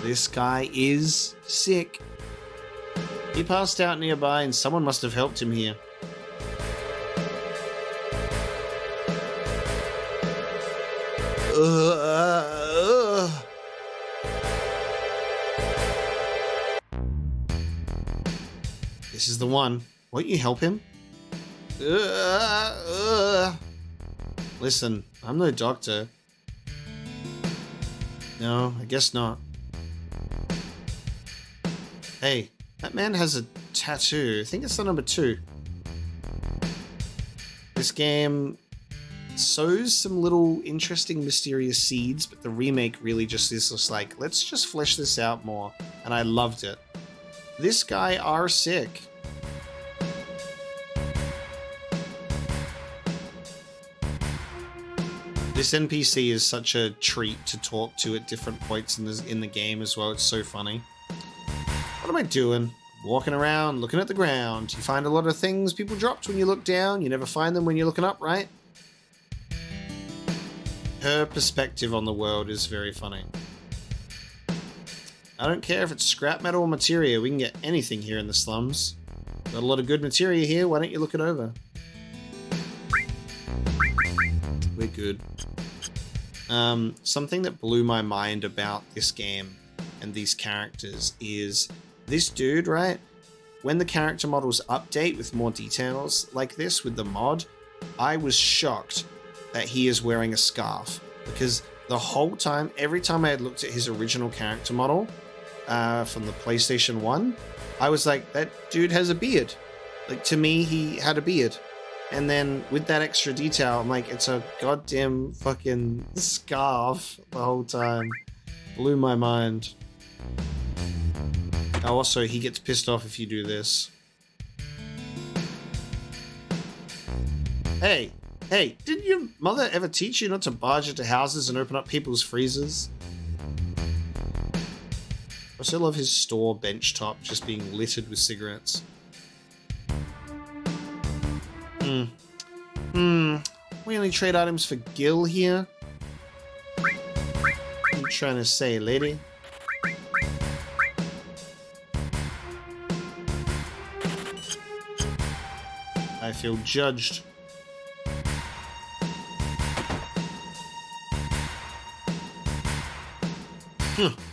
This guy is sick. He passed out nearby and someone must have helped him here. This is the one. Won't you help him? Listen, I'm no doctor. No, I guess not. Hey, that man has a tattoo. I think it's the number 2. This game sows some little interesting mysterious seeds, but the remake really just is just like, let's just flesh this out more. And I loved it. This guy are sick. This NPC is such a treat to talk to at different points in the game as well. It's so funny. What am I doing? Walking around, looking at the ground. You find a lot of things people dropped when you look down. You never find them when you're looking up, right? Her perspective on the world is very funny. I don't care if it's scrap metal or materia. We can get anything here in the slums. Got a lot of good materia here. Why don't you look it over? We're good. Something that blew my mind about this game and these characters is this dude, right? When the character models update with more details like this with the mod, I was shocked that he is wearing a scarf, because the whole time, every time I had looked at his original character model from the PlayStation 1, I was like, that dude has a beard. Like, to me, he had a beard. And then with that extra detail, I'm like, it's a goddamn fucking scarf the whole time. Blew my mind. Also, he gets pissed off if you do this. Hey, didn't your mother ever teach you not to barge into houses and open up people's freezers? I also love his store bench top just being littered with cigarettes. We only trade items for Gil here. What are you trying to say, lady? I feel judged.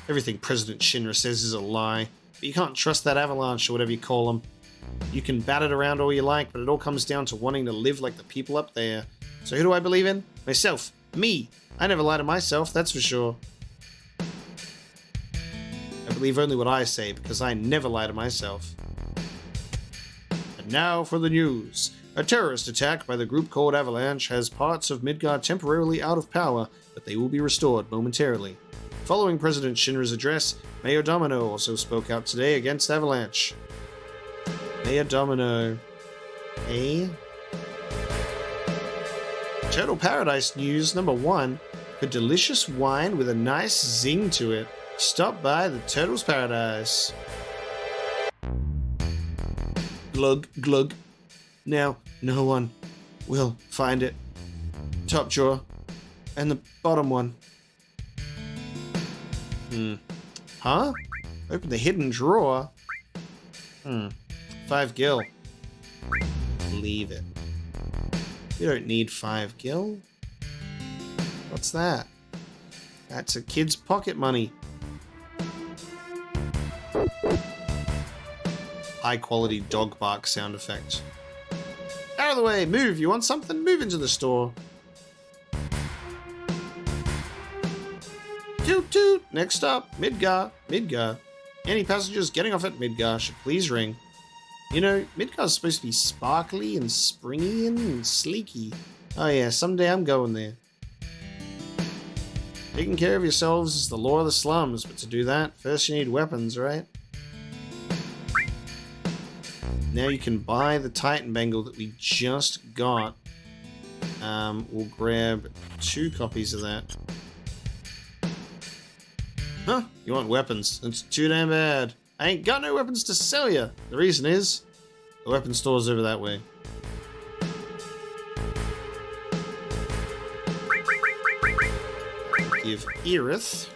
Everything President Shinra says is a lie. But you can't trust that avalanche or whatever you call them. You can bat it around all you like, but it all comes down to wanting to live like the people up there. So who do I believe in? Myself. Me. I never lie to myself, that's for sure. I believe only what I say, because I never lie to myself. And now for the news. A terrorist attack by the group called Avalanche has parts of Midgard temporarily out of power, but they will be restored momentarily. Following President Shinra's address, Mayor Domino also spoke out today against Avalanche. Mayor Domino. Eh? Turtle Paradise news number 1. A delicious wine with a nice zing to it. Stop by the Turtle's Paradise. Glug, glug. Now, no one will find it. Top drawer. And the bottom one. Huh? Open the hidden drawer. 5 gil. Leave it. You don't need 5 gil. What's that? That's a kid's pocket money. High quality dog bark sound effect. Out of the way, move, you want something? Move into the store. Toot toot, next stop, Midgar, Midgar. Any passengers getting off at Midgar should please ring. You know, Midgar's supposed to be sparkly and springy and sleeky. Oh yeah, someday I'm going there. Taking care of yourselves is the law of the slums, but to do that, first you need weapons, right? Now you can buy the Titan Bangle that we just got. We'll grab 2 copies of that. Huh? You want weapons? It's too damn bad. I ain't got no weapons to sell you. The reason is, the weapon store's over that way. Give Aerith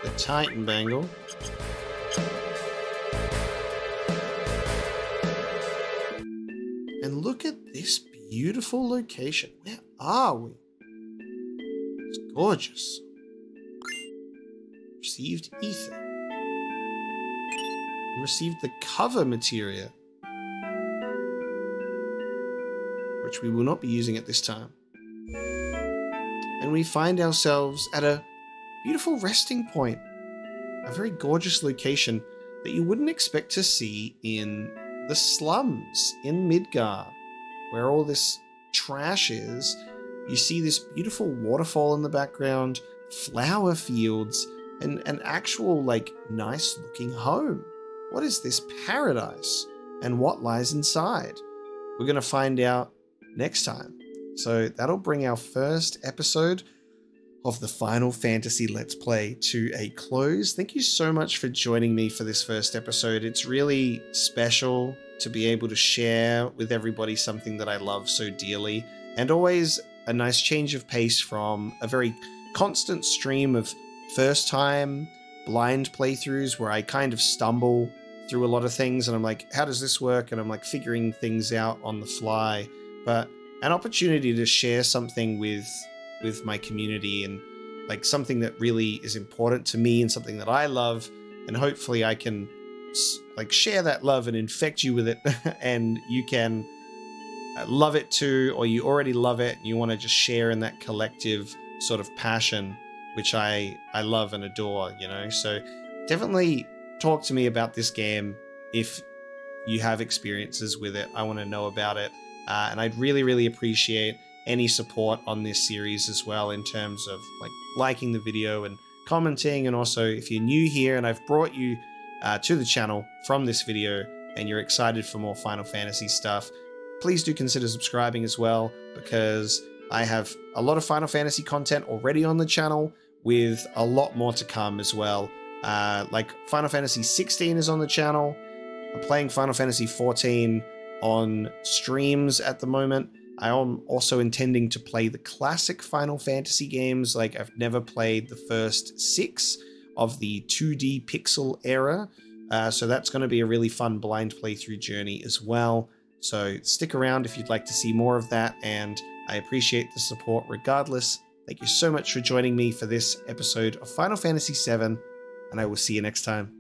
the Titan Bangle. And look at this beautiful location. Where are we? It's gorgeous. Received ether. Received the cover materia, which we will not be using at this time. And we find ourselves at a beautiful resting point. A very gorgeous location that you wouldn't expect to see in the slums in Midgar, where all this trash is. You see this beautiful waterfall in the background, flower fields, and an actual, like, nice looking home. What is this paradise? And what lies inside? We're going to find out next time. So that'll bring our first episode of the Final Fantasy Let's Play to a close. Thank you so much for joining me for this first episode. It's really special to be able to share with everybody something that I love so dearly, and always a nice change of pace from a very constant stream of first time blind playthroughs where I kind of stumble through a lot of things and I'm like, how does this work? And I'm like figuring things out on the fly. But an opportunity to share something with my community, and like something that really is important to me and something that I love, and hopefully I can like share that love and infect you with it and you can love it too, or you already love it and you want to just share in that collective sort of passion, which I love and adore, you know. So definitely talk to me about this game if you have experiences with it. I want to know about it, and I'd really appreciate any support on this series as well, in terms of like liking the video and commenting. And also, if you're new here and I've brought you to the channel from this video and you're excited for more Final Fantasy stuff, please do consider subscribing as well, because I have a lot of Final Fantasy content already on the channel, with a lot more to come as well. Like Final Fantasy 16 is on the channel. I'm playing Final Fantasy 14 on streams at the moment. I am also intending to play the classic Final Fantasy games. Like, I've never played the first 6 of the 2D pixel era. So that's going to be a really fun blind playthrough journey as well. So stick around if you'd like to see more of that, and I appreciate the support regardless. Thank you so much for joining me for this episode of Final Fantasy VII, and I will see you next time.